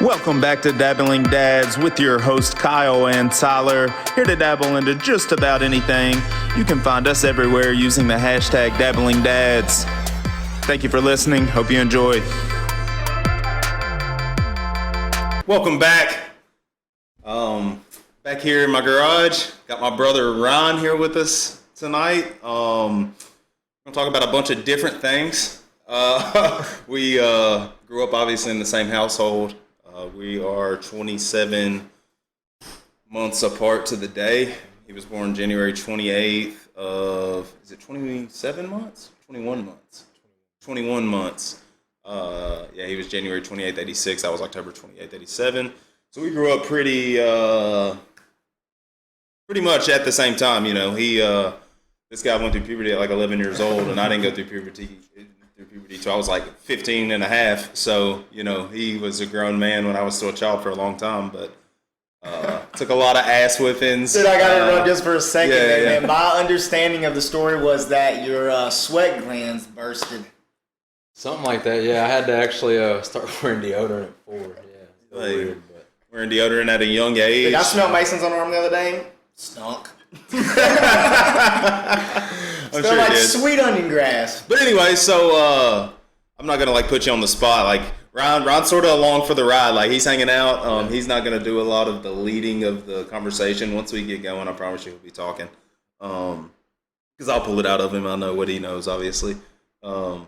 Welcome back to Dabbling Dads with your host Kyle and Tyler, here to dabble into just about anything. You can find us everywhere using the hashtag Dabbling Dads. Thank you for listening. Hope you enjoyed. Welcome back. Back here in my garage. Got my brother Ron here with us tonight. We're going to talk about a bunch of different things. We grew up obviously in the same household. We are 27 months apart to the day. He was born January 28th of, is it 27 months? 21 months. 21 months. Yeah, he was January 28th, 86. I was October 28th, 87. So we grew up pretty much at the same time, you know. This guy went through puberty at like 11 years old, and I didn't go through puberty until I was like 15 and a half. So, you know, he was a grown man when I was still a child for a long time, but took a lot of ass whippings. Dude, I got to interrupt just for a second, yeah. man. My understanding of the story was that your sweat glands bursted. Something like that, yeah. I had to actually start wearing deodorant at 4. Yeah, it's Like, weird, but wearing deodorant at a young age. Dude, I smelled Mason's underarm the other day. Stunk. I'm Smelled sure like it did. sweet onion grass. But anyway, so I'm not gonna like put you on the spot. Like Ron's sort of along for the ride. Like he's hanging out. He's not gonna do a lot of the leading of the conversation. Once we get going, I promise you, we'll be talking. Because I'll pull it out of him. I know what he knows, obviously. But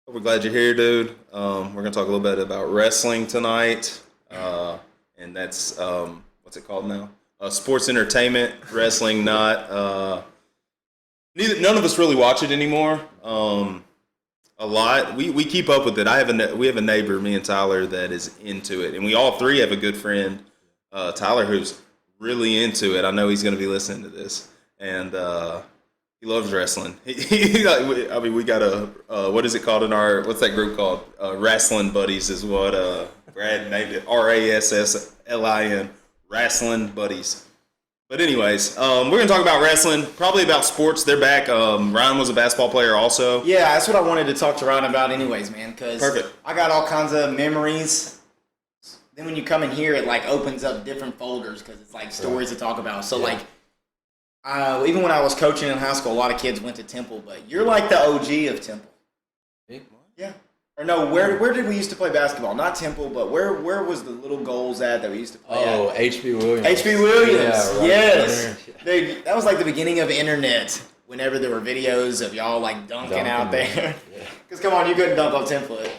we're glad you're here, dude. We're gonna talk a little bit about wrestling tonight, and that's what's it called now? Sports entertainment, wrestling, not. None of us really watch it anymore. A lot. We keep up with it. We have a neighbor, me and Tyler, that is into it, and we all three have a good friend, Tyler, who's really into it. I know he's going to be listening to this, and he loves wrestling. We got a what is it called in our what's that group called? Rasslin Buddies is what Brad named it. RASSLIN. Rasslin Buddies. But anyways, we're going to talk about wrestling, probably about sports. They're back. Ryan was a basketball player also. Yeah, that's what I wanted to talk to Ron about anyways, man, because I got all kinds of memories. Then when you come in here, it like opens up different folders because it's like stories to talk about. So like, even when I was coaching in high school, a lot of kids went to Temple, but you're like the OG of Temple. Yeah. Or no, where did we used to play basketball? Not Temple, but where was the little goals at that we used to play at? Oh, H.B. Williams. H.B. Williams, Yeah, right. yes. Dude, that was like the beginning of internet, whenever there were videos of y'all like dunking out there. Because come on, you couldn't dunk on 10 foot.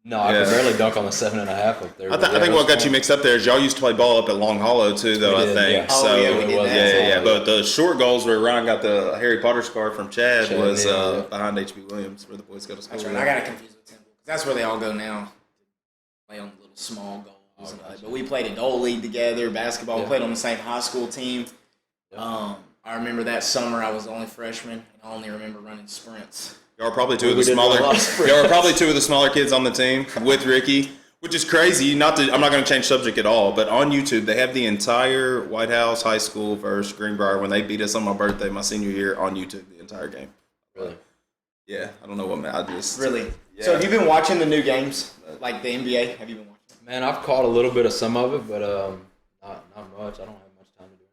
No, I could barely dunk on the 7.5 up there. I think what got you mixed up there is y'all used to play ball up at Long Hollow too, though. We did, I think. yeah. So Oh, yeah, we did that. yeah. But the short goals where Ryan got the Harry Potter scar from Chad was yeah. behind H.B. Williams, where the boys go to school. That's right. I got it confused with Temple. That's where they all go now. Play on little small goals. But we played adult league together, basketball. We played on the same high school team. I remember that summer I was the only freshman, and I only remember running sprints. Y'all are probably two of the smaller kids on the team with Ricky, which is crazy. I'm not going to change subject at all, but on YouTube they have the entire White House High School versus Greenbrier when they beat us on my birthday, my senior year, on YouTube the entire game. Really? Yeah, I don't know what I just Really? Yeah. So have you been watching the new games, like the NBA? Have you been watching? Man, I've caught a little bit of some of it, but not much. I don't have much time to do it.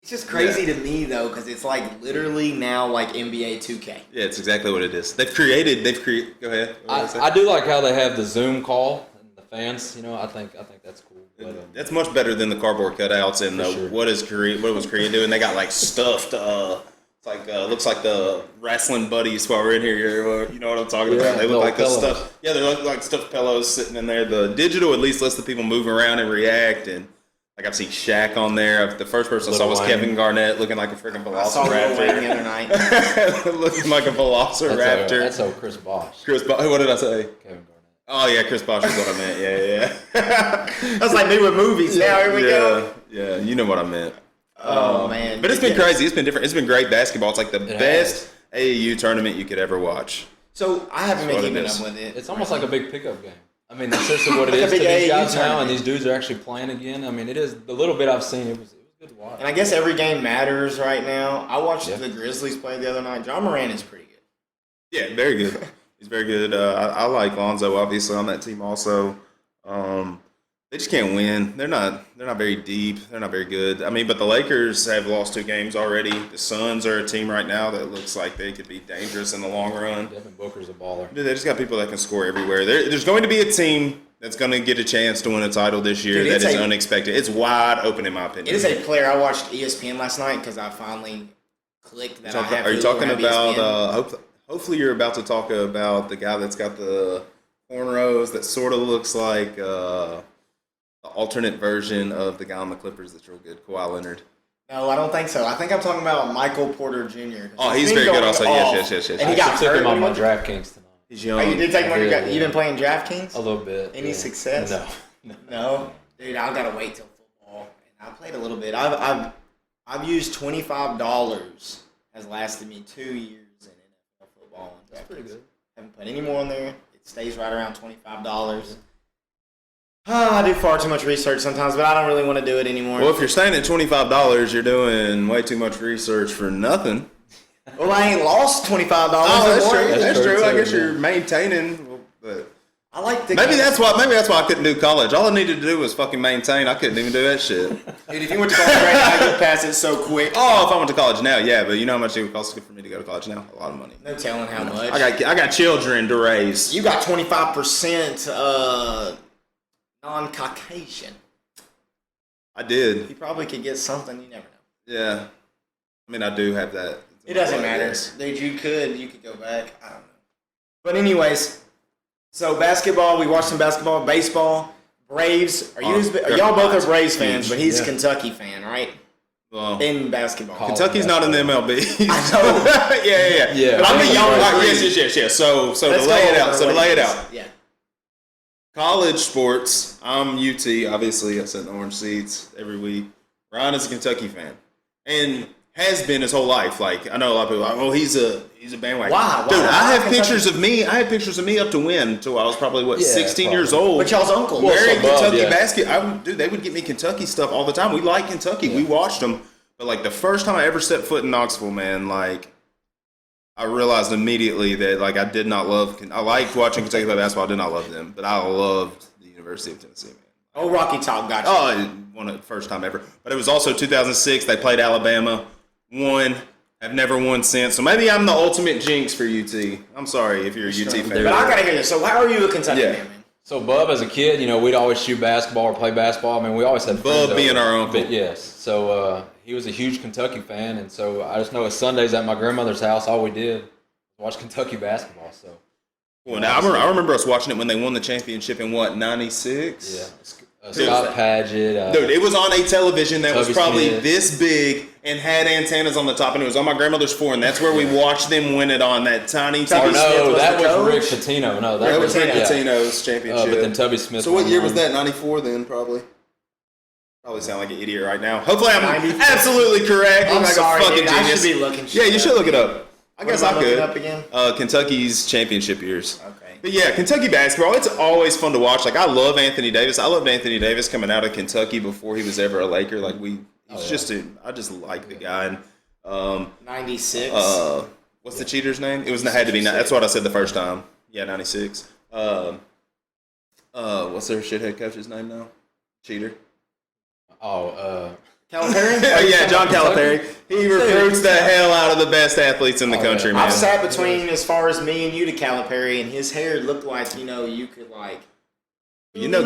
It's just crazy to me though, because it's like literally now like NBA 2K. Yeah, it's exactly what it is. They've created. Go ahead. I do like how they have the Zoom call and the fans. You know, I think that's cool. But, That's much better than the cardboard cutouts and sure. what was Korea doing? They got like stuffed. It's like looks like the wrestling buddies while we're in here. You know what I'm talking about? They look like the stuff. Yeah, they look like stuffed pillows sitting in there. The digital at least lets the people move around and react. And like I've seen Shaq on there. The first person I saw was Kevin Garnett looking like a freaking velociraptor. I saw Lil Wayne the other night. Looking like a velociraptor. That's old Chris Bosh. What did I say? Kevin Garnett. Oh yeah, Chris Bosh is what I meant. Yeah. That's like me with movies. Now here we go. Yeah, you know what I meant. Oh man! But it's been crazy. It's been different. It's been great basketball. It's like the best AAU tournament you could ever watch. So I haven't been keeping up with it. It's almost like a big pickup game. I mean, that's seriously what it is to these guys now, and these dudes are actually playing again. I mean, it is the little bit I've seen. It was good to watch. And I guess every game matters right now. I watched the Grizzlies play the other night. John Moran is pretty good. Yeah, very good. He's very good. I like Lonzo, obviously, on that team also. They just can't win. They're not very deep. They're not very good. I mean, but the Lakers have lost 2 games already. The Suns are a team right now that looks like they could be dangerous in the long run. Devin Booker's a baller. Dude, they just got people that can score everywhere. There's going to be a team that's going to get a chance to win a title this year. Dude, that is unexpected. It's wide open in my opinion. It is a player. I watched ESPN last night because I finally clicked that I have. Are you talking about? Hopefully, you're about to talk about the guy that's got the cornrows that sort of looks like the alternate version of the guy on the Clippers that's real good, Kawhi Leonard. No, I don't think so. I think I'm talking about Michael Porter Jr. Oh, he's very good also. Yes. And he got took him on my DraftKings tonight. He's young. Oh, you did take him on your You've been playing DraftKings? A little bit. Any success? No? Dude, I gotta wait till football. And I played a little bit. I've used $25 has lasted me 2 years in NFL football. That's pretty good. Haven't put any more on there. It stays right around $25. I do far too much research sometimes, but I don't really want to do it anymore. Well, if you're staying at $25, you're doing way too much research for nothing. Well, I ain't lost $25. Oh, that's true. I guess you're maintaining. But I like the maybe that's why I couldn't do college. All I needed to do was fucking maintain. I couldn't even do that shit. Dude, if you went to college right now, you'd pass it so quick. Oh, if I went to college now, yeah. But you know how much it would cost for me to go to college now? A lot of money. No telling how much. I got children to raise. You got 25% non-Caucasian. I did. You probably could get something. You never know. Yeah. I mean, I do have that. It doesn't matter. Dude, you could go back. I don't know. But anyways, so basketball, we watched some basketball, baseball, Braves. Y'all both are Braves fans, but he's a Kentucky fan, right? In basketball. Kentucky's not in the MLB. I know. yeah. But I mean, yes. So to lay it out. Yeah. College sports. I'm UT. Obviously, I sit in the orange seats every week. Ryan is a Kentucky fan, and has been his whole life. Like, I know a lot of people are like, oh, he's a bandwagon. Why? Dude, I have pictures of me. I had pictures of me up to win until I was probably 16 years old. But y'all's uncle. Wearing Kentucky basket. Dude, they would get me Kentucky stuff all the time. We like Kentucky. Yeah. We watched them. But like the first time I ever set foot in Knoxville, man, like I realized immediately that like I did not love. I liked watching Kentucky play basketball. I did not love them, but I loved the University of Tennessee, man. Oh, Rocky Top got you. Oh, won it first time ever. But it was also 2006. They played Alabama. Won. Have never won since. So maybe I'm the ultimate jinx for UT. I'm sorry if you're a UT fan. But I gotta hear this. So how are you a Kentucky fan, man? So Bub, as a kid, we'd always shoot basketball or play basketball. I mean, we always had friends. Bub being our uncle. But yes. So he was a huge Kentucky fan, and so I just know at Sundays at my grandmother's house, all we did was watch Kentucky basketball. So. Well, now I remember us watching it when they won the championship in what, 96? Yeah. Scott Padgett. Dude, it was on a television that was probably Smith. this big and had antennas on the top, and it was on my grandmother's floor, and that's where we watched them win it on that tiny Tubby TV. Smith was that was Rick Pitino. No, that was Rick Pitino's championship. But then Tubby Smith. So what year was that? 94 then, probably? Probably sound like an idiot right now. Hopefully I'm 94. Absolutely correct. I'm sorry, a fucking dude. genius. I should be looking Yeah, you should look it up. I guess I could. Up again? Kentucky's championship years. Okay. But yeah, Kentucky basketball, it's always fun to watch. Like, I love Anthony Davis. I loved Anthony Davis coming out of Kentucky before he was ever a Laker. Like, I just like the guy. And, 96. What's the cheater's name? Had to be. That's what I said the first time. Yeah, 96. What's their shithead coach's name now? Cheater. Calipari? Yeah, John Calipari. He recruits the hell out of the best athletes in the country, man. I've sat between, as far as me and you, to Calipari, and his hair looked like, you could like. Gavin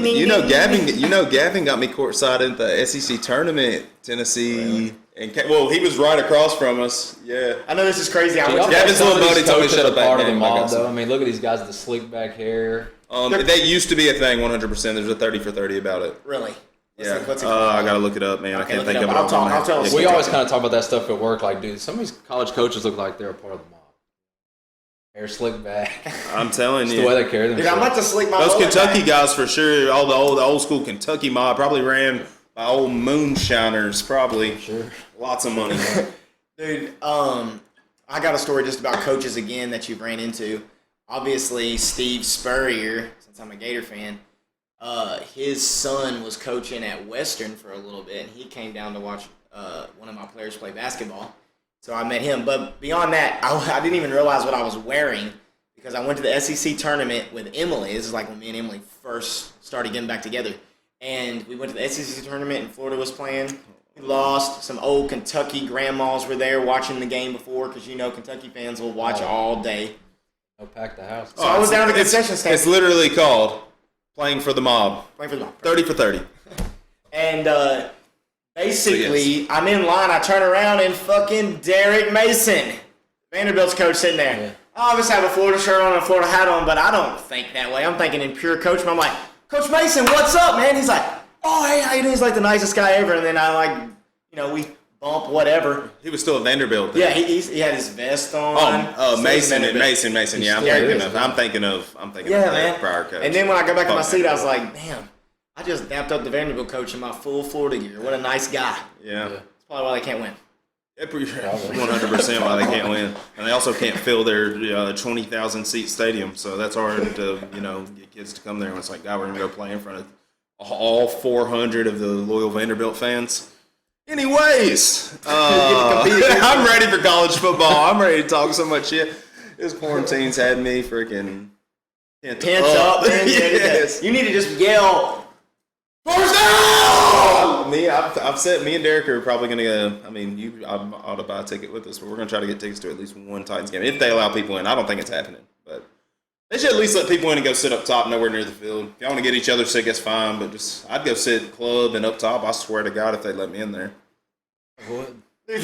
got me courtside at the SEC tournament, Tennessee. Really? He was right across from us. Yeah. I know this is crazy. Gavin's little buddy told me to shut up. Part of the mob, though. I mean, look at these guys with the slick back hair. That used to be a thing, 100%. There's a 30 for 30 about it. Really? Yeah, I gotta look it up, man. I can't think of it. I'll tell you. We always kind of talk about that stuff at work. Like, dude, some of these college coaches look like they're a part of the mob. Hair slicked back. I'm telling you, the way they carry themselves. Dude, I'm about to slick my. Those Kentucky guys for sure. All the old school Kentucky mob probably ran by old moonshiners. Probably. Sure. Lots of money. Dude, I got a story just about coaches again that you've ran into. Obviously, Steve Spurrier, since I'm a Gator fan. His son was coaching at Western for a little bit, and he came down to watch one of my players play basketball. So I met him. But beyond that, I didn't even realize what I was wearing because I went to the SEC tournament with Emily. This is like when me and Emily first started getting back together. And we went to the SEC tournament and Florida was playing. We lost. Some old Kentucky grandmas were there watching the game before because, Kentucky fans will watch all day. They'll pack the house. So I was down at the concession stand. It's literally called Playing for the Mob. 30 for 30. And basically, I'm in line. I turn around and fucking Derek Mason, Vanderbilt's coach, sitting there. Yeah. I obviously have a Florida shirt on and a Florida hat on, but I don't think that way. I'm thinking in pure coach. I'm like, Coach Mason, what's up, man? He's like, oh, hey, how you doing? He's like the nicest guy ever. And then I we bump whatever. He was still at Vanderbilt then. Yeah, he had his vest on. Mason. Yeah, I'm thinking of man. prior coach. And then when I got back to my seat, I was like, damn, I just dapped up the Vanderbilt coach in my full Florida gear. What a nice guy. Yeah. That's probably why they can't win. 100% why they can't win. And they also can't fill their 20,000 seat stadium, so that's hard to get kids to come there. And it's like, God, we're gonna go play in front of all 400 of the loyal Vanderbilt fans. Anyways, I'm ready for college football. I'm ready to talk so much shit. This quarantine's had me freaking pent up, man. Yes. You need to just yell, "First down!" I've said me and Derek are probably going to go. I mean, I ought to buy a ticket with us, but we're going to try to get tickets to at least one Titans game if they allow people in. I don't think it's happening, but they should at least let people in and go sit up top, nowhere near the field. If y'all want to get each other sick, that's fine, but I'd go sit club and up top. I swear to God, if they let me in there. What? The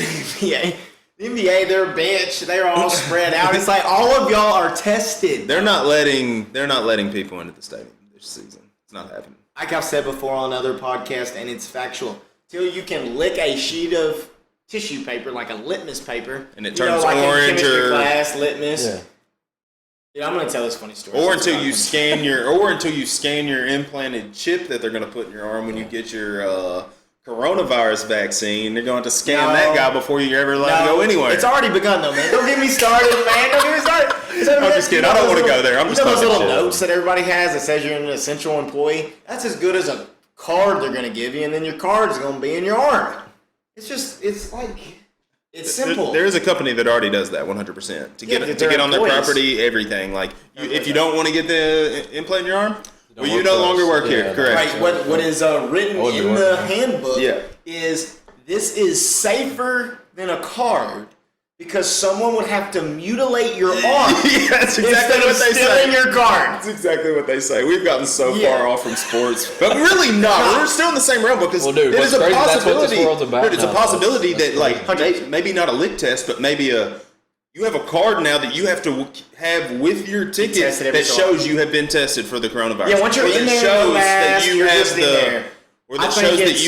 NBA, their bench, they're all spread out. It's like all of y'all are tested. They're not letting people into the stadium this season. It's not happening. Like I've said before on other podcasts, and it's factual. Till you can lick a sheet of tissue paper, like a litmus paper, and it turns like orange in chemistry or class, litmus. Yeah. Dude, I'm gonna tell this funny story. Or until you scan your implanted chip that they're gonna put in your arm when you get your coronavirus vaccine. They're going to scan that guy before you're ever allowed to go anywhere. It's already begun though, man. Don't get me started, man. Don't get me started. I'm just kidding. I don't want to go there. I'm just those little shit. notes that everybody has that says you're an essential employee. That's as good as a card they're gonna give you, and then your card is gonna be in your arm. It's simple. There is a company that already does that 100% to get on their property, everything. Like if you don't want to get the implant in your arm, well, you no longer work here. Correct. Right. What is written in the handbook is this is safer than a card because someone would have to mutilate your arm. Yeah, that's exactly what they say. Your card. That's exactly what they say. We've gotten so far off from sports, but really not. We're still in the same realm because it is a possibility. That's what this world's about. It's a possibility that maybe not a lick test, but maybe you have a card now that you have to have with your ticket that shows you have been tested for the coronavirus. Yeah, once you're in there, shows that you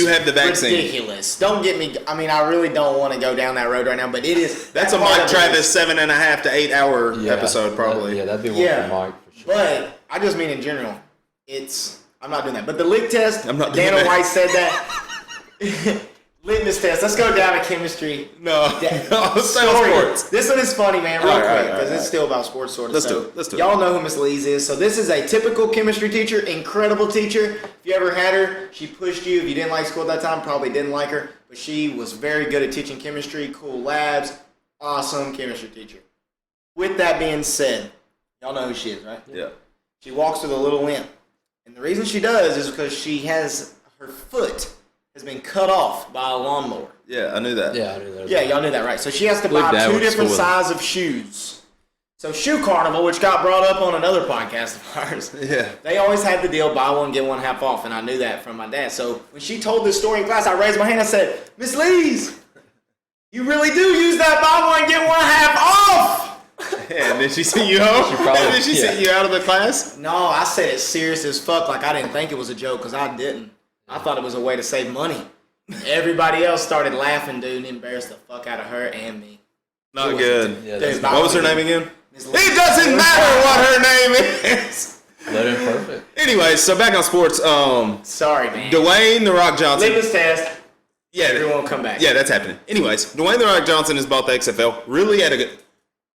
have the vaccine. Ridiculous. Don't get me. I mean, I really don't want to go down that road right now, but it is. That's a Mike Travis 7.5 to 8 hour episode, probably. That'd be one for Mike for sure. But I just mean in general, I'm not doing that. But the lick test, Dana White said that. Litmus test. Let's go down to chemistry. No, let's stay on sports. This one is funny, man, real quick, because it's still about sports, sort of. Let's do it. Y'all know who Miss Lees is. So this is a typical chemistry teacher, incredible teacher. If you ever had her, she pushed you. If you didn't like school at that time, probably didn't like her. But she was very good at teaching chemistry, cool labs, awesome chemistry teacher. With that being said, y'all know who she is, right? Yeah. She walks with a little limp. And the reason she does is because she has her foot has been cut off by a lawnmower. Yeah, I knew that. Yeah, I knew that. Yeah, y'all knew that, right? So she has to buy 2 different sizes of shoes. So Shoe Carnival, which got brought up on another podcast of ours, they always had the deal, buy one, get one half off, and I knew that from my dad. So when she told this story in class, I raised my hand and I said, Miss Lees, you really do use that buy one, get one half off! Yeah, and then she sent you home? Did she sent you out of the class? No, I said it serious as fuck, like I didn't think it was a joke, because I didn't. I thought it was a way to save money. Everybody else started laughing, dude, and embarrassed the fuck out of her and me. Not good. Dude, what was her name again? It doesn't matter what her name is. Let him perfect. Anyways, so back on sports. Sorry, man. Dwayne "The Rock" Johnson. Litmus test. Yeah, everyone will come back. Yeah, that's happening. Anyways, Dwayne "The Rock" Johnson has bought the XFL. Really had a good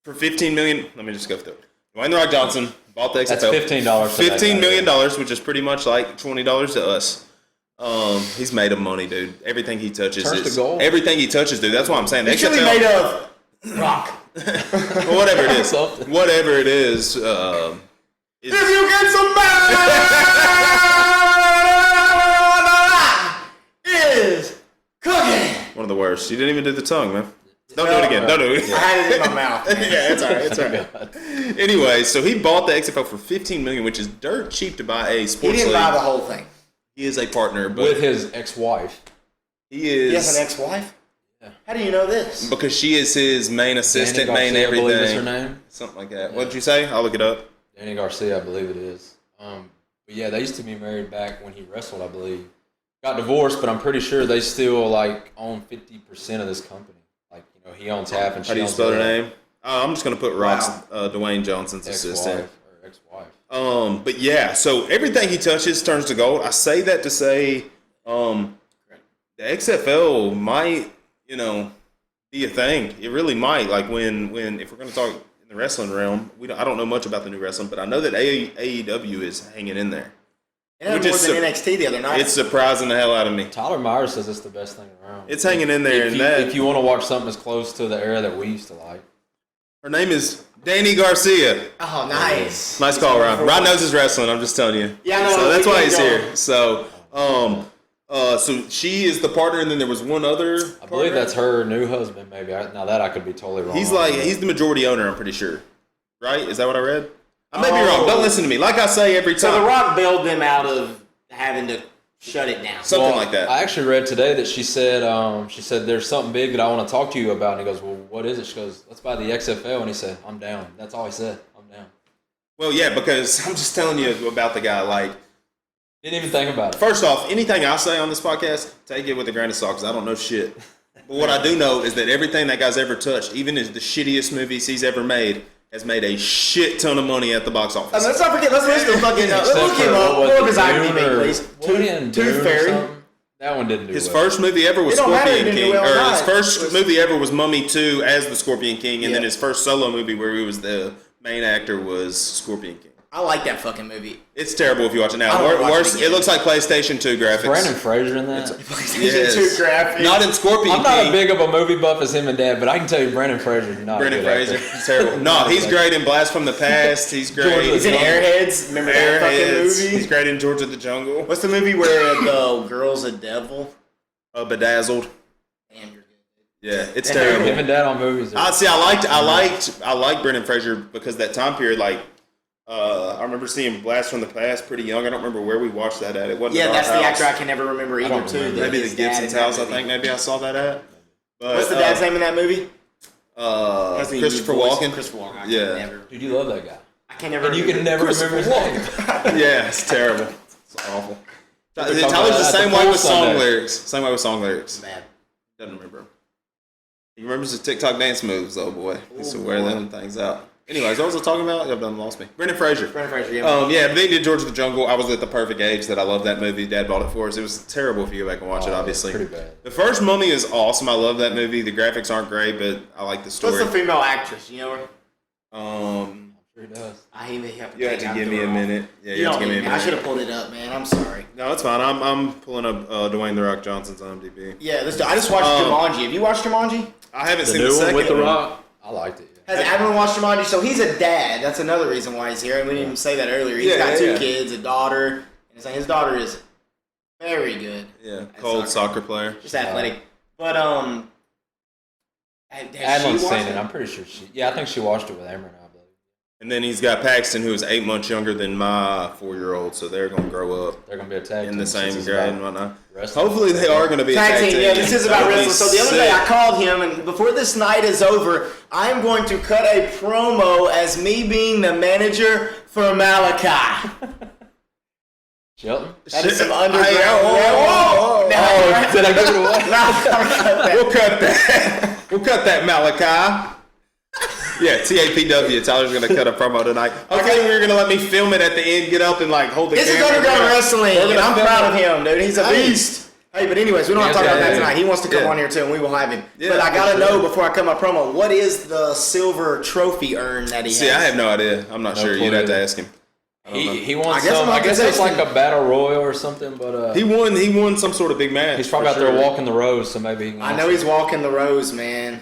for $15 million. Let me just go through it. Dwayne "The Rock" Johnson bought the XFL. That's $15. $15 million, which is pretty much like $20 to us. He's made of money, dude. Everything he touches Turns to gold. Everything he touches, dude. That's what I'm saying. It's really made of rock. whatever it is. Whatever it is. If you get some is cooking. One of the worst. You didn't even do the tongue, man. Don't do it again. Don't do it again. I had it in my mouth. Yeah, it's all right. It's all right. Anyway, so he bought the XFL for $15 million, which is dirt cheap to buy a sports league. He didn't buy the whole thing. He is a partner, but with his ex-wife. He has an ex-wife? Yeah. How do you know this? Because she is his main assistant, main everything. I believe is her name. Something like that. Yeah. What did you say? I'll look it up. Danny Garcia, I believe it is. But yeah, they used to be married back when he wrestled, I believe. Got divorced, but I'm pretty sure they still like own 50% of this company. Like, you know, he owns half and she owns the other. How do you spell her name? I'm just gonna put Dwayne Johnson's assistant. Ex-wife. But yeah, so everything he touches turns to gold. I say that to say, the XFL might, you know, be a thing. It really might. Like when if we're gonna talk in the wrestling realm, I don't know much about the new wrestling, but I know that AEW is hanging in there. It had more than NXT the other night. It's surprising the hell out of me. Tyler Myers says it's the best thing around. It's hanging in there. If you want to watch something as close to the era that we used to like. Her name is Danny Garcia. Oh, nice. Nice call, Ron. Ron knows his wrestling. I'm just telling you. Yeah, I know. So that's why he's here. So, so she is the partner, and then there was one other. I believe that's her new husband. Maybe now that I could be totally wrong. He's the majority owner. I'm pretty sure. Right? Is that what I read? I may be wrong. Don't listen to me. Like I say every time. So The Rock bailed them out of having to shut it down. Something like that. I actually read today that she said there's something big that I want to talk to you about. And he goes, well, what is it? She goes, let's buy the XFL. And he said, I'm down. That's all he said. I'm down. Well, yeah, because I'm just telling you about the guy. Like, didn't even think about it. First off, anything I say on this podcast, take it with a grain of salt because I don't know shit. But what I do know is that everything that guy's ever touched, even the shittiest movies he's ever made, has made a shit ton of money at the box office. Let's not forget. Let's listen to fucking. Let's look him up. What was IMDb, please? Tooth Fairy. That one didn't do His first movie ever was Scorpion King. His first movie ever was Mummy 2 as the Scorpion King, and then his first solo movie where he was the main actor was Scorpion King. I like that fucking movie. It's terrible if you watch it now. Worse, it looks like PlayStation 2 graphics. Brandon Fraser in that? PlayStation 2 graphics. Not in Scorpion King. I'm not a big of a movie buff as him and Dad, but I can tell you Brandon Fraser is not Brandon Fraser, he's terrible. No, he's great in Blast from the Past. He's great. He's in Airheads. Remember that fucking movie? He's great in George of the Jungle. What's the movie where the girl's a devil? Bedazzled. Damn, you're good. Yeah, it's terrible. Him and Dad on movies. I liked Brendan Fraser because that time period, like, I remember seeing Blast from the Past pretty young. I don't remember where we watched that at. It wasn't. Yeah, that's the actor I can never remember either. Too. Maybe the Gibson's house. I think maybe I saw that at. But, what's the dad's name in that movie? Christopher Walken. Christopher Walken. Yeah. Dude, you love that guy. I can never. And you can never remember his name. Yeah, it's terrible. It's awful. Tyler's the same way with song lyrics. Same way with song lyrics. Bad. Doesn't remember. He remembers his TikTok dance moves, oh boy. He used to wear them things out. Anyways, what was I talking about? Y'all done lost me. Brendan Fraser. Yeah. Yeah, they did George of the Jungle. I was at the perfect age that I loved that movie. Dad bought it for us. It was terrible if you go back and watch it, obviously. Pretty bad. The first Mummy is awesome. I love that movie. The graphics aren't great, but I like the story. What's the female actress? You know her? I'm sure he does. You have to give me a minute. Yeah, you have to give me a minute. I should have pulled it up, man. I'm sorry. No, it's fine. I'm pulling up Dwayne "The Rock" Johnson's IMDb. Yeah, I just watched Jumanji. Have you watched Jumanji? I haven't seen the the new second one with The one. Rock. I liked it. Has everyone watched Jumanji? So he's a dad. That's another reason why he's here. And we didn't even say that earlier. He's got two kids, a daughter. And his daughter is very good. Yeah, cold soccer player. Just athletic. But Adeline's seen it. I'm pretty sure I think she watched it with Amber and I believe. And then he's got Paxton, who is 8 months younger than my 4-year-old, so they're going to grow up. They're going to be a tag in the same grade and whatnot. Wrestling. Hopefully they are going to be a tag team. Yeah, this is about wrestling. So the other day I called him, and before this night is over, I'm going to cut a promo as me being the manager for Malachi. Shelton? That is some underground. Did I give it away? We'll cut that. We'll cut that, Malachi. Yeah, TAPW. Tyler's going to cut a promo tonight. Hopefully you're going to let me film it at the end, get up and like hold the camera. This is underground wrestling, and I'm proud of him, dude. He's a beast. Hey, but anyways, we don't have to talk about that tonight. He wants to come on here too, and we will have him. Yeah, but I got to know before I cut my promo, what is the silver trophy urn that he has? See, I have no idea. I'm not sure. You'd have to ask him. He won some. I guess it's like a battle royal or something, but he won some sort of big match. He's probably out there walking the rows, so maybe he can I know he's walking the rows, man.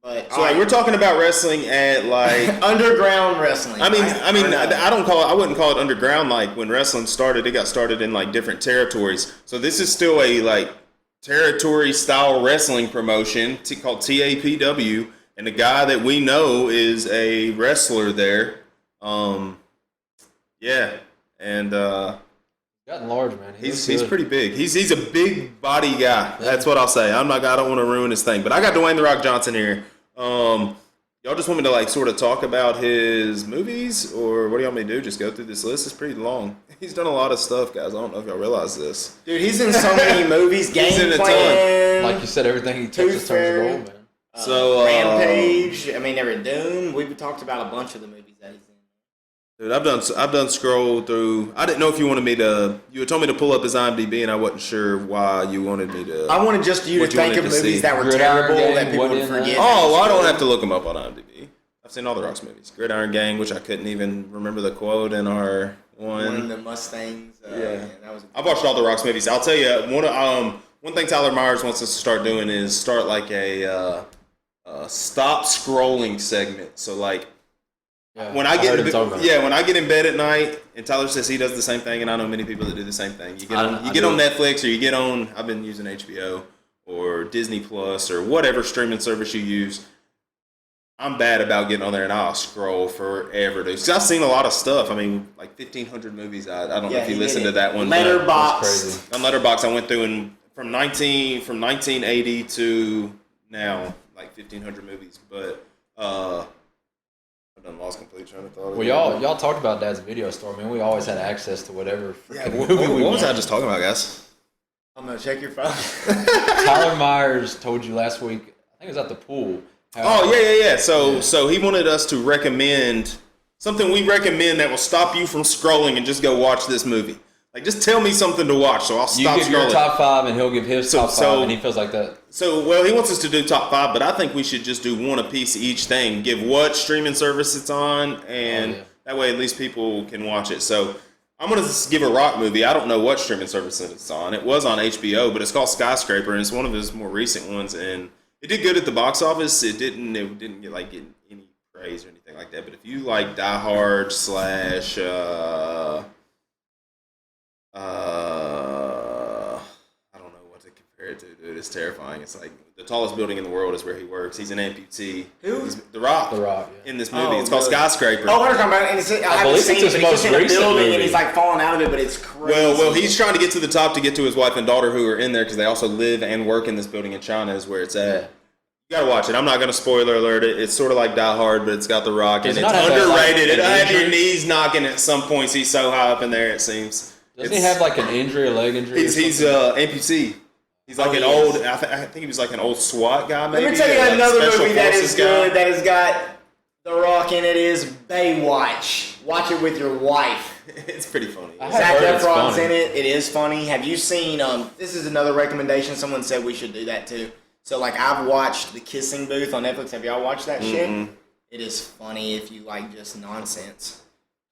But So like, we're talking about wrestling at like underground wrestling. I wouldn't call it underground. Like when wrestling started, it got started in like different territories. So this is still a like territory style wrestling promotion called TAPW, and the guy that we know is a wrestler there. Yeah, and gotten large, man. he's pretty big. He's a big body guy. That's what I'll say. I don't want to ruin his thing, but I got Dwayne the Rock Johnson here. Y'all just want me to like sort of talk about his movies, or what do y'all want me to do? Just go through this list? It's pretty long. He's done a lot of stuff, guys. I don't know if y'all realize this. Dude, he's in so many movies. Game Plan. Like you said, everything he touches turns gold, man. So Rampage. Never Doom. We've talked about a bunch of the movies that he's in. Dude, I've done scroll through. I didn't know if you wanted me to. You had told me to pull up his IMDb, and I wasn't sure why you wanted me to. I wanted just you to think of movies that were terrible that people would forget. Oh, well, I don't have to look them up on IMDb. I've seen all the Rock's movies. Gridiron Gang, which I couldn't even remember the quote in our one. One of the Mustangs. I've watched all the Rock's movies. I'll tell you one thing Tyler Myers wants us to start doing is start like a stop scrolling segment. So like. Yeah, when I get in bed at night, and Tyler says he does the same thing, and I know many people that do the same thing. You get on Netflix, or you get on. I've been using HBO or Disney Plus or whatever streaming service you use. I'm bad about getting on there, and I'll scroll forever. Because I've seen a lot of stuff. Like 1,500 movies. I don't know if you listened to that one. Letterboxd. On Letterboxd, I went through and from 1980 to now, like 1,500 movies, but. I lost complete train of thought. Well, y'all talked about Dad's video store, man. We always had access to whatever movie what was I just talking about, guys? I'm gonna check your phone. Tyler Myers told you last week. I think it was at the pool. Yeah. So he wanted us to recommend something we recommend that will stop you from scrolling and just go watch this movie. Like, just tell me something to watch, so I'll stop scrolling. You give your top 5, and he'll give his top 5, and he feels like that. So, well, he wants us to do top 5, but I think we should just do one apiece each thing. Give what streaming service it's on, and that way at least people can watch it. So, I'm going to give a Rock movie. I don't know what streaming service it's on. It was on HBO, but it's called Skyscraper, and it's one of his more recent ones, and it did good at the box office. It didn't get any praise or anything like that, but if you like Die Hard / I don't know what to compare it to, dude. It's terrifying. It's like the tallest building in the world is where he works. He's an amputee. Who? The Rock. In this movie. It's called Skyscraper. Oh, what are you talking about? And I haven't seen it, but he's just in a building and he's like falling out of it, but it's crazy. Well, he's trying to get to the top to get to his wife and daughter who are in there because they also live and work in this building in China is where it's at. You gotta watch it. I'm not gonna spoiler alert it. It's sort of like Die Hard, but it's got The Rock and it's underrated. It'll have your knees knocking at some points. He's so high up in there, it seems. Doesn't he have like an injury, a leg injury? He's amputee. He's like an old. I think he was like an old SWAT guy. Maybe. Let me tell you another movie that is good that has got The Rock in it is Baywatch. Watch it with your wife. It's pretty funny. Zac Efron's in it. It is funny. Have you seen? This is another recommendation. Someone said we should do that too. So like I've watched The Kissing Booth on Netflix. Have y'all watched that shit? It is funny if you like just nonsense.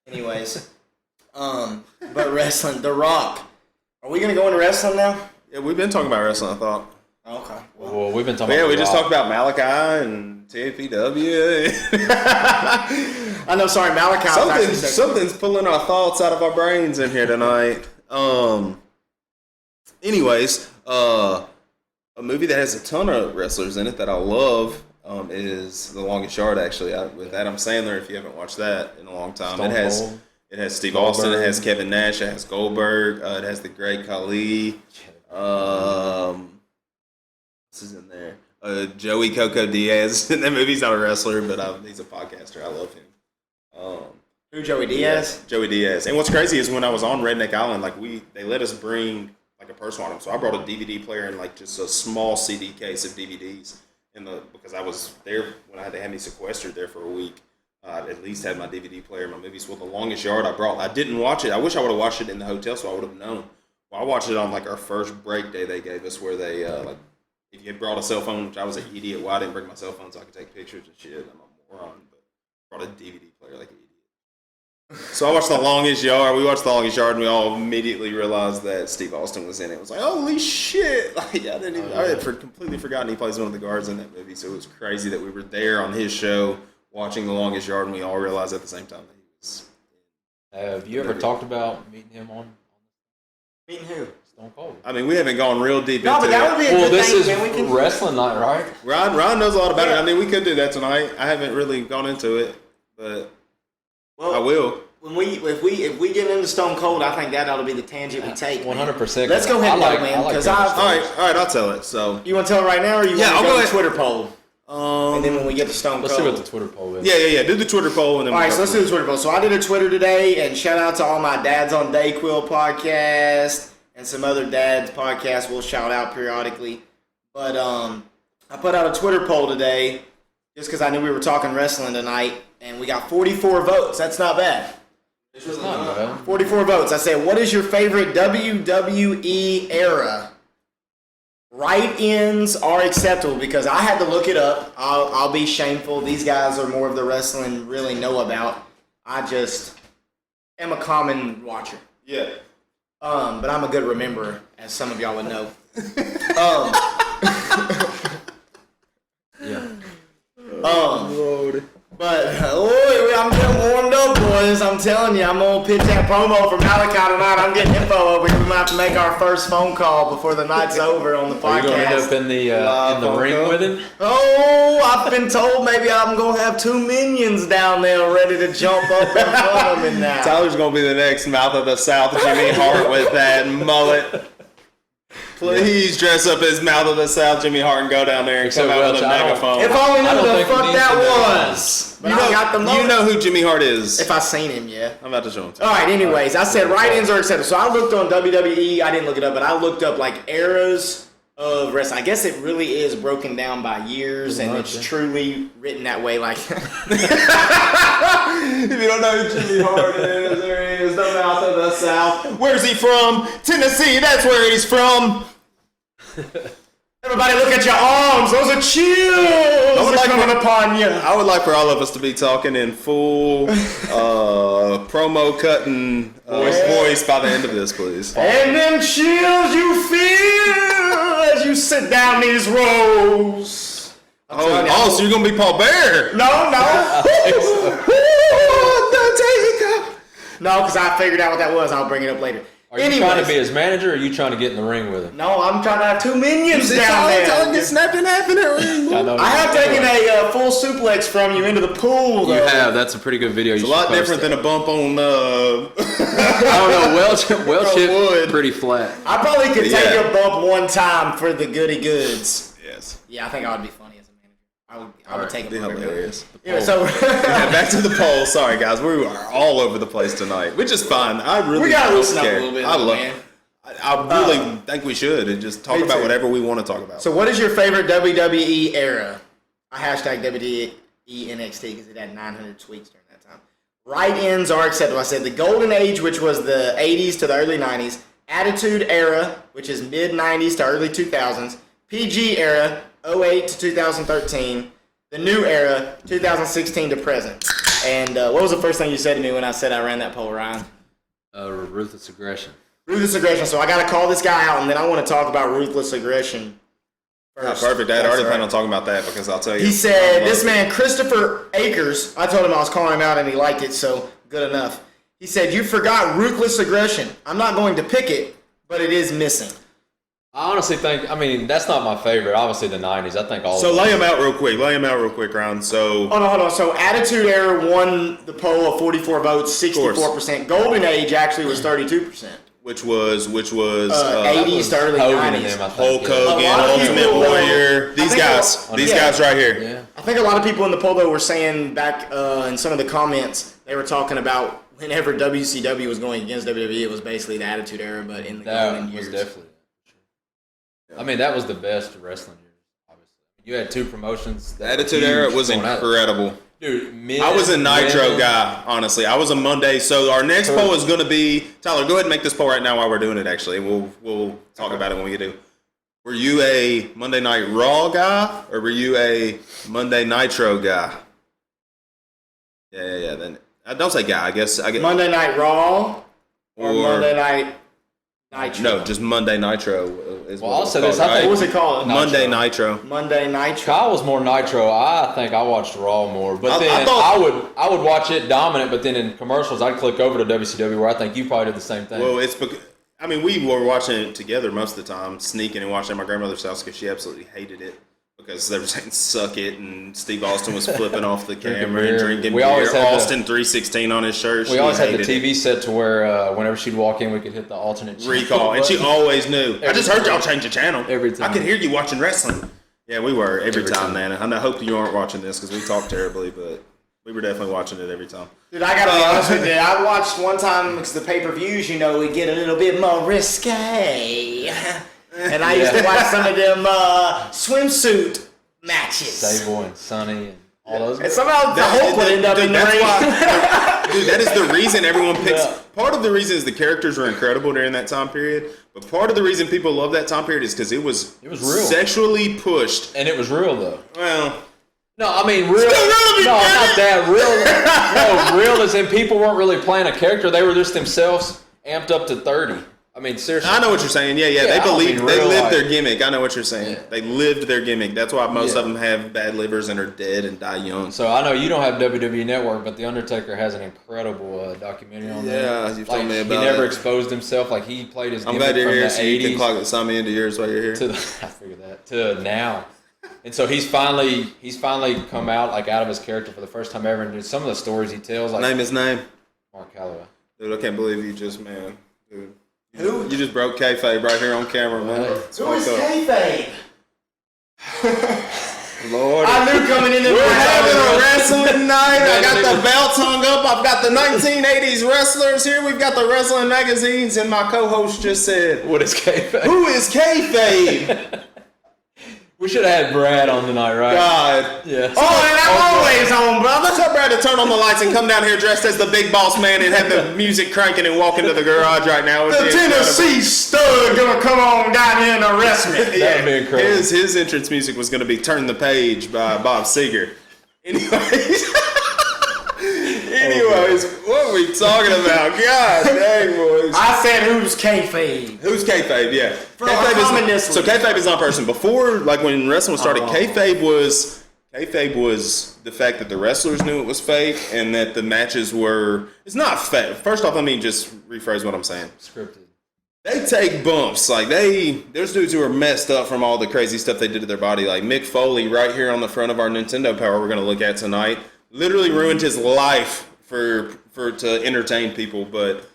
Anyways. But wrestling, The Rock. Are we gonna go into wrestling now? Yeah, we've been talking about wrestling, I thought. Okay. Well, we've been talking about yeah, we just talked about Malachi and TAPW. I know, sorry, Malachi. Something's pulling our thoughts out of our brains in here tonight. Anyways, a movie that has a ton of wrestlers in it that I love is The Longest Yard, actually, with Adam Sandler, if you haven't watched that in a long time. It has Steve Austin, it has Kevin Nash, it has Goldberg, it has the Great Khali. This is in there. Joey Coco Diaz. That movie's not a wrestler, but he's a podcaster. I love him. Who, Joey Diaz? Yeah, Joey Diaz. And what's crazy is when I was on Redneck Island, they let us bring like a personal item. So I brought a DVD player and like just a small CD case of DVDs because I was there when they had me sequestered there for a week. I at least had my DVD player, my movies. Well, The Longest Yard I brought. I didn't watch it. I wish I would have watched it in the hotel so I would have known. Well, I watched it on like our first break day they gave us where they if you had brought a cell phone, which I was an idiot. Well, I didn't bring my cell phone so I could take pictures and shit. I'm a moron, but brought a DVD player like an idiot. So I watched The Longest Yard. We watched The Longest Yard, and we all immediately realized that Steve Austin was in it. It was like, holy shit! Like, I had completely forgotten he plays one of the guards in that movie. So it was crazy that we were there on his show watching The Longest Yard, and we all realized at the same time that he was. Have you ever talked about meeting him on? Meeting who? Stone Cold. I mean, we haven't gone real deep No, into but that would be a Well, good this thing. is Man. We can. wrestling night, right? Ron knows a lot about it. Yeah. I mean, we could do that tonight. I haven't really gone into it, but I will. If we get into Stone Cold, I think that ought to be the tangent we take. 100%. Let's go ahead and go, man. Because All right, I'll tell it. So you want to tell it right now, or you Yeah, want to I'll go go to Twitter poll? And then when we get to Stone Let's Cold. see what the Twitter poll is. Yeah. Do the Twitter poll, and then All right, so let's do the Twitter poll. So I did a Twitter today, and shout out to all my Dads on Dayquil podcast and some other dads podcasts we'll shout out periodically. But I put out a Twitter poll today just because I knew we were talking wrestling tonight, and we got 44 votes. That's not bad. It's not bad. 44 votes. I said, what is your favorite WWE era? Write-ins are acceptable because I had to look it up. I'll be shameful. These guys are more of the wrestling really know about. I just am a common watcher. Yeah. But I'm a good rememberer, as some of y'all would know. Yeah. Lord. But I'm getting warmed up, boys. I'm telling you, I'm gonna pitch that promo for Malachi tonight. I'm getting info over here. We might have to make our first phone call before the night's over on the podcast. Are you going to end up in the ring with him? Oh, I've been told maybe I'm gonna have 2 minions down there ready to jump up in front of me now. Tyler's gonna be the next Mouth of the South Jimmy Hart with that mullet. Please dress up as Mouth of the South Jimmy Hart and go down there and Except come out with a Welch, I don't- megaphone. If I only I knew don't who the think it fuck needs that to be was. But I got the you moment. know who Jimmy Hart is. If I seen him, yeah. I'm about to show him to you. All right, anyways, I said write-ins are acceptable. So I looked on WWE. I didn't look it up, but I looked up like eras of wrestling. I guess it really is broken down by years, and it's truly written that way. Like, If you don't know who Jimmy Hart is, there he is, the Mouth of the South. Where's he from? Tennessee, that's where he's from. everybody look at your arms. Those are chills coming upon you. I would like for all of us to be talking in full promo cutting voice by the end of this, please. And them chills you feel as you sit down these rows. Oh, so you're going to be Paul Bear? No. Undertaker. No, because I figured out what that was. I'll bring it up later. Are you trying to be his manager, or are you trying to get in the ring with him? No, I'm trying to have 2 minions down there. Tyler gets snapped in half in that ring. I have taken a full suplex from you into the pool, though. You have. That's a pretty good video. It's a lot different than a bump on I don't know. Welch wood. hit pretty flat. I probably could take Yeah. a bump one time for the goody goods. Yes. Yeah, I think I would be funny as a manager. I would take a Be bump. hilarious. Yeah, so Yeah, back to the poll. Sorry, guys. We are all over the place tonight, which is fine. I really we gotta don't loosen up a care. little bit, I love. man. I really think we should and just talk Me about too. whatever we want to talk about. So what is your favorite WWE era? I hashtag WWE NXT because it had 900 tweets during that time. Write-ins are acceptable. I said the Golden Age, which was the 80s to the early 90s. Attitude Era, which is mid-90s to early 2000s. PG Era, 08 to 2013. The New Era, 2016 to present. And what was the first thing you said to me when I said I ran that poll, Ryan? Ruthless aggression. Ruthless aggression. So I got to call this guy out, and then I want to talk about ruthless aggression first. Perfect. I That's already all plan right. on talking about that because I'll tell you. He said, this man, Christopher Akers, I told him I was calling him out and he liked it, so good enough. He said, you forgot ruthless aggression. I'm not going to pick it, but it is missing. I honestly think, that's not my favorite. Obviously, the 90s. I think all So of lay them. him out real quick. Ryan. So Hold on. So Attitude Era won the poll of 44 votes, 64%. Golden Age actually was 32%. which was 80s to early Hogan and 90s. them, I think. Hulk yeah. Hogan, A lot of Ultimate people- Warrior. I These think guys right here. Yeah. I think a lot of people in the poll, though, were saying back in some of the comments, they were talking about whenever WCW was going against WWE, it was basically the Attitude Era, but in the golden That was years. definitely. That was the best wrestling years, obviously. You had 2 promotions. The Attitude Era was incredible. Dude, I was a Nitro guy, honestly. I was a Monday. So our next poll is going to be Tyler. Go ahead and make this poll right now while we're doing it. Actually, we'll talk about it when we do. Were you a Monday Night Raw guy or were you a Monday Nitro guy? Yeah. Then don't say guy. I guess Monday Night Raw or Monday Night Nitro. No, just Monday Nitro. I'll say this. I think, what was it called? Monday Nitro. Monday Nitro. Kyle was more Nitro. I think I watched Raw more, but then I would watch it dominant. But then in commercials, I'd click over to WCW, where I think you probably did the same thing. Well, it's because we were watching it together most of the time, sneaking and watching at my grandmother's house because she absolutely hated it. Because they were saying "suck it" and Steve Austin was flipping off the camera and drinking beer. Austin 316 on his shirt. We always had the TV set to where whenever she'd walk in, we could hit the alternate recall, and she always knew. I just heard y'all change the channel every time. I could hear you watching wrestling. Yeah, we were every time, Nana. I hope you aren't watching this because we talk terribly, but we were definitely watching it every time. Dude, I gotta be honest with you. I watched one time because the pay-per-views, we get a little bit more risque, and I used to watch some of them swimsuit matches. Sable and Sonny and all those. And somehow the Hulk would end up in the ring. Dude, that is the reason everyone picks. Yeah. Part of the reason is the characters were incredible during that time period. But part of the reason people love that time period is because it was real, sexually pushed, and it was real though. Well, no, I mean real. No, not that real. No, real as in people weren't really playing a character; they were just themselves amped up to 30. I mean, seriously. I know what you're saying. Yeah. They lived their gimmick. I know what you're saying. Yeah. They lived their gimmick. That's why most of them have bad livers and are dead and die young. So I know you don't have WWE Network, but The Undertaker has an incredible documentary on that. Yeah, you've told me about it. He never exposed himself. Like, he played his gimmick from the 80s. I'm glad you're here so you can sign me into yours while you're here. I figured that. To now. And so he's finally come out of his character for the first time ever. And some of the stories he tells. Name his name? Mark Calloway. Dude, I can't believe you just, man. Dude. Who? You just broke kayfabe right here on camera, man. Who is kayfabe? Lord. I knew coming in there. We're having a wrestling night. I got the belts hung up. I've got the 1980s wrestlers here. We've got the wrestling magazines. And my co-host just said, what is kayfabe? Who is kayfabe? We should have had Brad on tonight, right? God. Yeah. And I'm always on, brother. Tell Brad to turn on the lights and come down here dressed as the big boss man and have the music cranking and walk into the garage right now. The Tennessee stud gonna come on down here and arrest me. That'd be incredible. His entrance music was gonna be "Turn the Page" by Bob Seger. Anyways, what are we talking about? God dang, boys. I said, who's kayfabe? Who's kayfabe? Yeah. So kayfabe is not a person. Before, like when wrestling started, kayfabe was the fact that the wrestlers knew it was fake and that the matches were. It's not fake. First off, let me just rephrase what I'm saying. Scripted. They take bumps. Like there's dudes who are messed up from all the crazy stuff they did to their body. Like Mick Foley, right here on the front of our Nintendo Power, we're gonna look at tonight. Literally ruined his life for to entertain people, but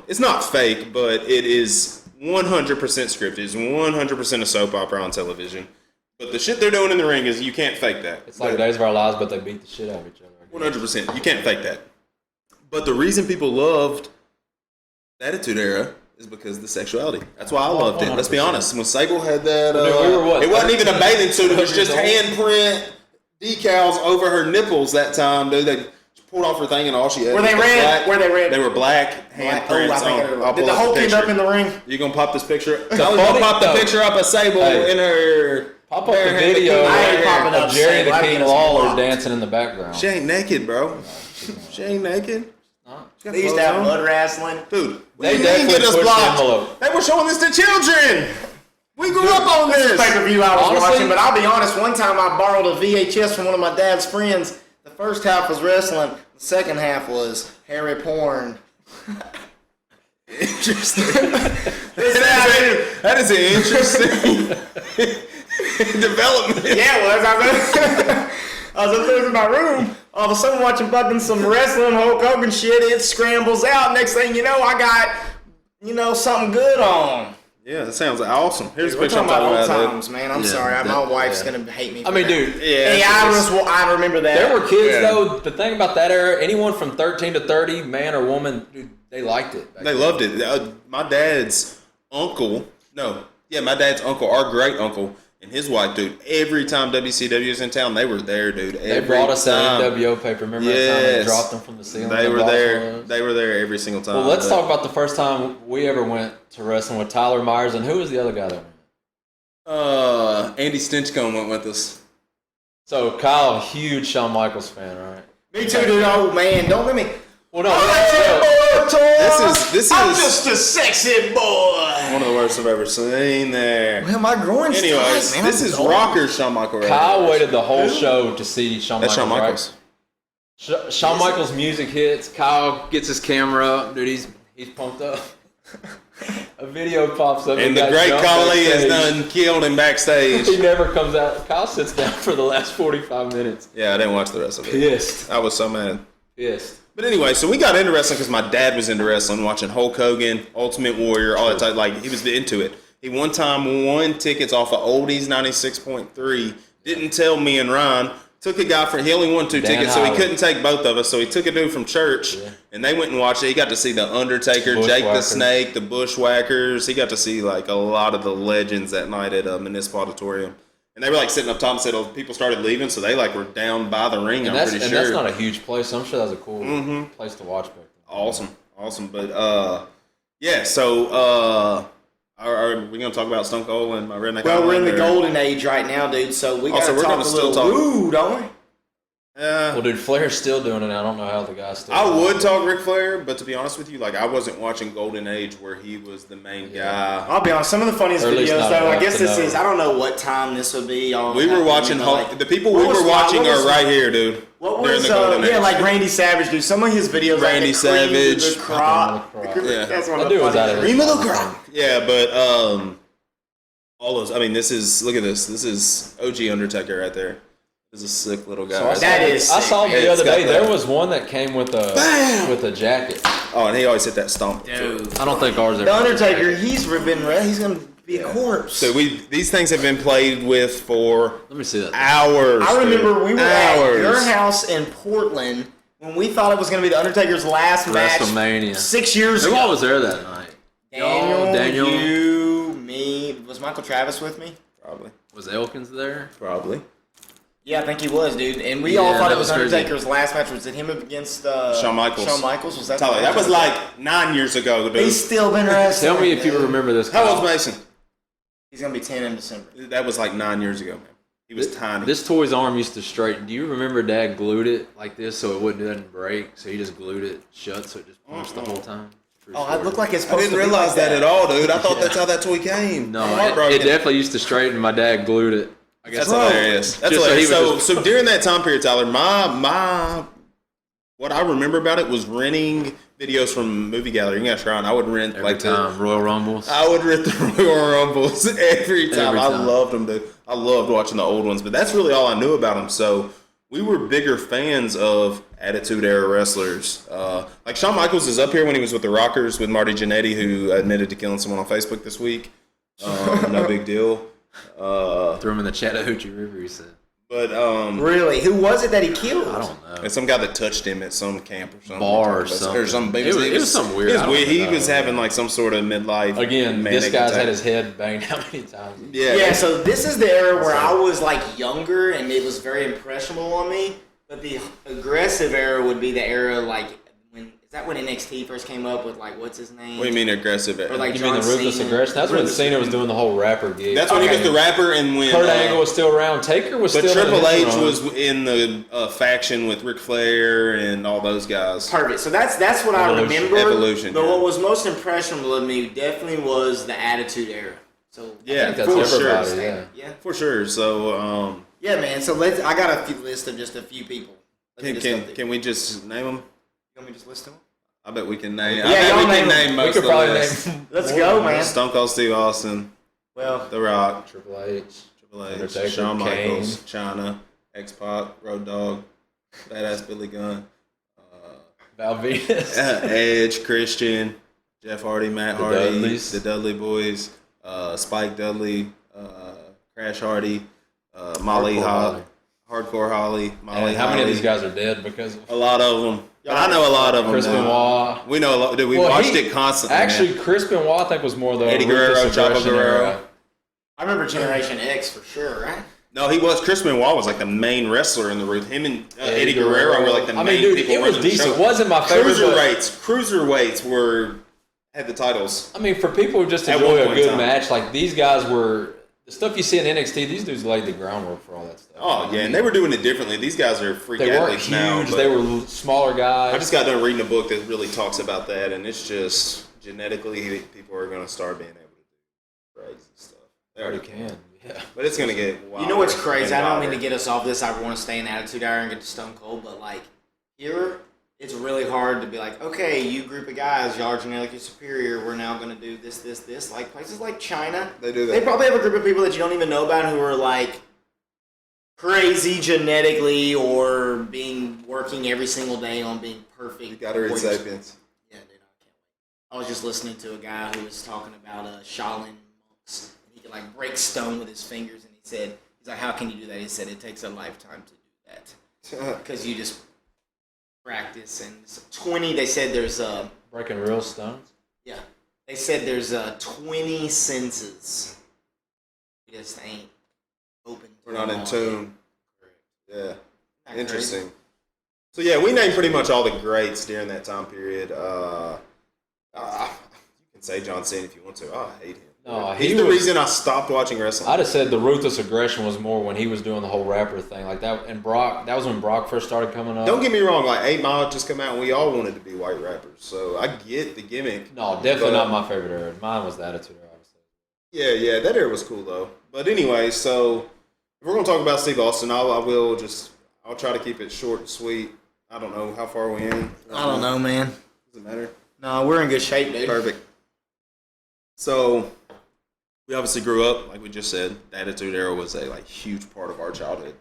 it's not fake, but it is 100% scripted. It's 100% a soap opera on television. But the shit they're doing in the ring is you can't fake that. It's like Days of Our Lives, but they beat the shit out of each other. 100%. You can't fake that. But the reason people loved the Attitude Era is because of the sexuality. That's why I loved it. Let's be honest. When Sable had that, it wasn't even a bathing suit. It was just handprint decals over her nipples that time, dude. They pulled off her thing and all she had. Were they red? Were they red? They were black handprints. Did the Hulk end up in the ring? You gonna pop this picture? I was gonna pop the picture up of Sable in her. Pop up the video of Jerry the King Lawler dancing in the background. She ain't naked, bro. She ain't naked. They used to have mud wrestling. Dude, they definitely pushed the envelope. They were showing this to children. We grew up on this. Pay-per-view I was watching, but I'll be honest, one time I borrowed a VHS from one of my dad's friends. The first half was wrestling. The second half was hairy porn. Interesting. That is an interesting development. Yeah, it was. I was upstairs in my room. All of a sudden watching fucking some wrestling Hulk Hogan shit. It scrambles out. Next thing you know, I got, something good on. Yeah, that sounds awesome. Here's a picture I'm talking about old times, man. I'm sorry. My wife's going to hate me for that. Dude. Yeah. Hey, I remember that. There were kids, though. The thing about that era, anyone from 13 to 30, man or woman, dude, they liked it. They loved it. My dad's uncle, our great uncle, and his wife, dude, every time WCW was in town, they were there, dude. They brought us that NWO paper. Remember that time they dropped them from the ceiling? They were there. They were there every single time. Well, let's talk about the first time we ever went to wrestling with Tyler Myers, and who was the other guy that went? Andy Stinchcombe went with us. So Kyle, huge Shawn Michaels fan, right? Me too, dude. Oh man, don't let me. Well, no, This is I'm just a sexy boy. one of the worst I've ever seen there. Well, my groin's Anyways, tight, man. this is rocker Shawn Michaels. Kyle waited the whole show to see Shawn That's Michaels. Shawn Michaels. Right? Shawn Michaels' music hits. Kyle gets his camera up. Dude, he's pumped up. A video pops up. And the great Khali has done killed him backstage. He never comes out. Kyle sits down for the last 45 minutes. Yeah, I didn't watch the rest of it. Pissed. I was so mad. Pissed. But anyway, so we got into wrestling because my dad was into wrestling, watching Hulk Hogan, Ultimate Warrior, all that type. Like, he was into it. He one time won tickets off of Oldies 96.3. Didn't tell me and Ryan. Took a guy he only won 2 tickets, so he couldn't take both of us. So he took a dude from church, and they went and watched it. He got to see The Undertaker, Jake the Snake, the Bushwhackers. He got to see like a lot of the legends that night at Municipal Auditorium. And they were like sitting up top and said, oh, people started leaving, so they like were down by the ring, I'm pretty sure. And that's not a huge place, so I'm sure that was a cool place to watch back then. Awesome. But, yeah, so... Are we going to talk about Stone Cold and my Redneck Island? Well, we're in the golden age right now, dude, so we got to talk a little woo, don't we? Well, dude, Flair's still doing it. I don't know how the guy's still I would talk Ric Flair, but to be honest with you, like, I wasn't watching Golden Age where he was the main guy. I'll be honest, some of the funniest videos, though, I guess this is, I don't know what time this would be. We were watching, the people we were watching are right here, dude. What was, like Randy Savage, dude. Some of his videos, Randy like Savage. The Croc. That's one of the funniest. Cream of the Croc. Yeah, but, all those, I mean, this is, look at this. This is OG Undertaker right there. This is a sick little guy. So I saw the other day, there was one that came with a jacket. Oh, and he always hit that stomp. Dude. I don't think ours ever. The Undertaker, he's going to be a corpse. So these things have been played with for Let me see that. hours. I remember we were at your house in Portland when we thought it was going to be the Undertaker's last match. WrestleMania. 6 years ago. Who all was there that night? Daniel, you, me. Was Michael Travis with me? Probably. Was Elkins there? Probably. Yeah, I think he was, dude. And we all thought it was Undertaker's last match. Was it him against Shawn Michaels? Shawn Michaels? Was that? That was like 9 years ago, dude. He's still been wrestling. Tell me if you remember this. How old's Mason? He's going to be 10 in December. That was like 9 years ago, man. He was tiny. This toy's arm used to straighten. Do you remember Dad glued it like this so it wouldn't break? So he just glued it shut so it just punched the whole time? It looked like it's I didn't realize that at all, dude. I thought that's how that toy came. No, it definitely used to straighten. My dad glued it. I guess that's hilarious. That's hilarious. So during that time period, Tyler, what I remember about it was renting videos from Movie Gallery. You guys I would rent every time Royal Rumbles. I would rent the Royal Rumbles every time. I loved them, dude. I loved watching the old ones, but that's really all I knew about them. So we were bigger fans of Attitude Era wrestlers. Like Shawn Michaels is up here when he was with the Rockers with Marty Jannetty, who admitted to killing someone on Facebook this week. No big deal. Threw him in the Chattahoochee River, he said. But really, who was it that he killed? I don't know. And some guy that touched him at some camp or something. Bar or something. It was something weird. He was having like some sort of midlife. Again, this guy's had his head banged how many times? Yeah. So this is the era where I was like younger and it was very impressionable on me. But the aggressive era would be the era like when NXT first came up with like what's his name? What do you mean aggressive? Or like you mean the Ruthless Aggression? That's when Cena was doing the whole rapper gig. That's when he was the rapper, and when Kurt Angle was still around. Taker was still. But Triple H was in the faction with Ric Flair and all those guys. Perfect. So that's what I remember. Evolution. But what was most impressionable of me definitely was the Attitude Era. So yeah, that's for everybody. Sure. Yeah, for sure. So yeah, man. So I got a list of just a few people. Can we just name them? You want me to just list them? I bet we can name. Yeah, I bet we can name most of the list. Let's go, man. Stone Cold Steve Austin. Well, The Rock. Triple H. Undertaker, Shawn Michaels. Chyna. X-Pac. Road Dogg. Badass Billy Gunn. Val Venus. Edge. Christian. Jeff Hardy. Matt Hardy. Dudleys. The Dudley Boys. Spike Dudley. Crash Hardy. Molly Holly. Hardcore Holly. Molly how many of these guys are dead because of... A lot of them. But I know a lot of them. Chris Benoit. We know a lot. Dude, we watched it constantly. Actually, Chris Benoit, I think, was more the Eddie Guerrero, Chavo Guerrero. I remember Generation X for sure, right? No, he was. Chris Benoit was like the main wrestler in the Ruth. Him and Eddie Guerrero were like the main people. It was decent. It wasn't my favorite. Cruiserweights had the titles. I mean, for people who just enjoy a good match, like these guys were the stuff you see in NXT, these dudes laid the groundwork for all that stuff. Oh, yeah, and they were doing it differently. These guys are freak They weren't athletes now. huge. They were smaller guys. I just got done reading a book that really talks about that, and it's just genetically people are going to start being able to do crazy stuff. They already can, yeah. But it's going to get wild. You know what's crazy? I don't mean to get us off this. I want to stay in Attitude Hour and get to Stone Cold, but like here, it's really hard to be like, okay, you group of guys, y'all are genetically superior. We're now going to do this, this, this. Like places like China, they do that. They probably have a group of people that you don't even know about who are like crazy genetically or working every single day on being perfect. You got to read Sapiens. Yeah, dude, I can't wait. I was just listening to a guy who was talking about Shaolin monks. He could like break stone with his fingers, and he's like, how can you do that? He said it takes a lifetime to do that because you just practice. And 20, they said there's breaking real stones. Yeah, they said there's 20 senses. We just ain't open. We're not in tune. Yeah, Not interesting. crazy. So yeah, we named pretty much all the greats during that time period. You can say John Cena if you want to. I hate him. No, he's the reason I stopped watching wrestling. I'd have said the ruthless aggression was more when he was doing the whole rapper thing like that. And Brock, that was when Brock first started coming up. Don't get me wrong, like 8 Mile just come out and we all wanted to be white rappers. So I get the gimmick. No, definitely not my favorite era. Mine was the Attitude Era, obviously. Yeah, that era was cool though. But anyway, so if we're gonna talk about Steve Austin, I'll try to keep it short and sweet. I don't know how far we in. I don't know, man. Does it matter? No, we're in good shape, dude. Perfect. So we obviously grew up, like we just said. The Attitude Era was a huge part of our childhood.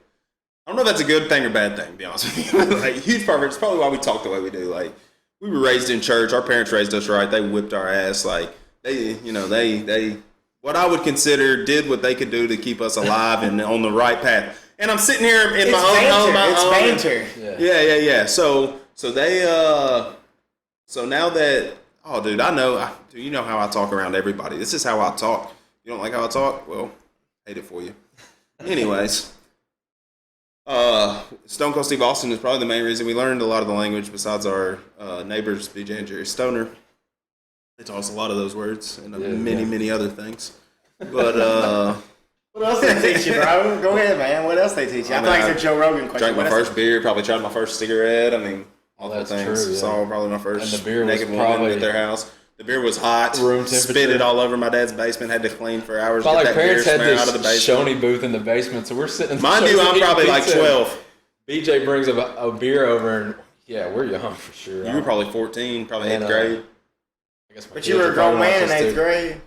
I don't know if that's a good thing or bad thing, to be honest with you. Like huge part of it. It's probably why we talk the way we do. Like we were raised in church. Our parents raised us right. They whipped our ass. Like they what I would consider did what they could do to keep us alive and on the right path. And I'm sitting here in my own home. It's banter. Yeah. So they so now that dude, I know you know how I talk around everybody. This is how I talk. You don't like how I talk? Well, hate it for you. Anyways, Stone Cold Steve Austin is probably the main reason we learned a lot of the language besides our neighbors, BJ and Jerry Stoner. They taught us a lot of those words and many other things. But what else they teach you, bro? Go ahead, man. What else they teach you? I thought you said Joe Rogan question. Drank my first beer, probably tried my first cigarette. I mean, all that's the things. true, yeah. Saw probably my first and the beer naked was woman probably at their house. The beer was hot. Room temperature. Spit it all over my dad's basement. Had to clean for hours. But Get like that parents beer had smell out of the this basement. Shoney booth in the basement, so we're sitting. Mind you, I'm probably like 12. BJ brings a beer over, and we're young for sure. You were probably 14, probably 8th grade. I guess but you were a grown man in 8th grade.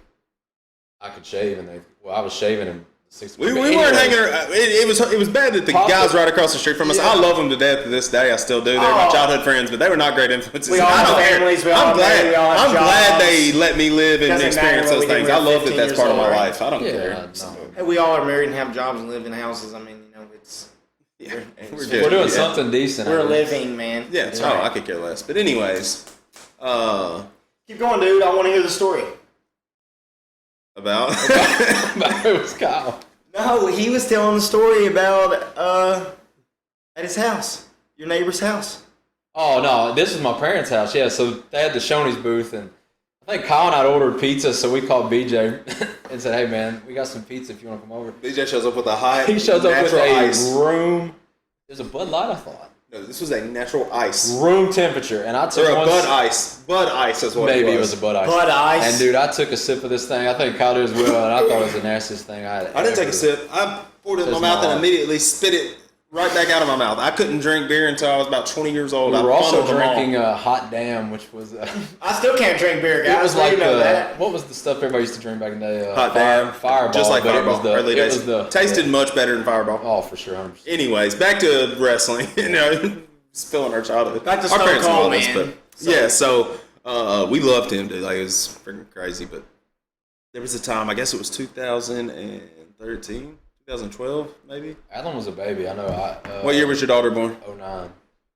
I could shave in 8th. Well, I was shaving in 6th grade. We weren't hanging around. It was bad that the guys right across the street from us. Yeah. I love them to death to this day. I still do. They're my childhood friends, but they were not great influences. We all have families. I'm glad they let me live and experience those things. I love that that's part of my life. I don't care. No. Hey, we all are married and have jobs and live in houses. I mean, it's We're doing something decent. We're living, man. Yeah, I could care less. But anyways, keep going, dude. I want to hear the story. About it was Kyle. No, he was telling the story about at his house, your neighbor's house. Oh no, this is my parents' house. Yeah, so they had the Shoney's booth, and I think Kyle and I ordered pizza, so we called BJ and said, "Hey man, we got some pizza if you want to come over." BJ shows up with a hot. He shows up with ice. room. There's a Bud Light, I thought. No, this was a natural ice. Room temperature, and I took Bud Ice. Bud Ice is what maybe it was. It was a Bud Ice. Bud Ice. And dude, I took a sip of this thing. I think Kyle did as well, and I thought it was the nastiest thing I had. I didn't take a sip. I poured it in my mouth and immediately spit it right back out of my mouth. I couldn't drink beer until I was about 20 years old. We were also drinking Hot Damn, which was... I still can't drink beer, guys. It was like that. what was the stuff everybody used to drink back in the day? Hot Damn. Fireball. Just like Fireball. It was Early days. Tasted much better than Fireball. Oh, for sure. 100%. Anyways, back to wrestling. Spilling our childhood. Back to our Stone Cold, man. So we loved him, dude. Like, it was freaking crazy. But there was a time, I guess it was 2013, 2012, maybe. Alan was a baby. I know. What year was your daughter born? 09.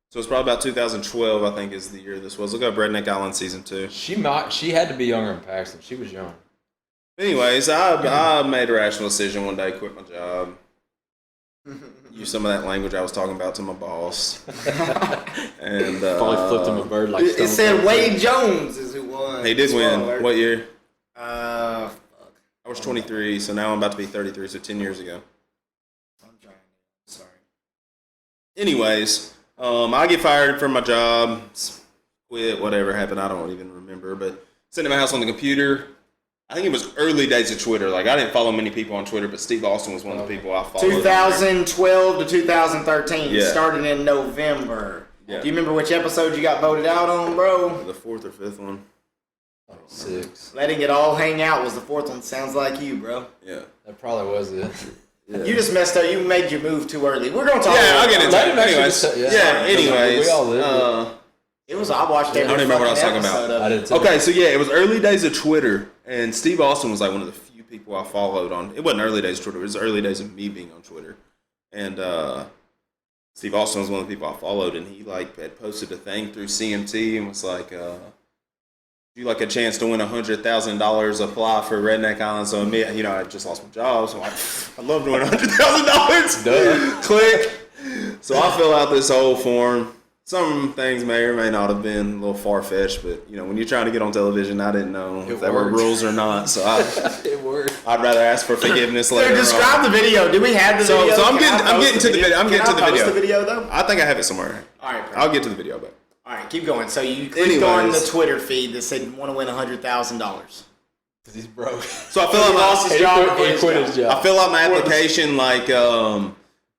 So it's probably about 2012, I think, is the year this was. Look up Redneck Island season 2. She had to be younger than Paxton. She was young. Anyways, I made a rational decision one day, quit my job. Use some of that language I was talking about to my boss. And probably flipped him a bird like it said Wade Jones is who won. He did win. What year? Fuck. I was 23, so now I'm about to be 33, so 10 years ago. I'm trying. Sorry. Anyways, I get fired from my job, quit, whatever happened, I don't even remember, but sitting in my house on the computer. I think it was early days of Twitter. Like, I didn't follow many people on Twitter, but Steve Austin was one of the people I followed. 2012 to 2013. Yeah. Started in November. Yeah. Do you remember which episode you got voted out on, bro? The 4th or 5th one. 6. Letting It All Hang Out was the 4th one. Sounds like you, bro. Yeah. That probably was it. Yeah. You just messed up. You made your move too early. We're going to talk Yeah, I'll get into Let him it. actually Anyways. just- Anyways. We all live It was, I watched every I don't even remember what I was fucking talking about. episode of I it. did too. Okay, so yeah, it was early days of Twitter, and Steve Austin was like one of the few people I followed on. It wasn't early days of Twitter; it was early days of me being on Twitter. And Steve Austin was one of the people I followed, and he like had posted a thing through CMT and was like, "You like a chance to win $100,000? Apply for Redneck Island." So me, I just lost my job, so I'm like, I love to win $100,000. Click. So I fill out this whole form. Some things may or may not have been a little far-fetched, but, when you're trying to get on television, I didn't know if there were rules or not, so It worked. I'd rather ask for forgiveness later Describe on. the video. Do we have the video? So I'm Can I getting post to the video. I'm getting to the Can I post video. the video, though? I think I have it somewhere. All right, perfect. I'll get to the video, but. All right, keep going. So you clicked on the Twitter feed that said want to win $100,000. Because he's broke. So I fill He out lost his job. He quit his job. I fill out my application like,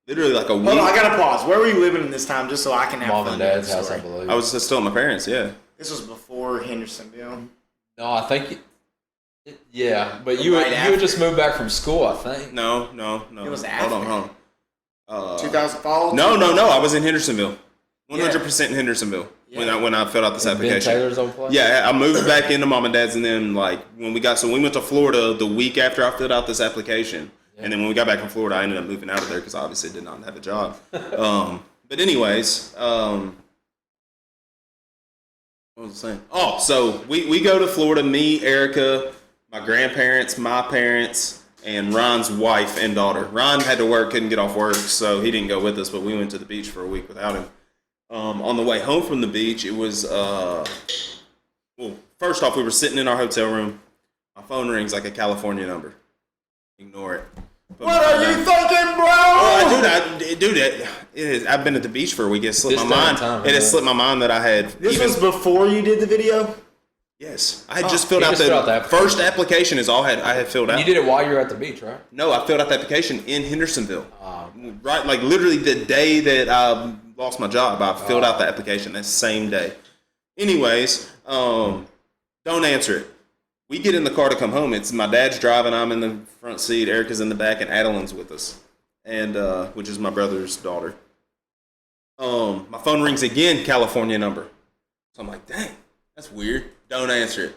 literally like a week. Hold on, I gotta pause. Where were you living in this time, just so I can have Mom fun and with Dad's the house, I story? believe. I was still at my parents', yeah. This was before Hendersonville. No, I think. Yeah, but you Right had after. just moved back from school, I think. No. It was Hold on. 2000 fall. No. I was in Hendersonville. 100% in Hendersonville when I filled out this Ben application. Taylor's old place? Yeah, I moved back into Mom and Dad's, and then we went to Florida the week after I filled out this application. And then when we got back from Florida, I ended up moving out of there because I obviously did not have a job. But anyways, what was I saying? Oh, so we go to Florida, me, Erica, my grandparents, my parents, and Ron's wife and daughter. Ron had to work, couldn't get off work, so he didn't go with us, but we went to the beach for a week without him. On the way home from the beach, it was, first off, we were sitting in our hotel room. My phone rings like a California number. Ignore it. What are you thinking, bro? I've been at the beach for a week. It slipped This my mind. time, It has slipped my mind that I had. This was before you did the video? Yes, I had just filled out filled out the the application. first application. Is all I had filled out. You did it while you were at the beach, right? No, I filled out the application in Hendersonville. Oh. Right, like literally the day that I lost my job, I filled out the application that same day. Anyways, don't answer it. We get in the car to come home. It's my dad's driving. I'm in the front seat. Erica's in the back, and Adeline's with us, and which is my brother's daughter. My phone rings again, California number. So I'm like, dang, that's weird. Don't answer it.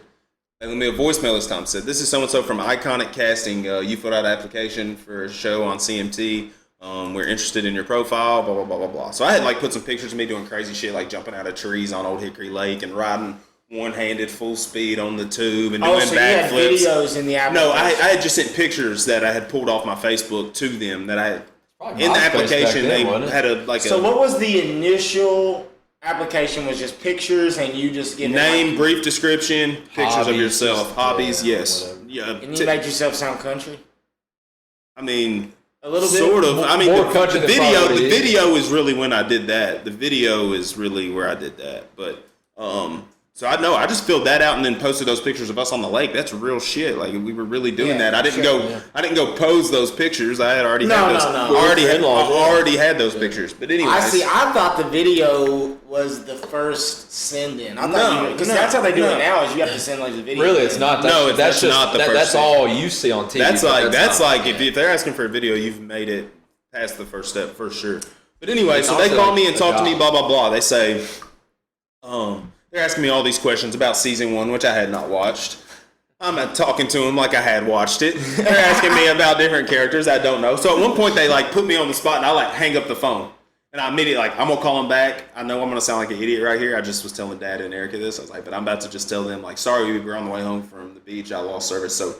They left me a voicemail this time. Said, this is so-and-so from Iconic Casting. You filled out an application for a show on CMT. We're interested in your profile, blah, blah, blah, blah, blah. So I had put some pictures of me doing crazy shit, like jumping out of trees on Old Hickory Lake and riding one-handed full speed on the tube and doing so you had backflips. videos in the application. No, I had just sent pictures that I had pulled off my Facebook to them that I had. Probably In the MySpace back application, then, they wasn't it? had So what was the initial application? Was just pictures and you just get name, brief description, pictures of Hobbies, yourself, just- hobbies, yeah, yes. whatever. Yeah, and you made yourself sound country? I mean, A little bit? sort of. I mean, More the country than video. probably The is. video is really when I did that. The video is really where I did that. But so I know I just filled that out and then posted those pictures of us on the lake. That's real shit. Like we were really doing Yeah, that. I didn't sure, go. yeah. I didn't go pose those pictures. I had already had those. No. I already had those pictures. But anyway, I see. I thought the video was the first send in. I thought because that's how they do it now. Is you have to send the video. Really, it's not. That's, No, that's that's just, not the first That's thing. all you see on TV. That's but that's not- like if they're asking for a video, you've made it past the first step for sure. But anyway, It's so they also call me and a talk to me, job. blah blah blah. They say, they're asking me all these questions about season 1, which I had not watched. I'm not talking to them like I had watched it. They're asking me about different characters I don't know. So at one point they put me on the spot and I hang up the phone. And I immediately I'm gonna call them back. I know I'm gonna sound like an idiot right here. I just was telling Dad and Erica this. I was like, but I'm about to just tell them sorry, we were on the way home from the beach. I lost service. So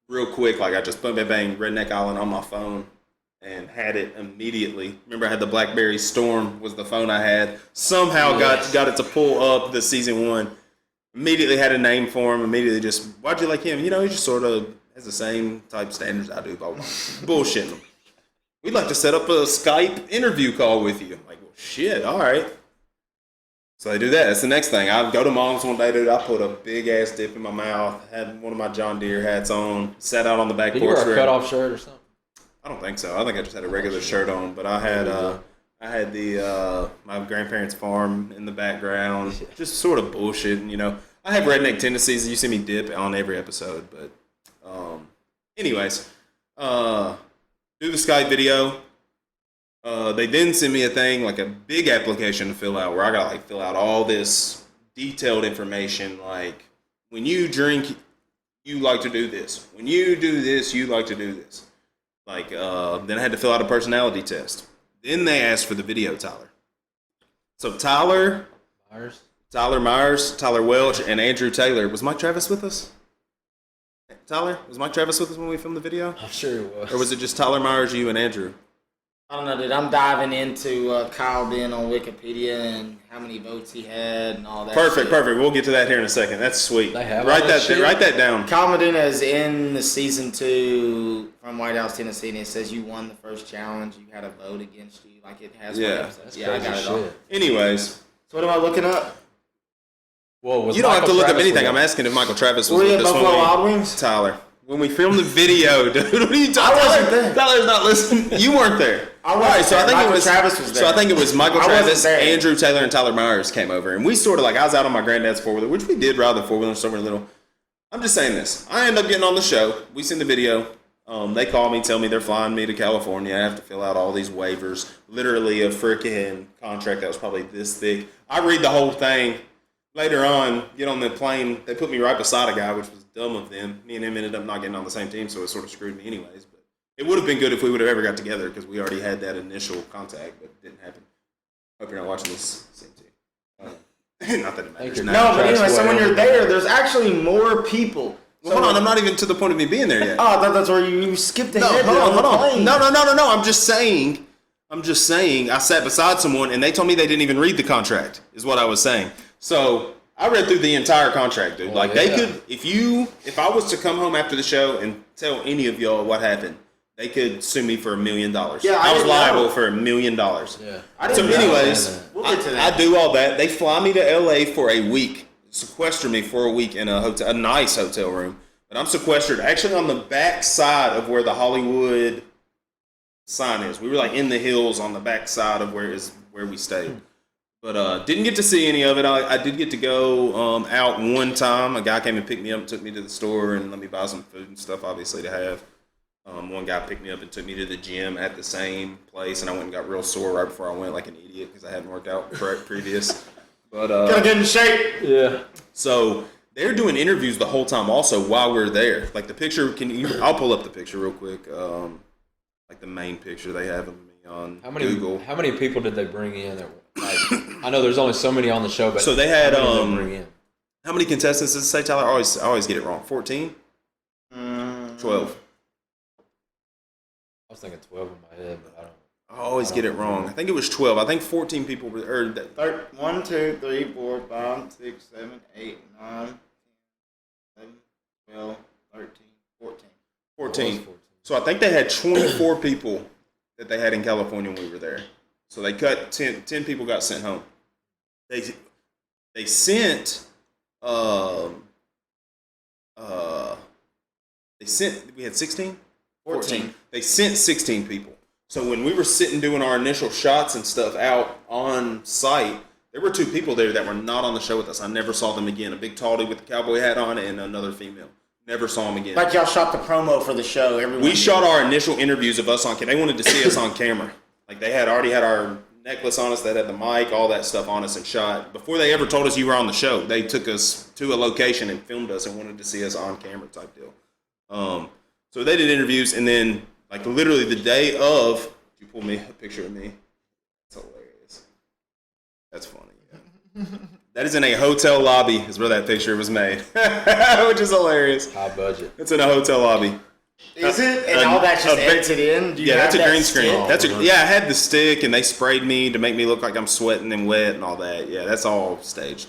real quick, I just bang, bang, bang, Redneck Island on my phone and had it immediately. Remember, I had the BlackBerry Storm was the phone I had. Somehow got it to pull up the season 1. Immediately had a name for him. Immediately just, why'd you like him? He just sort of has the same type standards I do, but bullshitting them. We'd like to set up a Skype interview call with you. I'm like, well, shit, all right. So they do that. That's the next thing. I go to Mom's one day, dude. I put a big ass dip in my mouth, had one of my John Deere hats on, sat out on the back porch. Did you wear a cutoff shirt or something? I don't think so. I think I just had a regular shirt on, but I had the my grandparents' farm in the background, just sort of bullshitting, you know. I have redneck tendencies. You see me dip on every episode, but anyways, do the Skype video. They then send me a thing, like a big application to fill out, where I gotta like fill out all this detailed information, like when you drink, you like to do this. When you do this, you like to do this. Like then I had to fill out a personality test. Then they asked for the video, Tyler. So Tyler Myers, Tyler Welch, and Andrew Taylor. Was Mike Travis with us? Tyler, was Mike Travis with us when we filmed the video? I'm sure it was. Or was it just Tyler Myers, you, and Andrew? I don't know, dude. I'm diving into Kyle being on Wikipedia and how many votes he had and all that. Perfect. We'll get to that here in a second. That's sweet. They have write that down. Kyle Medina is in the season 2 from White House, Tennessee, and it says you won the first challenge. You had a vote against you. Like it has. Yeah, I got it all. Anyways, so what am I looking up? Well, you don't have to look up anything. I'm asking if Michael Travis was with this Buffalo Wild Wings? Tyler. When we filmed the video, dude, what are you talking about? I wasn't there. Tyler's not listening. You weren't there. I wasn't there. Michael Travis was there. So I think it was Michael Travis, there. Andrew Taylor, and Tyler Myers came over. And we sort of like, I was out on my granddad's four-wheeler, which we did ride the four-wheeler somewhere little. I'm just saying this. I end up getting on the show. We send the video. They call me, tell me they're flying me to California. I have to fill out all these waivers. Literally a freaking contract that was probably this thick. I read the whole thing. Later on, get on the plane. They put me right beside a guy, which was dumb of them. Me and him ended up not getting on the same team, so it sort of screwed me anyways. But it would have been good if we would have ever got together because we already had that initial contact, but it didn't happen. Hope you're not watching this same team. Not that it matters. No, but anyway, so when you're there, there's actually more people. Well, hold on, I'm not even to the point of me being there yet. Oh, that's where you skipped ahead. Hold on. No. I'm just saying. I sat beside someone and they told me they didn't even read the contract. Is what I was saying. So I read through the entire contract, dude. Like they could, if I was to come home after the show and tell any of y'all what happened, they could sue me for $1 million. Yeah, I was liable for $1 million. Yeah. So, anyways, we'll get to that. I do all that. They fly me to LA for a week, sequester me for a week in a hotel, a nice hotel room. But I'm sequestered actually on the back side of where the Hollywood sign is. We were like in the hills on the back side of where we stayed. But didn't get to see any of it. I did get to go out one time. A guy came and picked me up and took me to the store and let me buy some food and stuff, obviously, to have. One guy picked me up and took me to the gym at the same place, and I went and got real sore right before I went like an idiot because I hadn't worked out previous. But gotta get in shape. Yeah. So they're doing interviews the whole time also while we're there. Like the picture, I'll pull up the picture real quick. Like the main picture they have of me on Google. How many people did they bring in? I know there's only so many on the show, but so they had how many did they bring in? How many contestants did it say, Tyler? I always get it wrong. 14? 12. I was thinking 12 in my head, but I don't. I always get it wrong. I think it was 12. I think 14 people were. 1, 2, 3, 4, 5, 6, 7, 8, 9, 10, 11, 12, 13, 14. 14. So I think they had 24 people that they had in California when we were there. So they cut 10 people got sent home. They sent we had 16? 14. They sent 16 people. So when we were sitting doing our initial shots and stuff out on site, there were 2 people there that were not on the show with us. I never saw them again. A big tall dude with the cowboy hat on and another female. Never saw them again. Like y'all shot the promo for the show. We shot our initial interviews of us on camera. They wanted to see us on camera. Like they had already had our necklace on us, that had the mic, all that stuff on us and shot. Before they ever told us you were on the show, they took us to a location and filmed us and wanted to see us on camera type deal. So they did interviews, and then like literally the day of, you pull me a picture of me. That's hilarious. That's funny. Yeah. That is in a hotel lobby is where that picture was made, which is hilarious. High budget. It's in a hotel lobby. Is it? And all that's just edited in? Yeah, that's a green screen. I had the stick, and they sprayed me to make me look like I'm sweating and wet and all that. Yeah, that's all staged.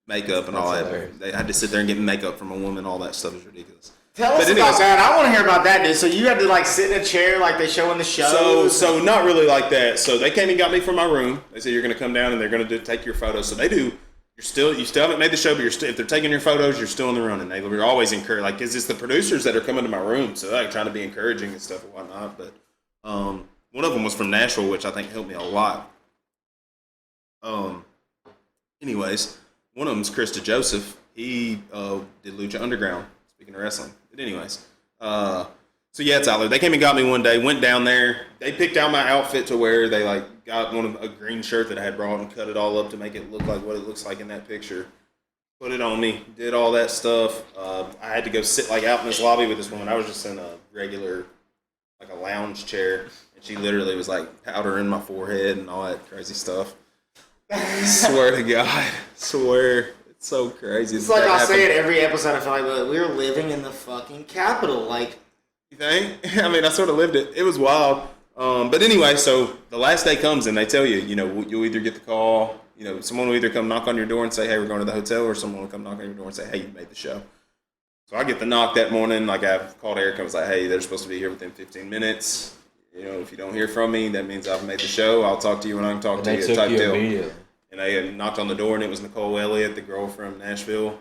Makeup and all that. They had to sit there and get makeup from a woman. All that stuff is ridiculous. Tell us about that. I want to hear about that, dude. So you had to like sit in a chair like they show in the show. So not really like that. So they came and got me from my room. They said you're going to come down and they're going to take your photos. So they do. You still haven't made the show, but if they're taking your photos, you're still in the running. They were always encouraged. Like, it's the producers that are coming to my room, so they're like trying to be encouraging and stuff and whatnot. But one of them was from Nashville, which I think helped me a lot. Anyways, one of them is Chris DeJoseph. He did Lucha Underground. Speaking of wrestling, but anyways, so yeah, Tyler. They came and got me one day. Went down there. They picked out my outfit to wear. They like got a green shirt that I had brought and cut it all up to make it look like what it looks like in that picture. Put it on me. Did all that stuff. I had to go sit like out in this lobby with this woman. I was just in a regular, like a lounge chair, and she literally was like powder in my forehead and all that crazy stuff. Swear to God, swear. It's so crazy. It's like I say it every episode. I feel like we're living in the fucking capital. Like, you think? I mean, I sort of lived it. It was wild. But anyway, so the last day comes and they tell you, you'll either get the call, someone will either come knock on your door and say, hey, we're going to the hotel, or someone will come knock on your door and say, hey, you made the show. So I get the knock that morning. Like, I called Eric and was like, hey, they're supposed to be here within 15 minutes. If you don't hear from me, that means I've made the show. I'll talk to you when I can talk to you. Type deal. Immediately. And they had knocked on the door, and it was Nicole Elliott, the girl from Nashville.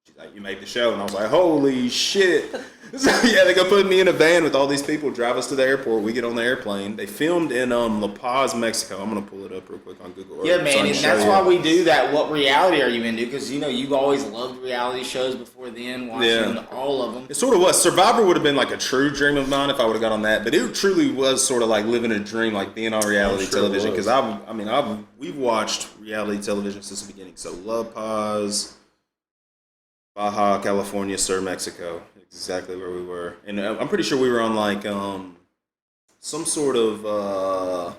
She's like, you made the show. And I was like, holy shit. So, yeah, they go put me in a van with all these people, drive us to the airport. We get on the airplane. They filmed in La Paz, Mexico. I'm going to pull it up real quick on Google Earth. Yeah, man, and that's why we do that. What reality are you into? Because, you've always loved reality shows before then, watching all of them. It sort of was. Survivor would have been like a true dream of mine if I would have got on that. But it truly was sort of like living a dream, like being on reality television. Because we've watched reality television since the beginning. So La Paz, Baja California Sur, Mexico. Exactly where we were. And I'm pretty sure we were on like some sort of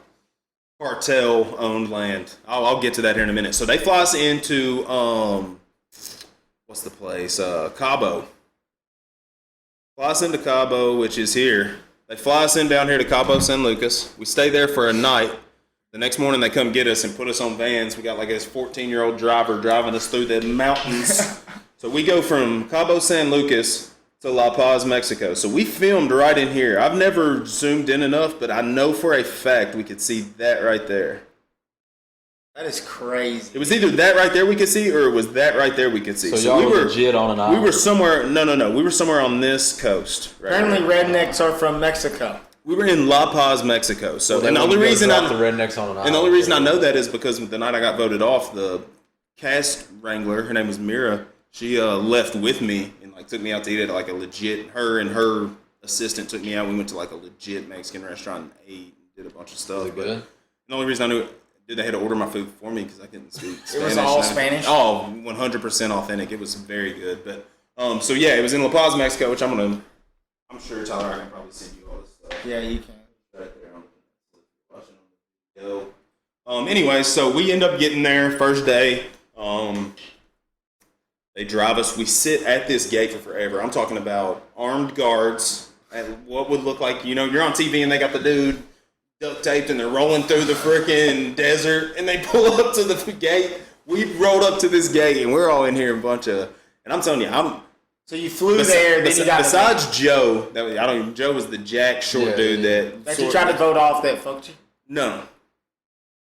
cartel-owned land. I'll get to that here in a minute. So they fly us into, what's the place? Cabo. Fly us into Cabo, which is here. They fly us in down here to Cabo San Lucas. We stay there for a night. The next morning they come get us and put us on vans. We got like this 14-year-old driver driving us through the mountains. So we go from Cabo San Lucas to La Paz, Mexico. So we filmed right in here. I've never zoomed in enough, but I know for a fact we could see that right there. That is crazy. It was either that right there we could see, or it was that right there we could see. So y'all were legit on an island? We were somewhere, no. We were somewhere on this coast. Apparently rednecks are from Mexico. We were in La Paz, Mexico. So, and the only reason I know that is because the night I got voted off, the cast wrangler, her name was Mira, she left with me and like took me out to eat at like a legit. Her and her assistant took me out. We went to like a legit Mexican restaurant and ate and did a bunch of stuff. Was it good? The only reason I knew they had to order my food for me because I couldn't speak Spanish. It was all Spanish? Oh, 100% authentic. It was very good. But so yeah, it was in La Paz, Mexico, which I'm sure Tyler, I can probably send you all this stuff. Yeah, you can. Right there on the video. Anyway, so we end up getting there first day. They drive us. We sit at this gate for forever. I'm talking about armed guards at what would look like, you're on TV and they got the dude duct taped and they're rolling through the freaking desert and they pull up to the gate. We rolled up to this gate and we're all in here a bunch of, and I'm telling you, so you flew there. Then you got besides Joe, Joe was the jack short dude that you tried to vote off that fucked you. No,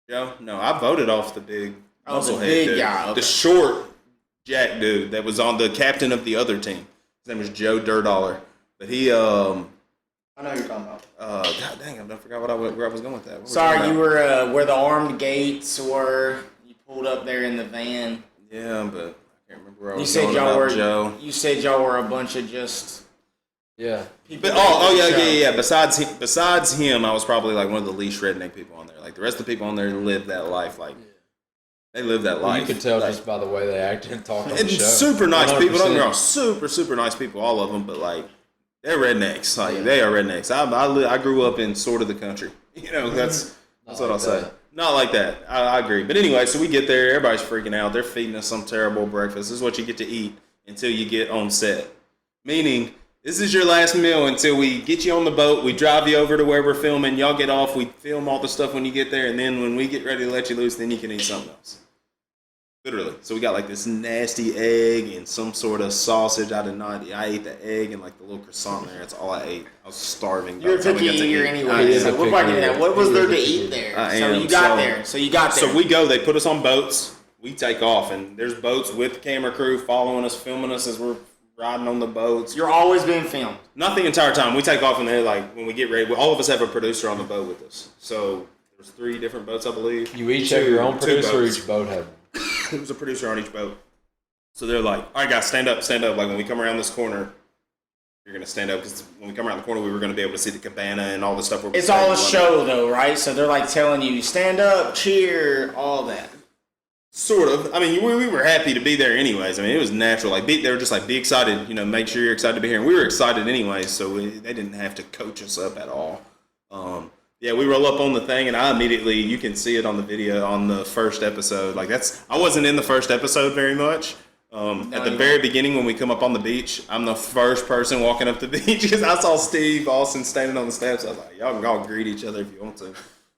Joe. No, I voted off the big musclehead dude, guy, okay. The short jack dude that was on the captain of the other team. His name was Joe Durdaller, but he. I know who you're talking about. God dang, I forgot where I was going with that. Sorry, you were where the armed gates were. You pulled up there in the van. Yeah, but. You said y'all were a bunch of just people. Yeah. Besides him, I was probably like one of the least redneck people on there. Like the rest of the people on there lived that life. Like they lived that life. You could tell just by the way they acted and talked on the show. Super nice people. Don't get me wrong, super nice people, all of them. But like they're rednecks. Like they are rednecks. I grew up in sort of the country. That's what I'll say. Not like that. I agree. But anyway, so we get there. Everybody's freaking out. They're feeding us some terrible breakfast. This is what you get to eat until you get on set. Meaning, this is your last meal until we get you on the boat. We drive you over to where we're filming. Y'all get off. We film all the stuff when you get there. And then when we get ready to let you loose, then you can eat something else. Literally. So we got like this nasty egg and some sort of sausage. I ate the egg and like the little croissant there. That's all I ate. I was starving. You're a picky eater anyway. So what was there to eat there? So you got there. So we go. They put us on boats. We take off, and there's boats with camera crew following us, filming us as we're riding on the boats. You're always being filmed. Not the entire time. We take off, and they're like, when we get ready, all of us have a producer on the boat with us. So there's 3 different boats, I believe. You each have your own producer, or each boat have one? There was a producer on each boat. So they're like, all right, guys, stand up. Like, when we come around this corner, you're going to stand up, because when we come around the corner, we were going to be able to see the cabana and all the stuff. It's all a show, though, right? So they're, like, telling you, stand up, cheer, all that. Sort of. I mean, we were happy to be there anyways. I mean, it was natural. Like, they were just like, be excited, make sure you're excited to be here. And we were excited anyways, so they didn't have to coach us up at all. Yeah, we roll up on the thing, and I immediately, you can see it on the video on the first episode. Like, I wasn't in the first episode very much. At the very beginning, when we come up on the beach, I'm the first person walking up the beach, because I saw Steve Austin standing on the steps. I was like, y'all can all greet each other if you want to.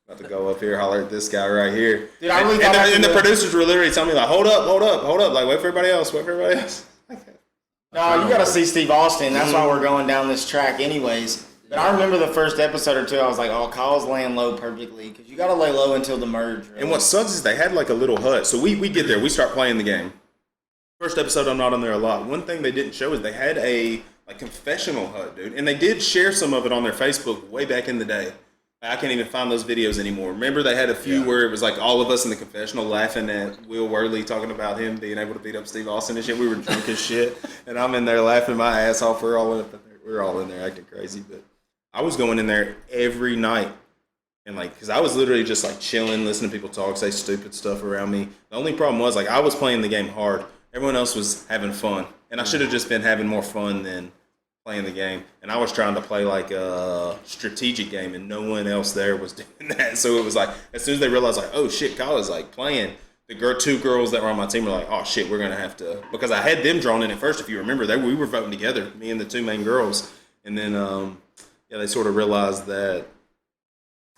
About to go up here, holler at this guy right here. Dude, I really thought and the producers were literally telling me, like, hold up. Like, wait for everybody else. No, you got to see Steve Austin. That's why we're going down this track anyways. But I remember the first episode or two, I was like, oh, Kyle's laying low perfectly, because you got to lay low until the merge. Really. And what sucks is they had like a little hut. So we get there, we start playing the game. First episode, I'm not on there a lot. One thing they didn't show is they had a like confessional hut, dude. And they did share some of it on their Facebook way back in the day. I can't even find those videos anymore. Remember, they had a few where it was like all of us in the confessional laughing at Will Worley talking about him being able to beat up Steve Austin and shit. We were drunk as shit, and I'm in there laughing my ass off. We're all in there acting crazy. But I was going in there every night, and like, because I was literally just like chilling, listening to people talk, say stupid stuff around me. The only problem was like I was playing the game hard. Everyone else was having fun, and I should have just been having more fun than playing the game, and I was trying to play like a strategic game, and no one else there was doing that. So it was like, as soon as they realized like, oh shit, Kyle is like playing, the 2 girls that were on my team were like, oh shit, we're gonna have to, because I had them drawn in at first. If you remember, we were voting together, me and the 2 main girls, and then they sort of realized that.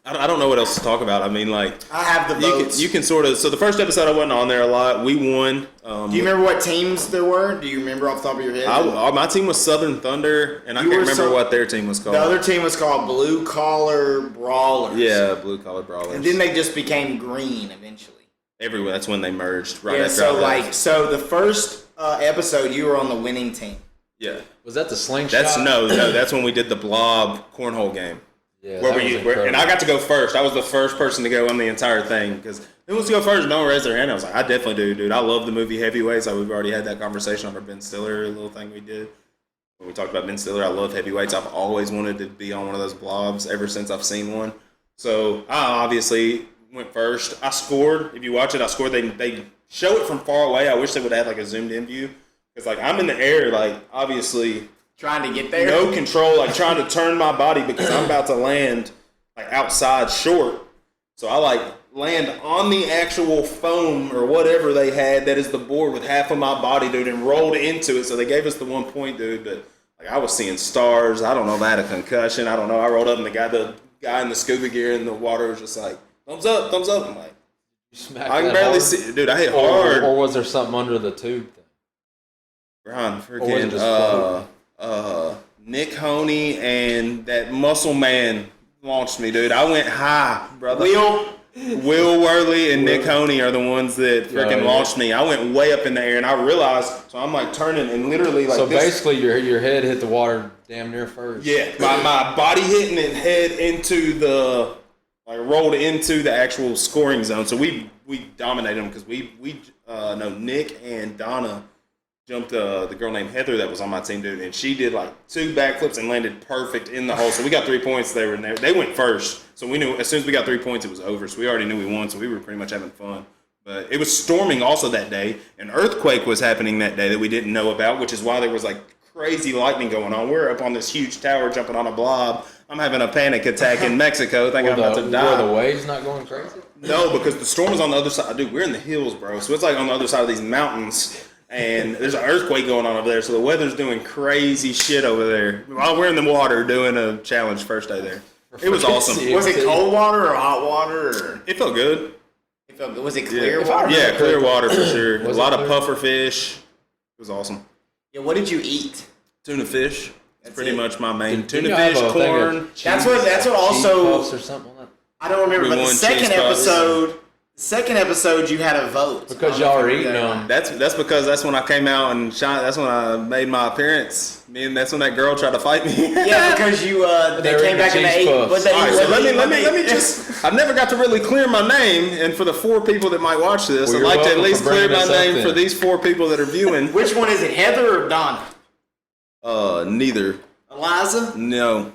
I don't know what else to talk about. I mean, like, I have the votes. You can sort of. So the first episode I wasn't on there a lot. We won. Do you remember what teams there were? Do you remember off the top of your head? My team was Southern Thunder, and I can't remember what their team was called. The other team was called Blue Collar Brawlers. Yeah, Blue Collar Brawlers. And then they just became green eventually. Everywhere. That's when they merged. Right. Yeah. After So the first episode, you were on the winning team. Yeah. Was that the slingshot? That's when we did the blob cornhole game. Yeah, and I got to go first. I was the first person to go on the entire thing, because who wants to go first? No one raised their hand. I was like, I definitely do, dude. I love the movie Heavyweights. We've already had that conversation on our Ben Stiller little thing we did. When we talked about Ben Stiller, I love Heavyweights. I've always wanted to be on one of those blobs ever since I've seen one. So I obviously went first. I scored. If you watch it, I scored. They show it from far away. I wish they would have had like a zoomed in view, because like I'm in the air, like obviously trying to get there. No control, like trying to turn my body, because I'm about to land like outside short. So I like land on the actual foam or whatever they had that is the board with half of my body, dude, and rolled into it. So they gave us the 1 point, dude. But like I was seeing stars. I don't know if I had a concussion. I don't know. I rolled up and the guy in the scuba gear in the water was just like, thumbs up, thumbs up. I'm like, I can barely see, dude. I hit hard. Or was there something under the tube thing? Ron, freaking Nick Honey and that muscle man launched me, dude. I went high, brother. Will Worley and Nick Honey are the ones that freaking launched me. I went way up in the air, and I realized, so I'm like turning and literally like. So basically, your head hit the water damn near first. Yeah, my body hitting and head into the rolled into the actual scoring zone. So we dominated them, because we Nick and Donna jumped the girl named Heather that was on my team, dude, and she did like 2 backflips and landed perfect in the hole. So we got 3 points. They went first, so we knew as soon as we got 3 points, it was over. So we already knew we won. So we were pretty much having fun. But it was storming also that day. An earthquake was happening that day that we didn't know about, which is why there was like crazy lightning going on. We're up on this huge tower jumping on a blob. I'm having a panic attack in Mexico, thinking I'm about to die. Were the waves not going crazy? No, because the storm was on the other side. Dude, we're in the hills, bro. So it's like on the other side of these mountains. And there's an earthquake going on over there, so the weather's doing crazy shit over there. While we're in the water doing a challenge first day there. It was awesome. Was it cold water or hot water? Or? It felt good. Was it clear water? Yeah, clear water for sure. A lot of clear? puffer fish. It was awesome. Yeah, what did you eat? Tuna fish. That's pretty it? much my main. Didn't Tuna you have fish, a thing of corn. That's what also. cheese puffs or something like that? I don't remember, We but the won second cheese puffs. episode. Second episode, you had a vote. Because y'all were eating them. That's because that's when I came out and shine. That's when I made my appearance. That's when that girl tried to fight me. Yeah, because you they were came eating back and cheese they ate. puffs. But they All right, so let me ate- just. I've never got to really clear my name, and for the 4 people that might watch this, Well, I'd you're like to at welcome least for clear bringing my us up name then. for these 4 people that are viewing. Which one is it, Heather or Donna? Neither. Eliza? No,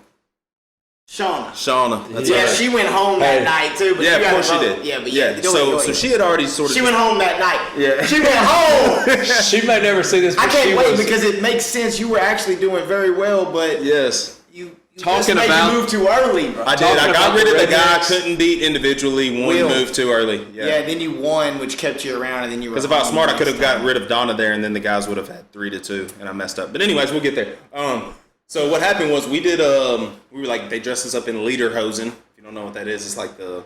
Shauna. That's Yeah, right. she went home that night too. But Yeah, you of got course to she vote. did. Yeah, but yeah. So she had already sort of. She went home that night. Yeah. She went home. She may never see this, but I can't she wait was, because it makes sense. You were actually doing very well, but Yes. you Talking just made about- you move too early, bro. I did. Talking I got about rid of the the guy I rednecks. couldn't beat individually. One Will. moved too early. Yeah, then you won, which kept you around, and then you were. Because if I was home smart, I next could have got time. rid of Donna there, and then the guys would have had 3-2, and I messed up. But anyways, we'll get there. So what happened was we did. We were like they dressed us up in lederhosen. If you don't know what that is, it's like the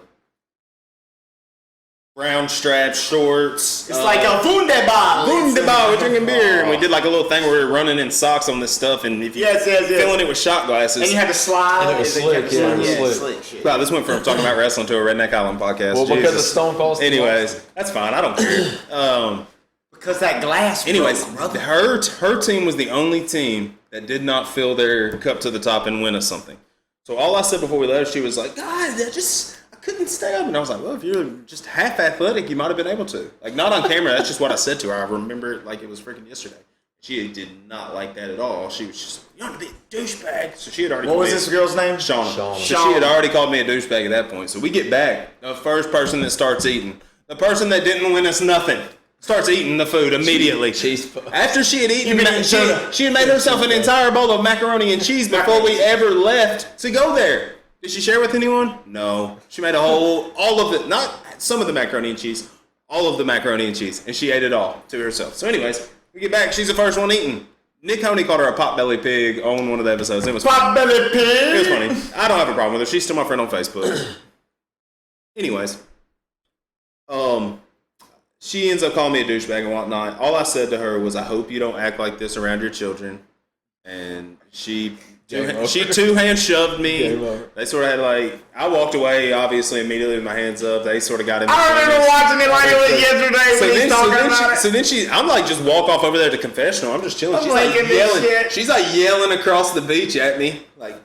brown strap shorts. It's like a Wunderbar. Wunderbar, we're drinking beer, and we did like a little thing where we were running in socks on this stuff, and if you Yes. filling it with shot glasses. And you had to slide. And it was and you had to slick, yeah, slide. it was slick shit. Wow, this went from talking about wrestling to a Redneck Island podcast. Well, because of Jesus. Stone Cold. Anyways, that's fine. I don't care. Because that glass. Anyways, broke, brother. her team was the only team that did not fill their cup to the top and win us something. So all I said before we left, she was like, "God, I couldn't stay up." And I was like, "Well, if you're just half athletic, you might have been able to." Like, not on camera. That's just what I said to her. I remember it like it was freaking yesterday. She did not like that at all. She was just, "You're a big douchebag." So she had already. What was called me this girl's name? Shauna. Shauna. So she had already called me a douchebag at that point. So we get back. The first person that starts eating, the person that didn't win us nothing, starts eating the food immediately. Cheese puffs. After she had eaten, You mean soda. she had made herself an entire bowl of macaroni and cheese before we ever left to go there. Did she share with anyone? No. She made all of it, not some of the macaroni and cheese, all of the macaroni and cheese, and she ate it all to herself. So anyways, we get back, she's the first one eating. Nick Honey called her a potbelly pig on one of the episodes. It was funny. Potbelly pig. It was funny. I don't have a problem with her. She's still my friend on Facebook. Anyways, she ends up calling me a douchebag and whatnot. All I said to her was, "I hope you don't act like this around your children." And she two-hand shoved me. Game over. They sort of had I walked away obviously immediately with my hands up. They sort of got in. I remember watching it like it was yesterday. So when he's talking about it. then I'm like, just walk off over there to confessional. I'm just chilling. I'm She's like liking this yelling. shit. She's like yelling across the beach at me, like,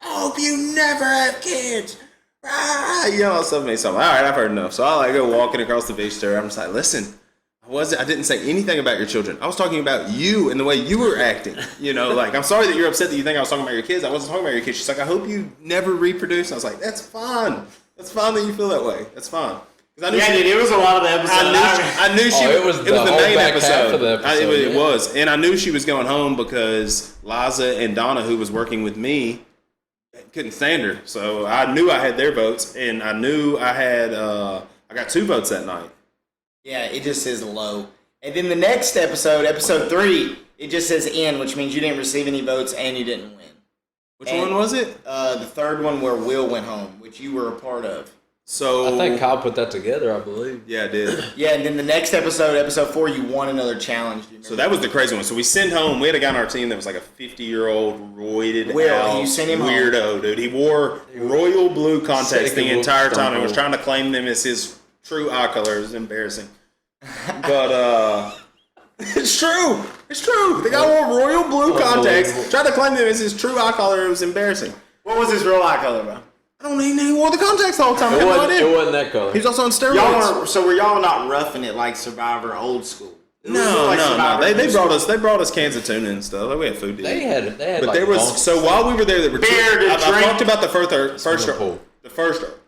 "I hope you never have kids." Yelling stuff at me. So I'm like, all right, I've heard enough. So I go walking across the beach to her. I'm just like, "Listen, I didn't say anything about your children. I was talking about you and the way you were acting. I'm sorry that you're upset that you think I was talking about your kids. I wasn't talking about your kids." She's like, "I hope you never reproduce." I was like, "That's fine. That's fine that you feel that way. That's fine." Yeah, dude, it was a lot of the episodes. I knew she. It was the whole main back episode. half of the episode, It yeah. was, and I knew she was going home because Liza and Donna, who was working with me, couldn't stand her. So I knew I had their votes, and I knew I had. I got 2 votes that night. Yeah, it just says low. And then the next episode, episode 3, it just says N, which means you didn't receive any votes and you didn't win. Which one was it? The third one where Will went home, which you were a part of. So I think Kyle put that together, I believe. Yeah, I did. Yeah, and then the next episode, episode 4, you won another challenge. Do you remember? So that was the crazy one. So we sent home. We had a guy on our team that was like a 50-year-old roided Will, out you sent him weirdo, dude. He wore royal blue contacts the Sick of entire Stone time and was Cold. trying to claim them as his true eye color. It was embarrassing. But it's true. It's true. The guy wore royal blue contacts, tried to claim them as his true eye color. It was embarrassing. What was his real eye color, bro? I don't even know. He wore the contacts the whole time. I It have no wasn't, idea. it wasn't that color. He was also on steroids. So were y'all not roughing it like Survivor old school? It was more No. like Survivor They new brought school. us cans of tuna and stuff. Like, we had food to They eat. had But like there was bunks. so while we were there, Beer to I drink. talked about the first Swimming pool.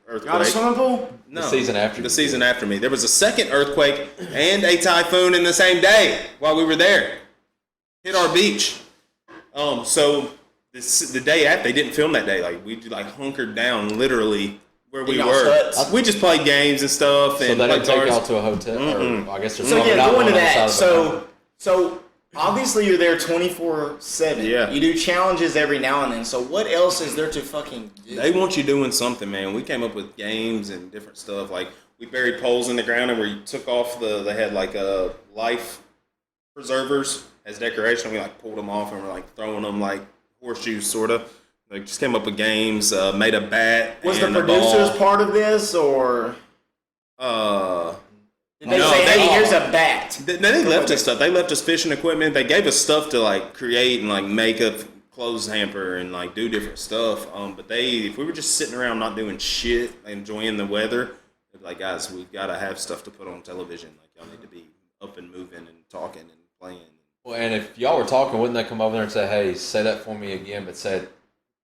earthquake. Got a swimming pool? No, The season after. The season after me. There was a second earthquake and a typhoon in the same day while we were there. Hit our beach. So the day after, they didn't film that day. Like, we hunkered down literally where we y'all's were. huts? We just played games and stuff. So And they didn't played take y'all cards. to a hotel. Or, I guess there's So probably yeah, not going one to on the that. side of the mountain. So obviously you're there 24/7. Yeah. You do challenges every now and then. So what else is there to fucking do? They want you doing something, man. We came up with games and different stuff. Like, we buried poles in the ground and we took off they had like life preservers as decoration. We like pulled them off and we're like throwing them like horseshoes, sort of. Like just came up with games, made a bat. Was the producers part of this, or? Did they say, hey, here's a bat? They left us stuff. They left us fishing equipment. They gave us stuff to like create and like make a clothes hamper and like do different stuff. But if we were just sitting around not doing shit, enjoying the weather, they'd be like, guys, we've got to have stuff to put on television. Like y'all need to be up and moving and talking and playing. Well, and if y'all were talking, wouldn't they come over there and say, hey, say that for me again, but said,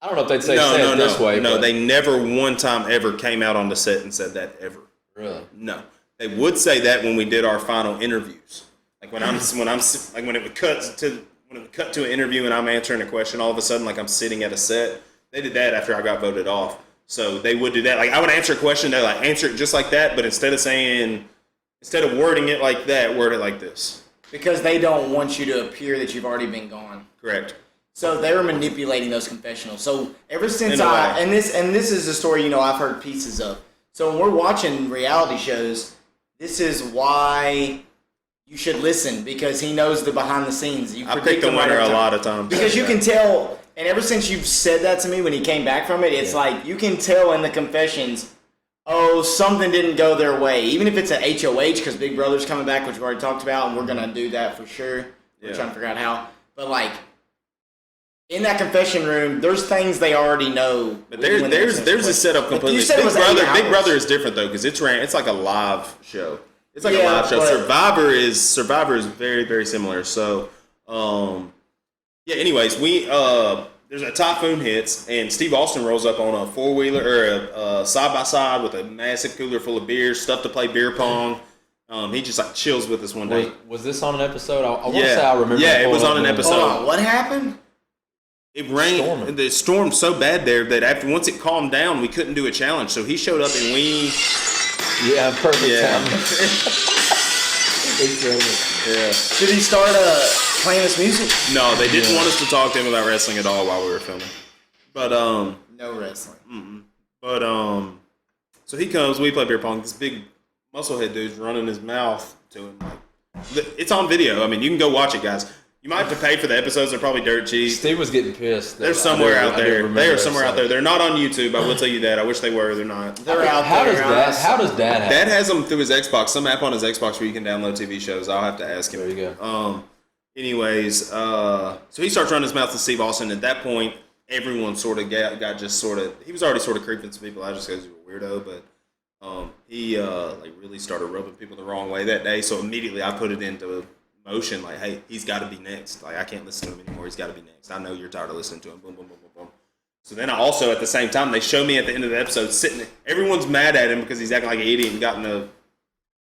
I don't know if they'd say it this way. No, they never one time ever came out on the set and said that ever. Really? No. They would say that when we did our final interviews. Like when it would cut to an interview and I'm answering a question, all of a sudden like I'm sitting at a set. They did that after I got voted off. So they would do that. Like I would answer a question, they like answer it just like that, but instead of wording it like that, word it like this. Because they don't want you to appear that you've already been gone. Correct. So they were manipulating those confessionals. So ever since this is a story I've heard pieces of. So when we're watching reality shows, this is why you should listen, because he knows the behind the scenes. I picked the winner a lot of times. Because you can tell, and ever since you've said that to me when he came back from it, it's like you can tell in the confessions, something didn't go their way. Even if it's an HOH, because Big Brother's coming back, which we've already talked about, and we're going to do that for sure. We're trying to figure out how. But like, in that confession room, there's things they already know. But there's a setup completely. Big Brother is different though, because it's like a live show. It's like a live show. Survivor is very, very similar. So, anyways, there's a typhoon hits and Steve Austin rolls up on a 4-wheeler or a side by side with a massive cooler full of beers, stuff to play beer pong. He just like chills with us one day. Was this on an episode? I want to say I remember. Yeah, it was on an episode. Hold on, what happened? It rained. The storm so bad there that once it calmed down, we couldn't do a challenge. So he showed up and we. Yeah, perfect timing. Did he start playing this music? No, they didn't want us to talk to him about wrestling at all while we were filming. But no wrestling. Mm-mm. But so he comes. We play beer pong. This big musclehead dude's running his mouth to him. It's on video. I mean, you can go watch it, guys. You might have to pay for the episodes. They're probably dirt cheap. Steve was getting pissed. They're somewhere out there. They are somewhere out there. They're not on YouTube. I will tell you that. I wish they were. They're not. They're out there. How does Dad have Dad has them through his Xbox. Some app on his Xbox where you can download TV shows. I'll have to ask him. There you go. Anyways, so he starts running his mouth to Steve Austin. At that point, everyone sort of got just sort of. He was already sort of creeping some people out just because he was a weirdo, but he really started rubbing people the wrong way that day. So immediately I put it into motion, like, hey, he's got to be next. Like, I can't listen to him anymore. He's got to be next. I know you're tired of listening to him. Boom, boom, boom, boom, boom. So then I also, at the same time, they show me at the end of the episode sitting. Everyone's mad at him because he's acting like an idiot and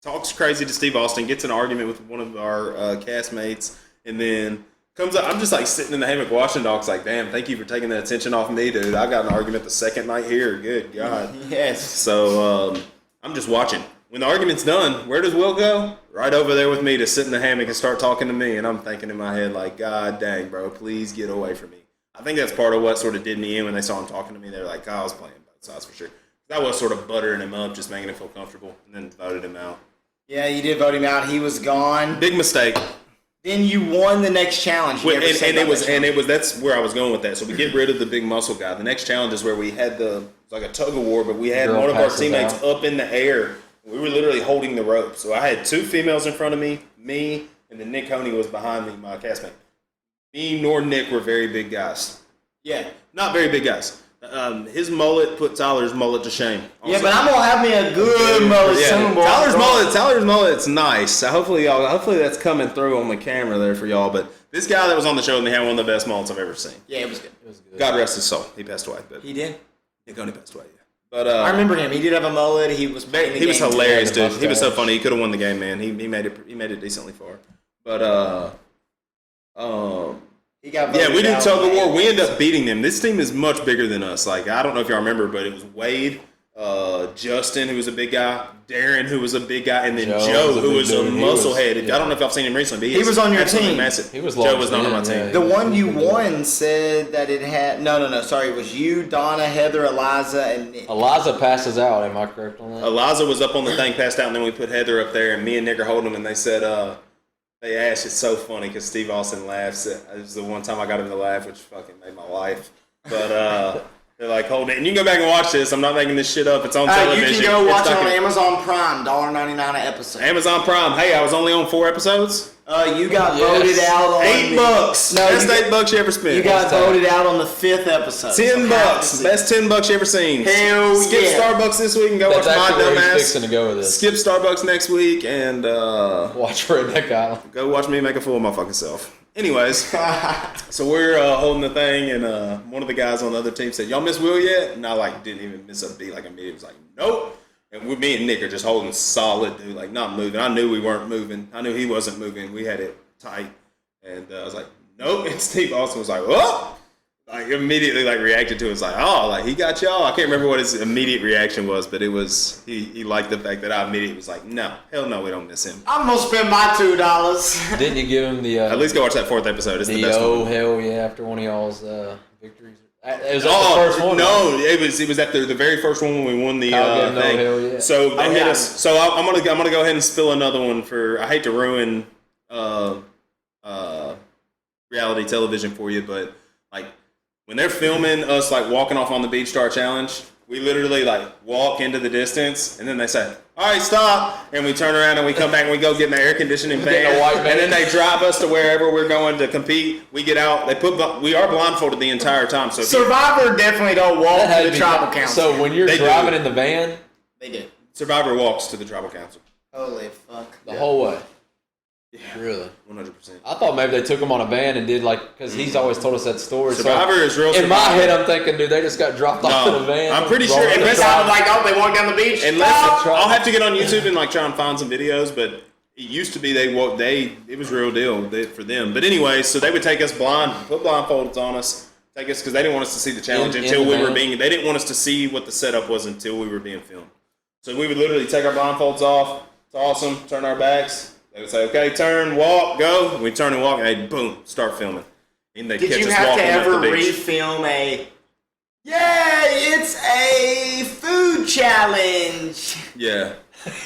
talks crazy to Steve Austin, gets in an argument with one of our castmates, and then comes up. I'm just like sitting in the hammock watching dogs, like, damn, thank you for taking that attention off me, dude. I got an argument the second night here. Good God. Yes. So I'm just watching. When the argument's done, where does Will go? Right over there with me to sit in the hammock and start talking to me. And I'm thinking in my head, like, God dang, bro, please get away from me. I think that's part of what sort of did me in when they saw him talking to me. They're like, Kyle's playing both sides for sure. That was sort of buttering him up, just making him feel comfortable, and then voted him out. Yeah, you did vote him out. He was gone. Big mistake. Then you won the next challenge. That's where I was going with that. So we get rid of the big muscle guy. The next challenge is where we had like a tug of war, but we had one of our teammates up in the air. We were literally holding the rope. So I had 2 females in front of me, and then Nick Honey was behind me, my castmate. Me nor Nick were very big guys. Yeah. Not very big guys. His mullet put Tyler's mullet to shame. Also. Yeah, but I'm gonna have me a good mullet soon, boy. Tyler's mullet's nice. So hopefully that's coming through on the camera there for y'all. But this guy that was on the show, and he had one of the best mullets I've ever seen. Yeah, it was good. God rest his soul. He passed away. But he did. Nick Honey passed away. Yeah. But I remember him. He did have a mullet. He was hilarious, dude. He was so funny. He could have won the game, man. He made it decently far. But he got we did tug of war. We ended up beating them. This team is much bigger than us. Like, I don't know if y'all remember, but it was Wade, Justin, who was a big guy, Darren, who was a big guy, and then Joe Joe, who was a dude. musclehead. Yeah. I don't know if y'all seen him recently, but He was on your absolutely team. Massive. He was Joe was not on my large, team. yeah. The one you won said that it had no. Sorry, it was you, Donna, Heather, Eliza, and Nick. Eliza passes out. Am I correct on that? Eliza was up on the thing, passed out, and then we put Heather up there, and me and Nick are holding him, and they said, they asked, it's so funny because Steve Austin laughs. It was the one time I got him to laugh, which fucking made my life. But they're like, hold it. And you can go back and watch this. I'm not making this shit up. It's on television. You can go watch it on docu- Amazon Prime, $1.99 an episode. Amazon Prime. Hey, I was only on 4 episodes. You got voted out on $8. No, Best $8 you ever spent. You got voted out on the 5th episode. $10. Best $10 you ever seen. Hell Skip yeah. Starbucks this week and go That's watch my actually where he's dumbass. fixing to go with this. Skip Starbucks next week and Watch Redneck Island. go watch me make a fool of my fucking self. Anyways, so we're holding the thing, and one of the guys on the other team said, "Y'all miss Will yet?" And I didn't even miss a beat. Immediately was like, "Nope." And me and Nick are just holding solid, dude, not moving. I knew we weren't moving. I knew he wasn't moving. We had it tight, and I was like, "Nope." And Steve Austin was like, "Whoa!" Immediately reacted to it. It's he got y'all. I can't remember what his immediate reaction was, but it was he liked the fact that I immediately was like, "No, hell no, we don't miss him." I'm gonna spend my $2. Didn't you give him the At least go watch that 4th episode. It's the best one. hell yeah after one of y'all's victories? It was the first one. No, it was at the very first one when we won the Kyle gave thing. no hell yeah. So they hit yeah. us. So I'm gonna go ahead and spill another one for. I hate to ruin reality television for you, but when they're filming us walking off on the beach star challenge, we literally walk into the distance and then they say, "All right, stop," and we turn around and we come back and we go get in the air conditioning fan, Getting a white and then they drive us to wherever we're going to compete. We get out. We are blindfolded the entire time. So Survivor definitely don't walk That had to to the be- tribal council. So when you're They do. driving in the van, They did. Survivor walks to the tribal council. Holy fuck. the whole way. Yeah. Really? 100%. I thought maybe they took him on a van and did because he's always told us that story. Survivor is real. In my Survivor. head, I'm thinking, dude, they just got dropped off in a van. I'm pretty sure. Rolled in the Unless truck. They walked down the beach. I'll have to get on YouTube and try and find some videos, but it used to be it was real deal for them. But anyway, so they would take us put blindfolds on us, take us because they didn't want us to see the challenge In until the we were van. being. They didn't want us to see what the setup was until we were being filmed. So we would literally take our blindfolds off. It's awesome. Turn our backs. They would say, "Okay, turn, walk, go." We turn and walk, and they boom, start filming. And they Did catch you us have to walking up ever the beach. refilm it's a food challenge? Yeah.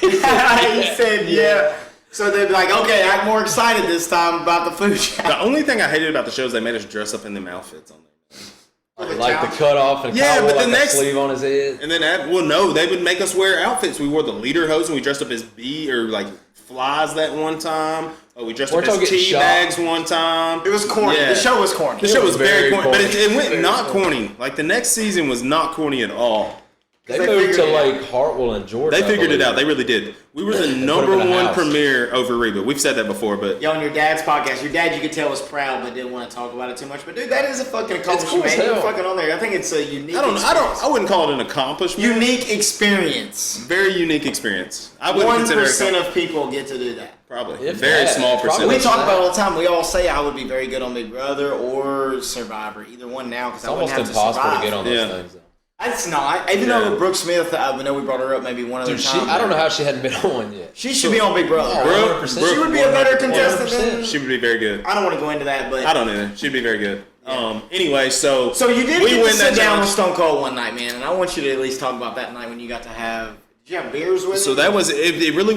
He said, yeah. So they'd be like, okay, I'm more excited this time about the food challenge. The only thing I hated about the show is they made us dress up in them outfits on there. Like the cutoff and Yeah, Kyle but wore the that next- sleeve on his head. And then, they would make us wear outfits. We wore the leader hose and we dressed up as bee or flies that one time. We dressed Weren't up y'all as getting tea shot? bags one time. It was corny. Yeah. The show was corny. The show was very corny, but corny. it went not corny. The next season was not corny at all. They they moved to figured it Hartwell and Georgia. They I figured it believe. out. They really did. We were the They put number them in a one house. premiere over Reba. We've said that before, but Yo, on your dad's podcast, your dad, you could tell, was proud but didn't want to talk about it too much. But dude, that is a fucking accomplishment. cool as man. You're hell. fucking on there. I think it's a unique. I wouldn't call it an accomplishment. Unique experience. Very unique experience. I wouldn't consider it 1% of people get to do that. probably If very that, small probably. percentage. We talk about it all the time. We all say I would be very good on Big Brother or Survivor, either one now because It's I wouldn't almost have impossible to to survive. get on those Yeah. things. Though. It's not. Even though Brooke Smith, I know we brought her up maybe one other Dude, time. I don't know how she hadn't been on one yet. She should be on Big Brother. Brooke- 100%. She would be a better contestant than. She would be very good. I don't want to go into that, but. I don't either. She'd be very good. Anyway, so So you did we get to win sit that down with challenge. Stone Cold one night, man, and I want you to at least talk about that night when you got to have. Did you have beers with So him? that was it. Really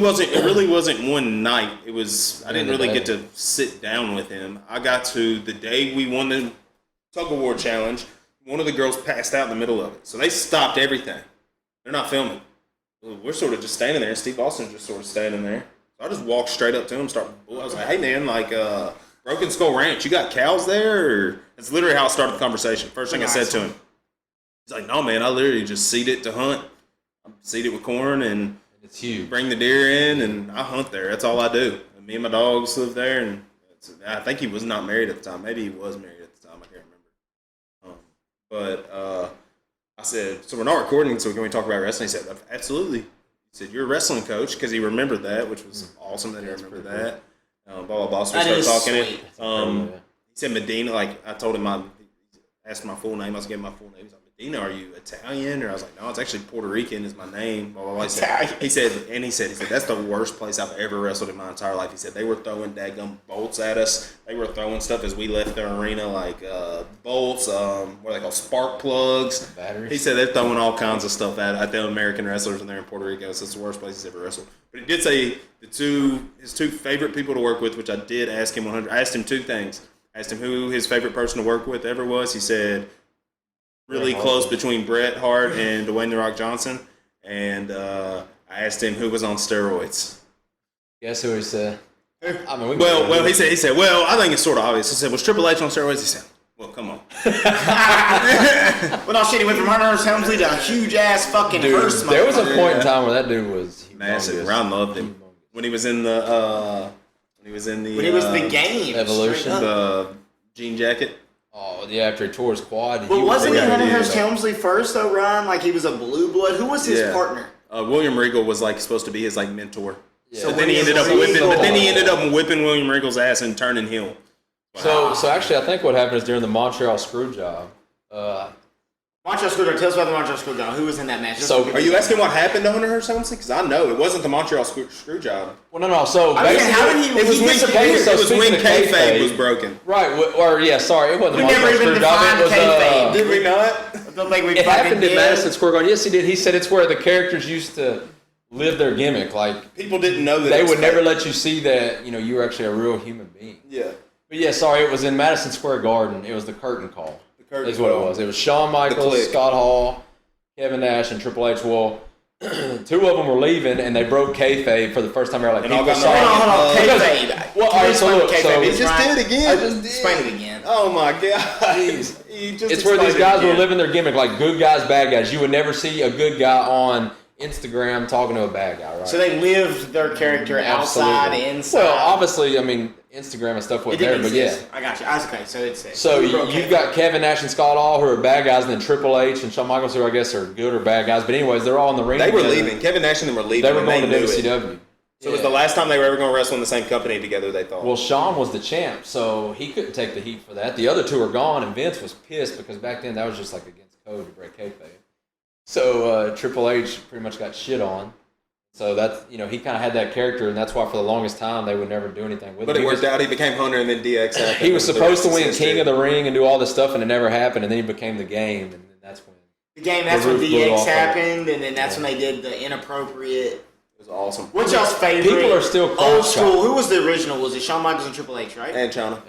wasn't one night. It was. I didn't really get to sit down with him. I got to the day we won the tug of war challenge. One of the girls passed out in the middle of it, so they stopped everything. They're not filming. We're sort of just standing there. Steve Austin's just sort of standing there. So I just walked straight up to him. I was like, "Hey man, Broken Skull Ranch, you got cows there?" Or, it's literally how I started the conversation. First thing I said to him, he's like, "No man, I literally just seed it to hunt. I seed it with corn and It's huge. bring the deer in, and I hunt there. That's all I do. And me and my dogs live there, and I think he was not married at the time. Maybe he was married at the time. I can't remember. But I said, so we're not recording, so can we talk about wrestling? He said, absolutely. He said, you're a wrestling coach, because he remembered that, which was awesome that he remembered that. Blah, blah, blah. So we That started is talking sweet. it. He said Medina, I told him, I asked my full name. I was giving my full name. He's like, Dino, are you Italian? Or I was like, no, it's actually Puerto Rican is my name. Blah, blah, blah. Italian. He said, that's the worst place I've ever wrestled in my entire life. He said, they were throwing daggum bolts at us. They were throwing stuff as we left their arena, like bolts, what are they called, spark plugs. Batteries. He said they're throwing all kinds of stuff at the American wrestlers when they're in Puerto Rico. So it's the worst place he's ever wrestled. But he did say his two favorite people to work with, which I did ask him 100. I asked him two things. I asked him who his favorite person to work with ever was. He said really close between Bret Hart and Dwayne "The Rock" Johnson. And I asked him who was on steroids. Guess who he said? I mean, he said, well, I think it's sort of obvious. He said, was Triple H on steroids? He said, well, come on. Well, no shit, he went from Hunter Helmsley to a huge-ass fucking hearse. There was a point in time where that dude was massive. Ron loved him. When he was in the game. Evolution. The jean jacket. Oh, yeah, after he tore his quad. But wasn't he Hunter Helmsley first, though, Ron? Like, he was a blue blood? Who was his partner? William Regal was, like, supposed to be his, like, mentor. Yeah. So then he ended up whipping William Regal's ass and turning heel. Wow. So actually, I think what happened is during the Montreal Screwjob. Montreal Screwjob. Tell us about the Montreal Screwjob. Who was in that match? So, are you asking what happened to Hunter Helmsley? Because I know it wasn't the Montreal Screwjob. Well, no. So basically, it was when kayfabe was broken. Right. Or yeah, sorry, it wasn't the Montreal Screwjob. We never even defined kayfabe. Did we not? I don't think we. It happened at Madison Square Garden. Yes, he did. He said it's where the characters used to live their gimmick. Like people didn't know that they would never let you see that you were actually a real human being. Yeah. But yeah, sorry, it was in Madison Square Garden. It was the curtain call. Is what it was. It was Shawn Michaels, Scott Hall, Kevin Nash, and Triple H. Well, two of them were leaving, and they broke kayfabe for the first time. They were like, hold on, kayfabe. Well, all right, so look, he just did it again. I just did. Explain it again. Oh my god! Jeez. It's where these guys were living their gimmick, like good guys, bad guys. You would never see a good guy on Instagram talking to a bad guy, right? So they lived their character outside, inside. Well, obviously, I mean, Instagram and stuff was there, but yeah. I got you. Okay, so it's so you've got Kevin Nash and Scott Hall who are bad guys, and then Triple H and Shawn Michaels who I guess are good or bad guys. But anyways, they're all in the ring. They were leaving. Kevin Nash and them were leaving. They were going to WCW. So it was the last time they were ever going to wrestle in the same company together, they thought. Well, Shawn was the champ, so he couldn't take the heat for that. The other two are gone, and Vince was pissed because back then that was just like against code to break kayfabe. So Triple H pretty much got shit on. So that's, he kind of had that character, and that's why for the longest time they would never do anything with him. But it worked out. He became Hunter, and then DX happened. He was supposed to win King of the Ring and do all this stuff, and it never happened, and then he became the Game, and then that's when... The Game, that's when DX happened, and then that's when they did the inappropriate... It was awesome. What's y'all's favorite? People are still old school. Who was the original? Was it Shawn Michaels and Triple H, right? And China.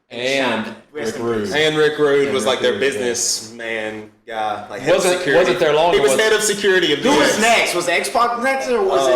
And Rick Rude. And Rick Rude was like their businessman guy. Like wasn't there long? He was head of security of Who was next? Was X-Pac next, or was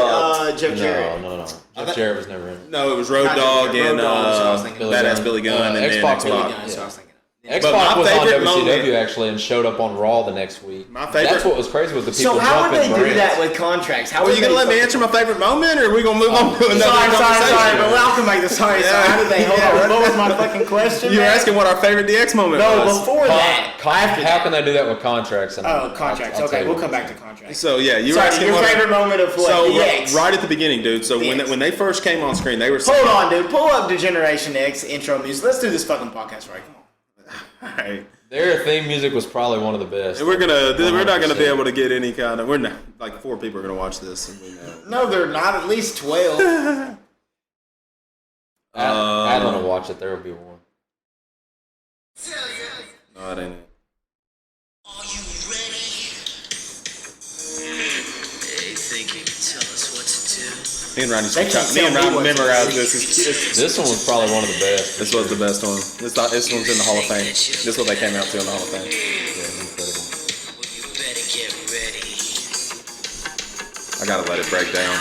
it Jeff Jarrett? No. Jeff Jarrett was never in it. No, it was Road Dogg and Badass Billy Gunn and then X-Pac. X-Pac was on WCW actually and showed up on Raw the next week. My favorite. That's what was crazy was the people jumping. So how would they do that with contracts? Are you gonna let me answer my favorite moment, or are we gonna move on to another conversation? Sorry, but I'll come back to sorry. So how did they? Hold on. What was my fucking question? You were asking what our favorite DX moment was. No, before that. How can they do that with contracts? Contracts. Okay, we'll come back to contracts. So yeah, you were asking your favorite moment of what? DX. Right at the beginning, dude. So when they first came on screen, they were saying, hold on, dude. Pull up Degeneration X intro music. Let's do this fucking podcast right. Come on. Right. Their theme music was probably one of the best. We're not gonna be able to get any kind of. We're not like 4 people are gonna watch this. And we know. No, they're not. At least 12. Alan will watch it. There will be one. No, it ain't it. Are you ready? They think you can tell us what to do. Me and Ron memorized this. This one was probably one of the best. This was the best one. This one's in the Hall of Fame. This is what they came out to in the Hall of Fame. Yeah, incredible. Well, you better get ready. I gotta let it break down.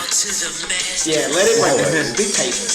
Yeah, let it break down. Big patient.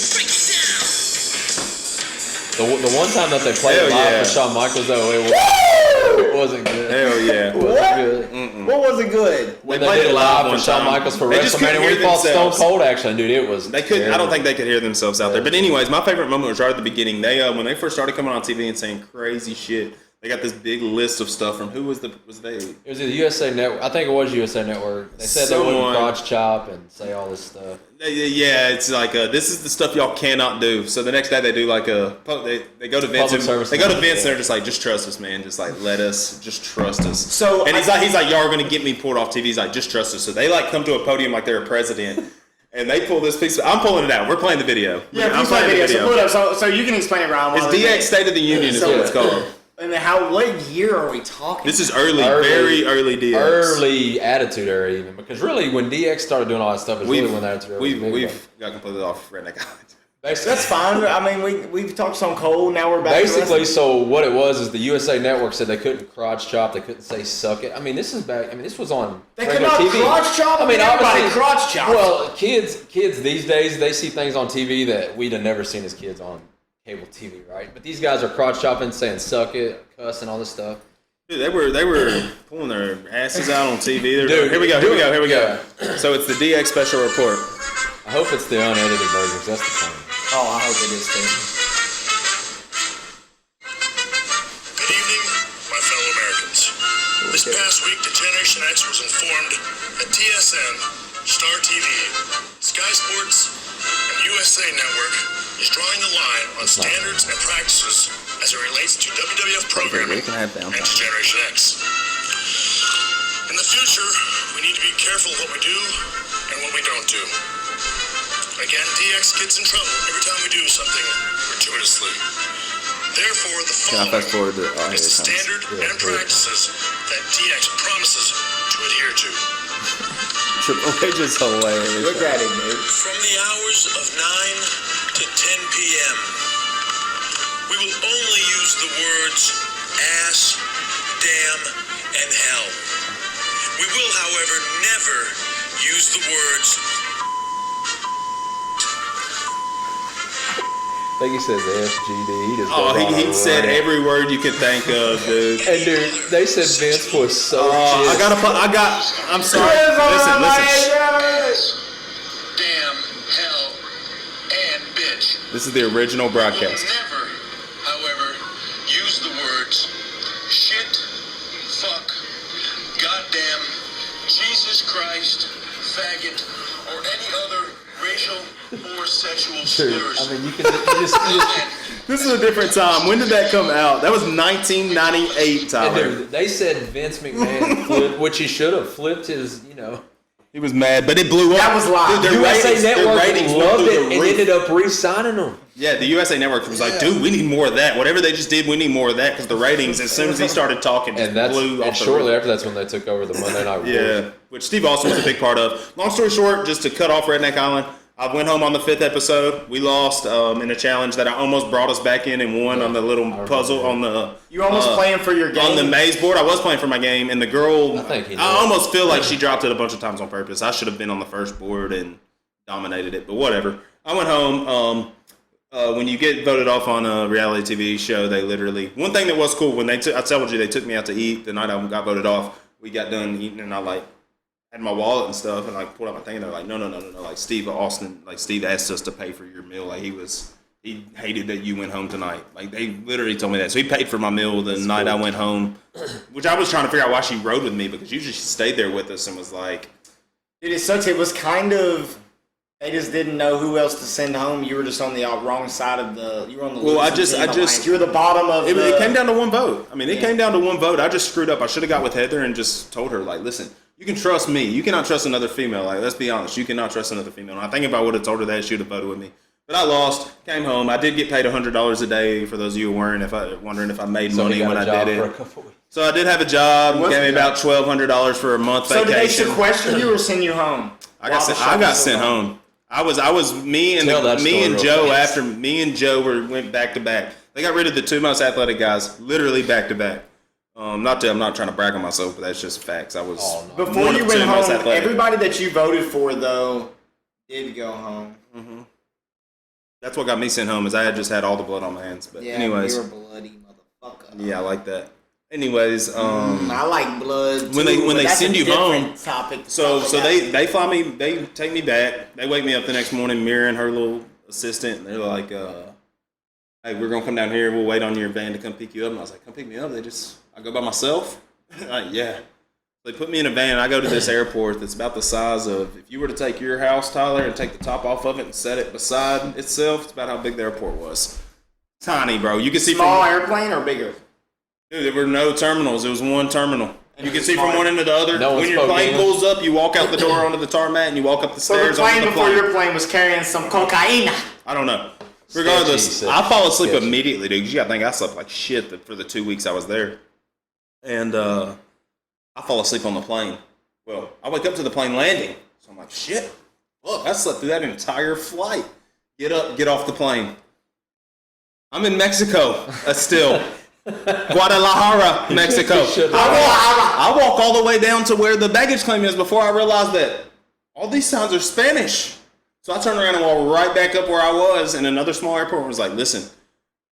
The one time that they played it live with Shawn Michaels, though, it wasn't good. Hell yeah. It wasn't good. What wasn't good? When they did it live with Shawn Michaels for WrestleMania, we fought Stone Cold, actually, dude. It was. They couldn't. I don't think they could hear themselves out there. But anyways, my favorite moment was right at the beginning. They when they first started coming on TV and saying crazy shit. They got this big list of stuff from who was they? It was the USA Network. I think it was USA Network. They said they wouldn't crotch chop and say all this stuff. Yeah, it's like this is the stuff y'all cannot do. So the next day they do like they go to Vince. They go to Vince and they're just like, just trust us, man. Just like let us, just trust us. So and he's like, y'all are gonna get me pulled off TV. He's like, just trust us. So they like come to a podium like they're a president. And they pull this piece. I'm pulling it out. We're playing the video. Yeah, I'm playing the video. So pull it up. So you can explain it, Ryan. It's DX State of the Union is what it's called. And what year are we talking? This is very early DX. Early Attitude Era even. Because really, when DX started doing all that stuff, it's really when Attitude Era was big. We've got completely off Redneck Island. That's fine. I mean, we've talked Stone Cold. Now we're back. Basically, so what it was is the USA Network said they couldn't crotch chop. They couldn't say suck it. I mean, this is back. I mean, this was on they regular could not TV. Crotch chop. I mean, everybody crotch chop. Well, kids these days, they see things on TV that we'd have never seen as kids on cable TV, right? But these guys are crotch chopping, saying suck it, cussing, all this stuff. Dude, they were pulling their asses out on TV. Dude, here we go. So it's the DX Special Report. I hope it's the unedited version, 'cause that's the point. Oh, I hope it is too. Good evening, my fellow Americans. This past week, the Generation X was informed that TSN, Star TV, Sky Sports, and USA Network is drawing the line on standards and practices as it relates to WWF programming and to Generation X. In the future, we need to be careful what we do and what we don't do. Again, DX gets in trouble every time we do something gratuitously. Therefore, the following is the standard and practices that DX promises to adhere to. Triple H is hilarious. Look at it, dude. From the hours of 9 to 10 p.m., we will only use the words ass, damn, and hell. We will, however, never use the words I think he says FGD. He said every word you could think of, dude. And dude, they said Vince was so I'm sorry. Listen. damn, hell, and bitch. This is the original broadcast. We will never, however, use the words shit, fuck, goddamn, Jesus Christ, faggot, or any other racial or sexual slurs. I mean, you just This is a different time. When did that come out? That was 1998, Tyler. dude, they said Vince McMahon flipped, which he should have flipped his, He was mad, but it blew up. That was live. Dude, USA Network loved it and roof. ended up re-signing them. Yeah, the USA Network was like, dude, we need more of that. Whatever they just did, we need more of that because the ratings, as soon as he started talking, just blew off. And shortly after, that's when they took over the Monday Night Wars. Yeah, which Steve Austin was a big part of. Long story short, just to cut off Redneck Island, I went home on the 5th episode. We lost in a challenge that I almost brought us back in and won on the little puzzle on the. You were almost playing for your game on the maze board. I was playing for my game, and the girl. I almost feel like she dropped it a bunch of times on purpose. I should have been on the first board and dominated it, but whatever. I went home. When you get voted off on a reality TV show, they literally. One thing that was cool when I told you they took me out to eat the night I got voted off. We got done eating, and I had my wallet and stuff, and pulled out my thing, and they're like, no. Like Steve Austin, Steve asked us to pay for your meal. Like he hated that you went home tonight. Like they literally told me that. So he paid for my meal the night I went home, which I was trying to figure out why she rode with me because usually she stayed there with us and was like. Dude, it sucks. It was kind of. They just didn't know who else to send home. You were just on the wrong side of the. You were on the. Well, I just. You were the bottom of. It came down to one vote. I mean, it came down to one vote. I just screwed up. I should have got with Heather and just told her, listen, you can trust me. You cannot trust another female. Let's be honest. You cannot trust another female. And I think if I would have told her that, she would have voted with me. But I lost. Came home. I did get paid $100 a day. For those of you who weren't, wondering if I made money when I did it. So I did have a job. Gave me about $1,200 for a month vacation. So did they sequester you or send you home? I got sent home. Me and Joe went back to back. They got rid of the two most athletic guys, literally back to back. I'm not trying to brag on myself, but that's just facts. Before you went home, everybody that you voted for though did go home. Mm-hmm. That's what got me sent home. Is I had just had all the blood on my hands. But anyways, you were a bloody motherfucker. Yeah, I like that. Anyways, I like blood too, when they send you home, so they fly me, they take me back, they wake me up the next morning, Mira and her little assistant, and they're like, hey, we're gonna come down here. We'll wait on your van to come pick you up. And I was like, come pick me up. I go by myself. Like, yeah. They put me in a van. And I go to this airport that's about the size of, if you were to take your house, Tyler, and take the top off of it and set it beside itself, it's about how big the airport was. Tiny, bro. You can see Small from airplane or bigger? Dude, there were no terminals. It was one terminal. And You can it's see from small. one end to the other. No when one your spoke plane English. pulls up, you walk out the door onto the tarmac and you walk up the So the stairs plane onto the before plane. your plane was carrying some cocaine. I don't know. Regardless, Sketchy, I fall asleep sketchy. immediately, dude. 'Cause you gotta think I slept like shit for the 2 weeks I was there. And I fall asleep on the plane. Well, I wake up to the plane landing. So I'm like, shit. Look, I slept through that entire flight. Get up, get off the plane. I'm in Mexico still. Guadalajara, Mexico. I walk all the way down to where the baggage claim is before I realize that all these signs are Spanish. So I turned around and walked right back up where I was, and another small airport was like, listen,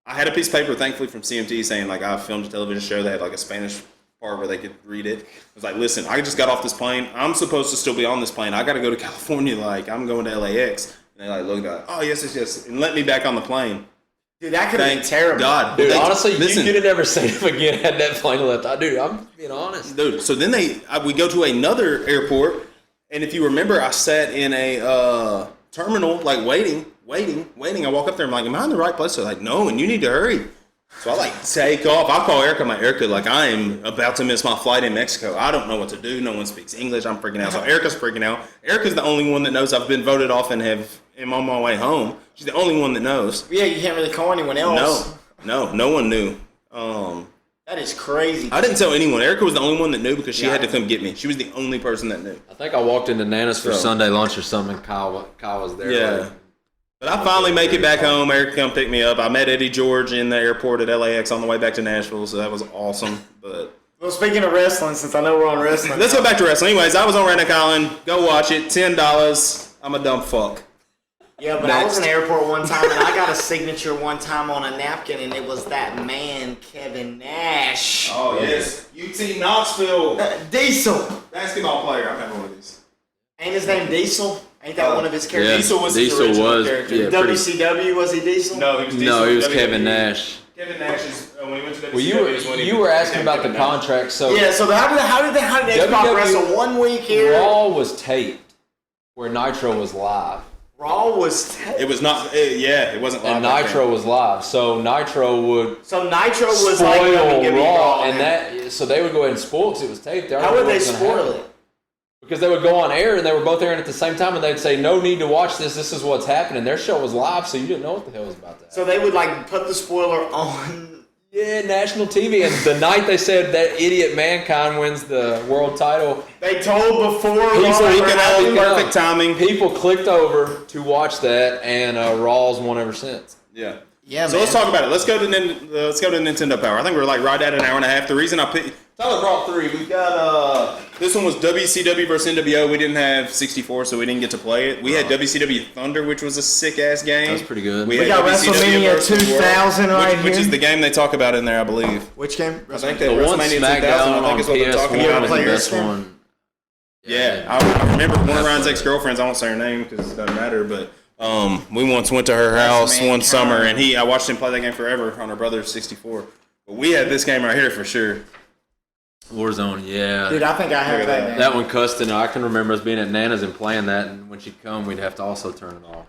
I had a piece of paper, thankfully, from CMT saying, like, I filmed a television show that had, like, a Spanish part where they could read it. It was like, listen, I just got off this plane. I'm supposed to still be on this plane. I got to go to California. Like, I'm going to LAX. And they, like, looked at it. Oh, yes, and let me back on the plane. Dude, that could have been Thank terrible. God. Dude, They- honestly, listen, you could have never seen him again had that plane left. Dude, I'm being honest. Dude, so then we go to another airport, and if you remember, I sat in a terminal, like waiting. I walk up there, I'm like, am I in the right place? They're like, no, and you need to hurry. So I like take off. I call Erica, my Erica, like I am about to miss my flight in Mexico. I don't know what to do. No one speaks English. I'm freaking out. So Erica's freaking out. Erica's the only one that knows I've been voted off and am on my way home. She's the only one that knows. Yeah, you can't really call anyone else. No one knew. That is crazy. I didn't tell anyone. Erica was the only one that knew because she had to come get me. She was the only person that knew. I think I walked into Nana's for So- Sunday lunch or something. Kyle was there. Yeah. Like, But I finally make it back home. Erica come pick me up. I met Eddie George in the airport at LAX on the way back to Nashville, so that was awesome. But Well, speaking of wrestling, since I know we're on wrestling. let's go back to wrestling. Anyways, I was on Redneck Island. Go watch it. $10. I'm a dumb fuck. Yeah, but I was in Next. the airport one time and I got a signature one time on a napkin and it was that man, Kevin Nash. Oh, yes. UT Knoxville. Diesel. Basketball player. I've had one of these. Ain't his name Diesel? Ain't that one of his yeah, characters? Diesel was his original character. Yeah, pretty, WCW, was he Diesel? No, he was Diesel. no, he was WWE. Kevin Nash. Kevin Nash is, when he went to WCW, Well, is when he you were asking became about the Kevin Nash. contract. So Yeah, so how did X-Pac WWE wrestle 1 week here? Raw was taped, where Nitro was live, Raw was... It was not, it wasn't live and back Nitro then. was live. So Nitro would So Nitro was spoil like WWE Raw, man. and that so they would go ahead and spoil because it was taped. They How already would knew they what was gonna spoil happen. it? Because they would go on air and they were both airing at the same time, and they'd say, "No need to watch this. This is what's happening." Their show was live, so you didn't know what the hell was about that. So they would like put the spoiler on... Yeah, national TV, and the night they said that idiot Mankind wins the world title, They told before People Raw freaking ever out. happened. Perfect timing. people clicked over to watch that, and Raw's won ever since. Yeah. Yeah, So man. let's talk about it. Let's go to Nintendo Power. I think we're like right at an hour and a half. The reason I picked Tyler brought 3. We got this one was WCW versus NWO. We didn't have 64, so we didn't get to play it. We had WCW Thunder, which was a sick ass game. That was pretty good. We We had got WCW WrestleMania versus World, 2000 right which here. is the game they talk about in there, I believe. Which game? I think that The one WrestleMania 2000, SmackDown I on think is what they're talking PS1 about. was the Player best Skin? one. Yeah, I remember one of Ryan's ex-girlfriends. I won't say her name because it doesn't matter. But we once went to her house one Mankind. summer, and I watched him play that game forever on her brother's 64. But we had this game right here for sure. Warzone, yeah. Dude, I think I have Look at that that. game. That one cussed, and I can remember us being at Nana's and playing that, and when she'd come, we'd have to also turn it off.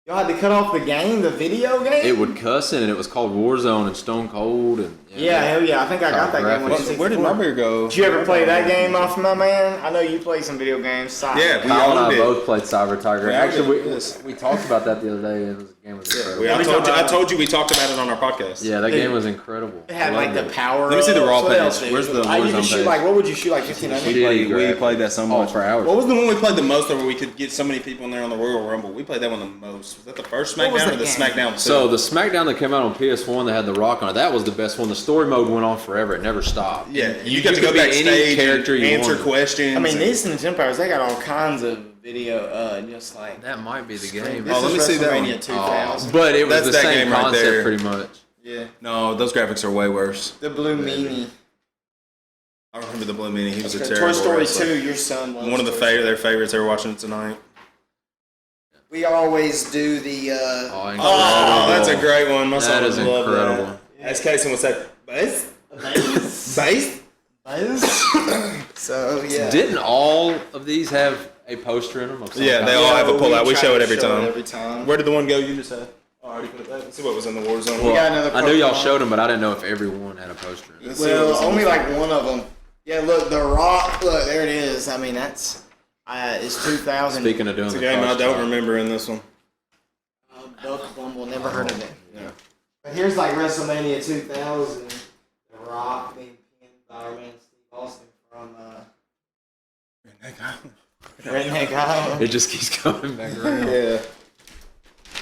Y'all had to cut off the game, the video game? It would cuss, and it was called Warzone and Stone Cold, and Yeah, hell yeah. I think I got that game. Graphics. Where did my beer go? Did you ever play that game off my man? I know you play some video games. Side. Yeah, we Kyle and I owned it. both played Cyber Tiger. We Actually, owned it. we talked about that the other day. It was a game was incredible. I told you we talked about it on our podcast. Yeah, that Dude. game was incredible. It had I like loved the it. power. Let me see the raw What page. else, dude? Where's the I used to Warzone shoot page? like, what would you shoot like 1500? We played that so much. for hours. What was the one we played the most of where we could get so many people in there on the Royal Rumble? We played that one the most. Was that the first What was SmackDown or that the game? SmackDown 2? So the SmackDown that came out on PS1 that had The Rock on it, that was the best one. The story mode went on forever; it never stopped. yeah, you got to could go be backstage, any character you answer wanted. questions. I mean, and- these Nintendo Powers, they got all kinds of video, just like. That might be the game. This Oh, let is me see that WrestleMania one. 2000. But it was That's the that same game right concept there. pretty much. Yeah. No, those graphics are way worse. The Blue Meanie. I remember the Blue Meanie. He was a Toy terrible Story wrestler. 2, your son loves One of Toy Story. their favorites they were watching it tonight. We always do the. Oh, that's a great one. My son That is would love incredible. that. As Casey would say, bass? So yeah. Didn't all of these have a poster in them? Of some Yeah, kind? they all have a pullout. We try show it to every time. Every time. Where did the one go you just had? Oh, I already put it back. Let's see what was in the war zone. We got another I knew y'all Pokemon. showed them, but I didn't know if everyone had a poster in it. Well, only like one of them. Yeah, look, the Rock. Look, there it is. I mean, that's it's 2000. Speaking of doing It's a the game I cross don't chop. remember in this one. Duck Bumble. Never heard of it. Yeah. But here's like WrestleMania 2000. The Rock being pinned by our man Steve Austin from Redneck Island. It just keeps coming back around. Yeah.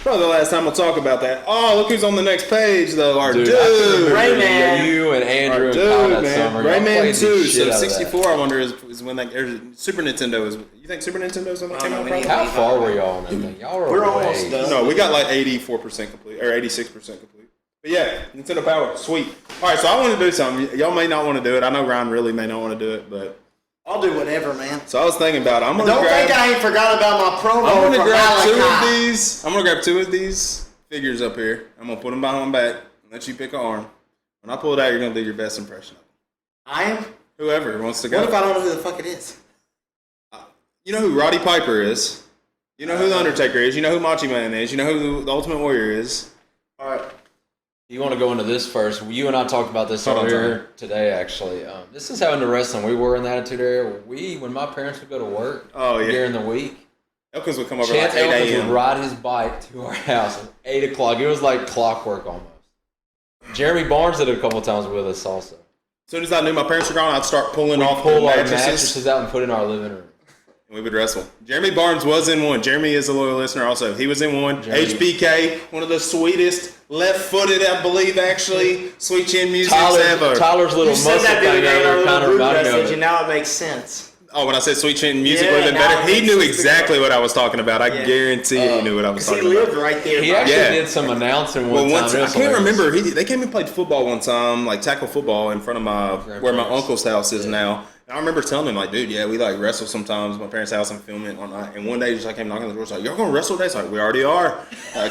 Probably the last time we'll talk about that. Oh, look who's on the next page, though. Our dude. Rayman. You and Andrew Our and Kyle dude, that man. summer. y'all Rayman played the 2. shit So out of that. 64, I wonder, is when that, or Super Nintendo is. You think Super Nintendo's when that came out? we need- How far were y'all on that thing? Y'all were We're way- almost done. No, we got like 84% complete, or 86% complete. But yeah, Nintendo Power, sweet. All right, so I want to do something. Y'all may not want to do it. I know Ryan really may not want to do it, but I'll do whatever, man. so I was thinking about it. I'm gonna Don't grab. think I ain't forgot about my promo. I'm gonna from grab two of Malachi. these. I'm gonna grab two of these figures up here. I'm gonna put them behind my back and let you pick an arm. When I pull it out, you're gonna do your best impression of it. I am. Whoever wants to go. What if I don't know who the fuck it is? You know who Roddy Piper is. You know who the Undertaker is. You know who Macho Man is. You know who the Ultimate Warrior is. All right. You want to go into this first? You and I talked about this Hold on, earlier today, actually. This is how into wrestling we were in the Attitude Era. When my parents would go to work during the week, Elkins would come over Chance like 8 Elkins a.m. would ride his bike to our house at 8 o'clock. It was like clockwork almost. Jeremy Barnes did it a couple times with us also. As soon as I knew my parents were gone, I'd start pulling off the Pull our mattresses. mattresses out and put in our living room. We would wrestle. Jeremy Barnes was in one. Jeremy is a loyal listener also. He was in one. Jeremy. HBK, one of the sweetest, left-footed, I believe, actually, sweet chin music ever. Tyler's little You said muscle that the other thing day in our ever kind little of group reminded me message, of and it. now it makes sense. Oh, when I said sweet chin music Yeah, would have been now better. it He makes knew sense. exactly what I was talking about. I Yeah. guarantee he knew what I was Because he talking lived about. right there. He by actually Yeah. did some announcing Well, one once time. I It was can't hilarious. remember. They came and played football one time, like tackle football in front of where my Grandparents. uncle's house is now. And I remember telling him, like, dude, yeah, we like wrestle sometimes at my parents' house and film it one night. And one day, he just like came knocking on the door, he's like, y'all gonna wrestle today? It's like, we already are.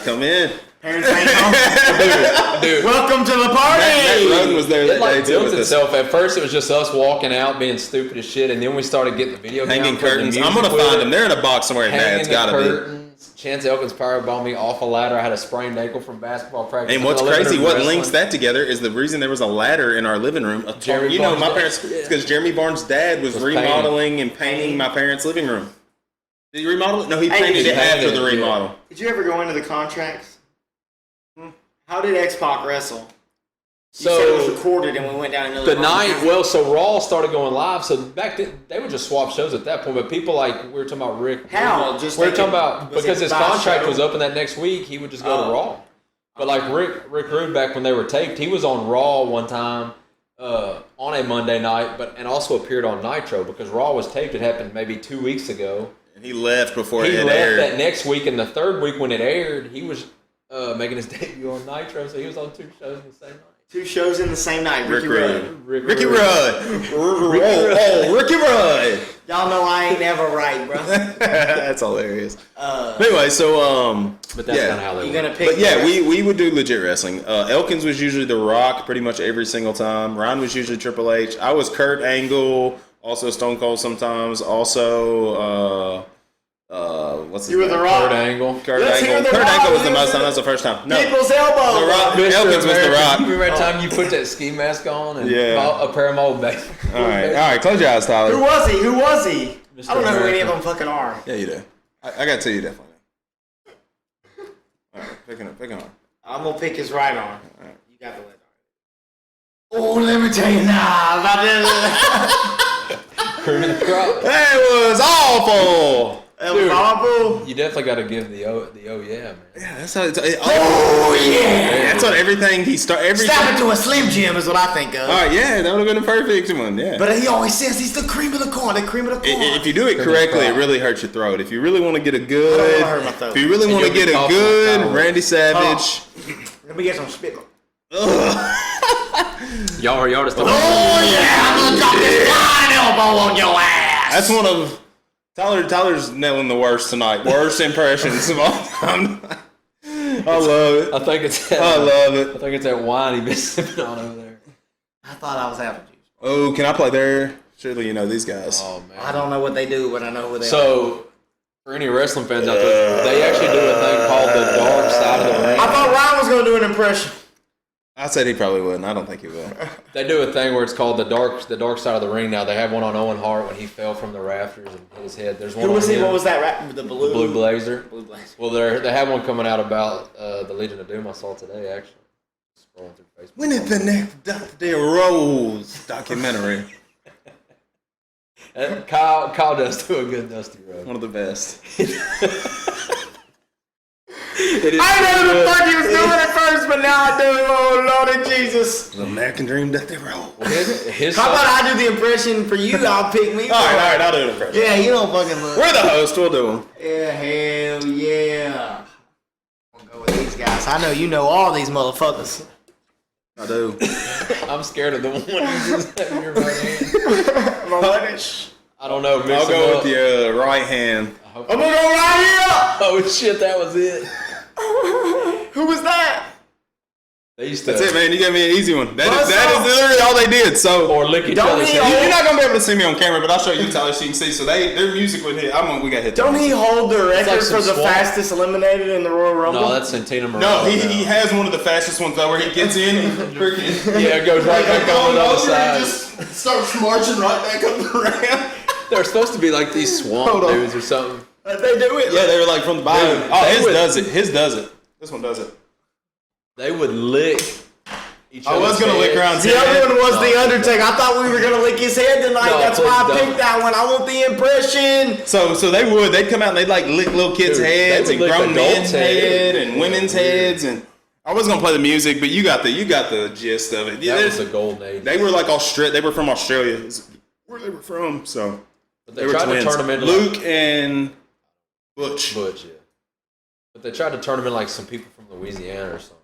Come in. Parents ain't home. Dude, Welcome to the Matt party. Roden was there it that like day too built with us. itself. At first, it was just us walking out being stupid as shit, and then we started getting the video game, Hanging putting the curtains. I'm music gonna with find it, them. They're in a box somewhere at hanging Dad's. the Gotta be. curtains. Chance Elkins powerbombed me off a ladder. I had a sprained ankle from basketball practice. And what's I lived crazy, in what wrestling. links that together is the reason there was a ladder in our living room. Jeremy You know, Barnes' my dad. parents, Yeah. because Jeremy Barnes' dad was painting. remodeling and painting my parents' living room. Did he remodel it? No, he Hey, painted he it after painted the it, yeah. remodel. Did you ever go into the contracts? How did X-Pac wrestle? You said it was So recorded and we went down another the night, well, so Raw started going live. So back then, they would just swap shows at that point. But people like we were talking about Rick. How? Just we were like talking it- about was because it his by contract show? was up, and that next week he would just go to Oh. Raw. But like Rick Rude back when they were taped, he was on Raw one time on a Monday night, and also appeared on Nitro because Raw was taped. It happened maybe 2 weeks ago. And he left before He it left aired. that next week, and the third week when it aired, he was making his debut on Nitro. So he was on 2 shows in the same night. 2 shows in the same night. Ricky Rudd. Ricky Rudd. Ricky Rudd. Y'all know I ain't never right, bro. That's hilarious. Anyway, so But that's yeah. kind of how they You were. gonna pick? But yeah, the- we would do legit wrestling. Elkins was usually The Rock pretty much every single time. Ryan was usually Triple H. I was Kurt Angle, also Stone Cold sometimes. Also, what's his You were name? The Rock. Third angle. Kurt Let's hear Angle. The Kurt Rock. Angle was the Let's most hear time. That was the first time. No, People's elbow. The Rock. Mr. Elkins was The America. Rock. You remember that time you put that ski mask on and Yeah. a pair of my old back? All right. Close your eyes, Who Tyler. was he? Who was he? Mr. I don't know who any of America. them fucking are. Yeah, you do. I got two. You definitely. All right, pick an arm. I'm gonna pick his right arm. Alright. You got the left arm. Oh, let me tell you now about this. Cream of the crop. That was awful. El Babu. You definitely got to give the oh yeah, man. Yeah, that's how it's. Oh yeah. That's on everything he started. Stop it to a Slim Jim is what I think of. All right, yeah, that would have been a perfect one. Yeah. But he always says he's the cream of the corn. The cream of the corn. If you do it correctly, it really hurts your throat. If you really want to get a I don't good, wanna hurt my throat. if you really And want to you'll be get a coughing good like Tyler. Randy Savage, Let me get some spit. Y'all just don't. Oh yeah, I'm gonna drop this flying elbow on your ass. that's one of Tyler's nailing the worst tonight. Worst impressions of all time. I love it. I think it's that, I love it. I think it's that wine he been sipping on over there. I thought I was apple juice. Oh, can I play there? Surely you know these guys. Oh man. I don't know what they do, but I know who they are. So, for any wrestling fans out there, they actually do a thing called the dark side of the ring. I thought Ryan was going to do an impression. I said he probably wouldn't. I don't think he will. They do a thing where it's called the dark side of the ring. Now they have one on Owen Hart when he fell from the rafters and hit his head. There's one. Who was on he? him, What was that? The blue? The Blue Blazer. Blue Blazer. Well, they have one coming out about the Legion of Doom. I saw today actually. Scrolling through Facebook. When is the next Dusty Rose documentary? Kyle does do a good Dusty Rhodes. One of the best. I know the fuck he was doing at first, but now I do. Oh, Lord of Jesus. The American Dream Dusty Rose. His How about I do the impression for you? I'll pick me. All right, I'll do an impression. Yeah, you don't fucking look. We're the host. We'll do them. Yeah, hell yeah. We'll go with these guys. I know you know all these motherfuckers. I do. I'm scared of the one you just had in your right hand. I don't know. I'll go with your right hand. I'm gonna go right Oh shit, that was it. here. Who was that? They used to. That's it, man. You gave me an easy one. That Buzz is off. literally all they did. So Or lick each Don't other's he head. you're not gonna be able to see me on camera, but I'll show you, Tyler, so you can see. So their music would hit. We got hit. Don't he hold the record like for some the swamp. fastest eliminated in the Royal Rumble? No, that's Santina Morello. No, he now. has one of the fastest ones though, where he gets in and freaking. Yeah, it goes right back on the other side. Just starts marching right back up the ramp. They're supposed to be like these swamp Hold on. dudes or something. They do it. Yeah, they were like from the bottom. Dude, Oh, they his would- does it. His does it. This one does it. They would lick each I other's was gonna lick heads. Ron's The head. other one was The Undertaker. I thought we were going to lick his head tonight. No, That's why I please don't. picked that one. I want the impression. So they'd come out and they'd like lick little kids' Dude, heads they and would lick grown men's adults' heads. head and women's heads, and I was gonna play the music, but you got the gist of it. Yeah, That was the golden age. they were like They were from Australia. Is where they were from. So But they they were tried twins. to turn them into Luke like, and Butch. Butch, yeah. But they tried to turn them in like some people from Louisiana or something.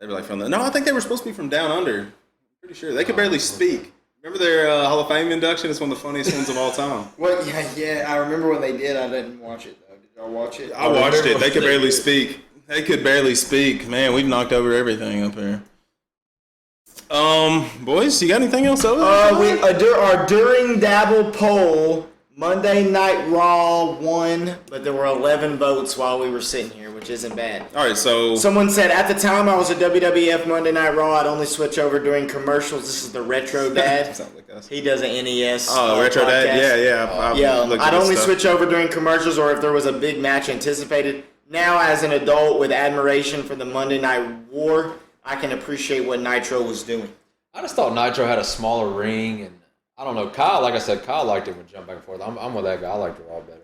They were like from no, I think they were supposed to be from down under. I'm pretty sure they could barely speak. Remember their Hall of Fame induction? It's one of the funniest ones of all time. What? Yeah. I remember when they did. I didn't watch it though. Did y'all watch it? I watched it. They could barely speak. They could barely speak. Man, we've knocked over everything up here. Boys, you got anything else over there? Our during Dabble poll, Monday Night Raw won, but there were 11 votes while we were sitting here, which isn't bad. All right, so Someone said, at the time I was a WWF Monday Night Raw, I'd only switch over during commercials. This is the Retro Dad. Sounds like us. He does an NES Retro podcast. Dad. Yeah. Yeah, looked I'd at this only stuff. switch over during commercials or if there was a big match anticipated. Now, as an adult with admiration for the Monday Night War, I can appreciate what Nitro was doing. I just thought Nitro had a smaller ring, and I don't know. Kyle, like I said, Kyle liked it when jump back and forth. I'm with that guy. I liked it Raw better.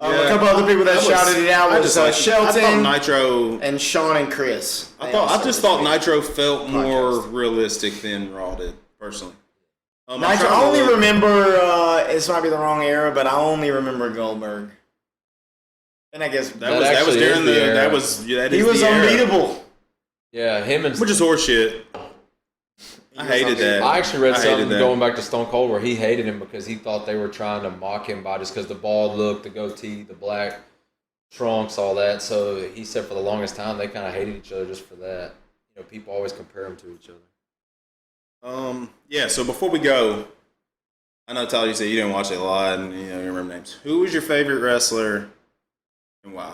A couple other people that shouted it out was Shelton I thought Nitro. and Sean and Chris. I just thought Nitro felt more realistic than Raw did, personally. Nitro. I only remember. This might be the wrong era, but I only remember Goldberg. And I guess that was during is the era. that was he the was era. unbeatable. Yeah, him and Which is horseshit. I hated that. I actually read hated something that. going back to Stone Cold where he hated him because he thought they were trying to mock him by just because the bald look, the goatee, the black trunks, all that. So he said for the longest time they kind of hated each other just for that. You know, people always compare them to each other. Yeah. So before we go, I know Tyler, you said you didn't watch it a lot, and you remember names. Who was your favorite wrestler, and why?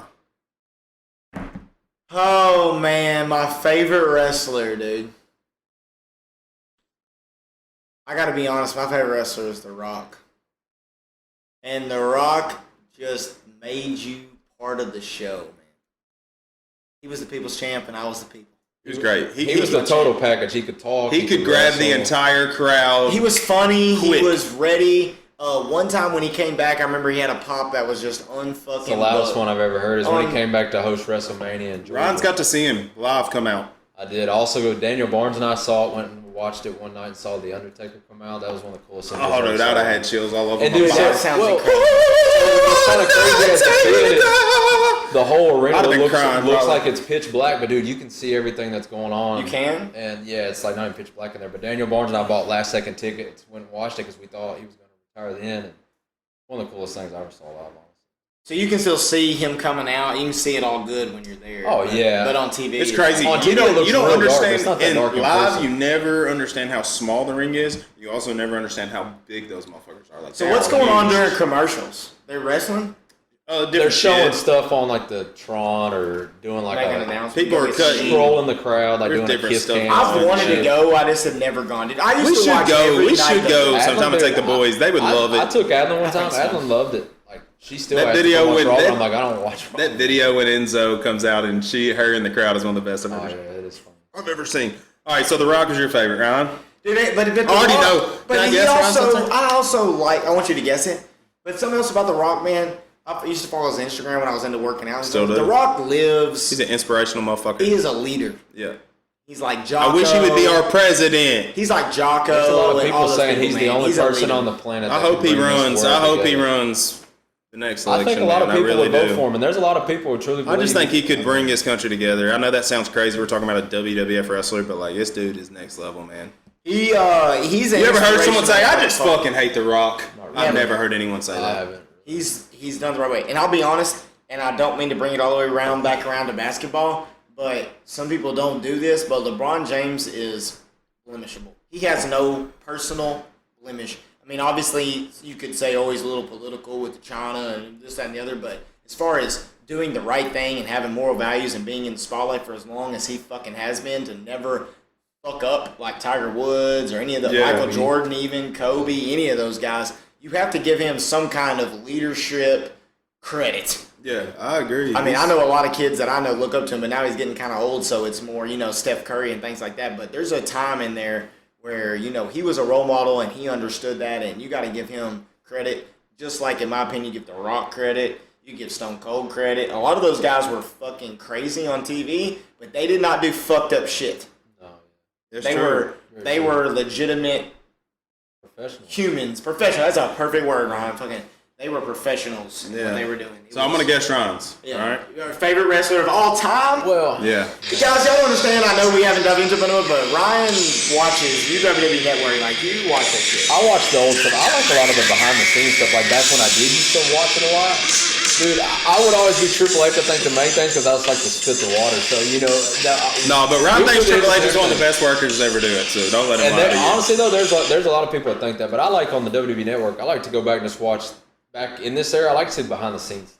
Oh man, my favorite wrestler, dude. I gotta be honest, my favorite wrestler is The Rock. And The Rock just made you part of the show, man. He was the people's champ and I was the people. He was great. He was the total package. He could talk. He could grab the wrestle. entire crowd. He was funny, Quick. he was ready. One time when he came back, I remember he had a pop that was just unfucking. It's the loudest one I've ever heard is when he came back to host WrestleMania in Georgia. Ryan's got to see him live come out. I did. Also, Daniel Barnes and I saw it, went and watched it one night and saw The Undertaker come out. That was one of the coolest things. Oh, dude, I'd have had chills all over And my dude, body. that sounds incredible. What's kind of crazy as to see it is the whole arena I'd have been looks crying, looks probably. like it's pitch black, but dude, you can see everything that's going on. You can? And yeah, it's like not even pitch black in there. But Daniel Barnes and I bought last second tickets, went and watched it because we thought he was going to retire then. And one of the coolest things I ever saw live, honestly. So you can still see him coming out. You can see it all good when you're there. Oh, yeah. But on TV, It's crazy. On TV, You don't it looks real dark, but it's not that understand dark in in live. person. You never understand how small the ring is. You also never understand how big those motherfuckers are. Like, So what's going on during commercials? They're wrestling. They're showing stuff on like the Tron or doing like Making a announcements. people are cutting. scrolling the crowd, like There's doing a different kiss stuff. cam. I've and wanted to shit. go. I just have never gone. Dude, I used We to should watch go. every We night should though. go Adlin sometime and did- take the boys. They would love I it. took Adlin one time. think so. Adlin loved it. Like she still That asked video to watch with Raw, but that- I'm like, I don't watch Raw. That video when Enzo comes out and her in the crowd is one of the best Oh yeah, I've it is fun. ever seen. All right, so The Rock is your favorite, Ryan? Dude, but I already know. Can But I he guess, Ryan, also, something? I also like. I want you to guess it. But something else about The Rock, man. I used to follow his Instagram when I was into working out. Still do. The Rock lives. He's an inspirational motherfucker. He is a leader. Yeah. He's like Jocko. I wish he would be our president. He's like Jocko. There's a lot of and all people those saying people, he's the man. only He's a person leader. on the planet. I that hope can he bring this runs. world I hope he together. runs the next I election. think a lot of man. people I really would vote do. for him, and there's a lot of people who truly I believe. just think he could bring his country together. I know that sounds crazy. We're talking about a WWF wrestler, but like this dude is next level, man. He's an You ever heard someone inspirational say, "I just motherfucker." fucking hate The Rock"? I've really. never heard anyone say I that. haven't. He's done the right way. And I'll be honest, and I don't mean to bring it all the way back around to basketball, but some people don't do this, but LeBron James is blemishable. He has no personal blemish. I mean, obviously, you could say, oh, he's a little political with China and this, that, and the other, but as far as doing the right thing and having moral values and being in the spotlight for as long as he fucking has been, to never fuck up like Tiger Woods or any of the Michael Jordan, even Kobe, any of those guys, you have to give him some kind of leadership credit. Yeah, I agree. I mean, I know a lot of kids that I know look up to him, but now he's getting kind of old, so it's more, Steph Curry and things like that. But there's a time in there where, he was a role model and he understood that, and you got to give him credit. Just like, in my opinion, you give The Rock credit, you give Stone Cold credit. A lot of those guys were fucking crazy on TV, but they did not do fucked up shit. No, That's They true. were legitimate professional. humans. Professional. That's a perfect word, Ryan. They were professionals in what they were doing. So I'm gonna guess Ryan's. Yeah. All right. Your favorite wrestler of all time? Well, Yeah. Guys, y'all don't understand. I know we haven't dug into it, but Ryan watches WWE Network. Like, you watch that shit. I watch the old stuff. I like a lot of the behind the scenes stuff. Like back when I did used to watch it a lot. Dude, I would always be Triple H, I think, the main thing, because I was like to spit the water. So, No, but Ryan thinks Triple Triple H is one of the best workers to ever do it. So don't let him And lie to you. honestly, though, there's a lot of people that think that. But I like on the WWE Network, I like to go back and just watch, back in this era, I like to see behind the scenes stuff.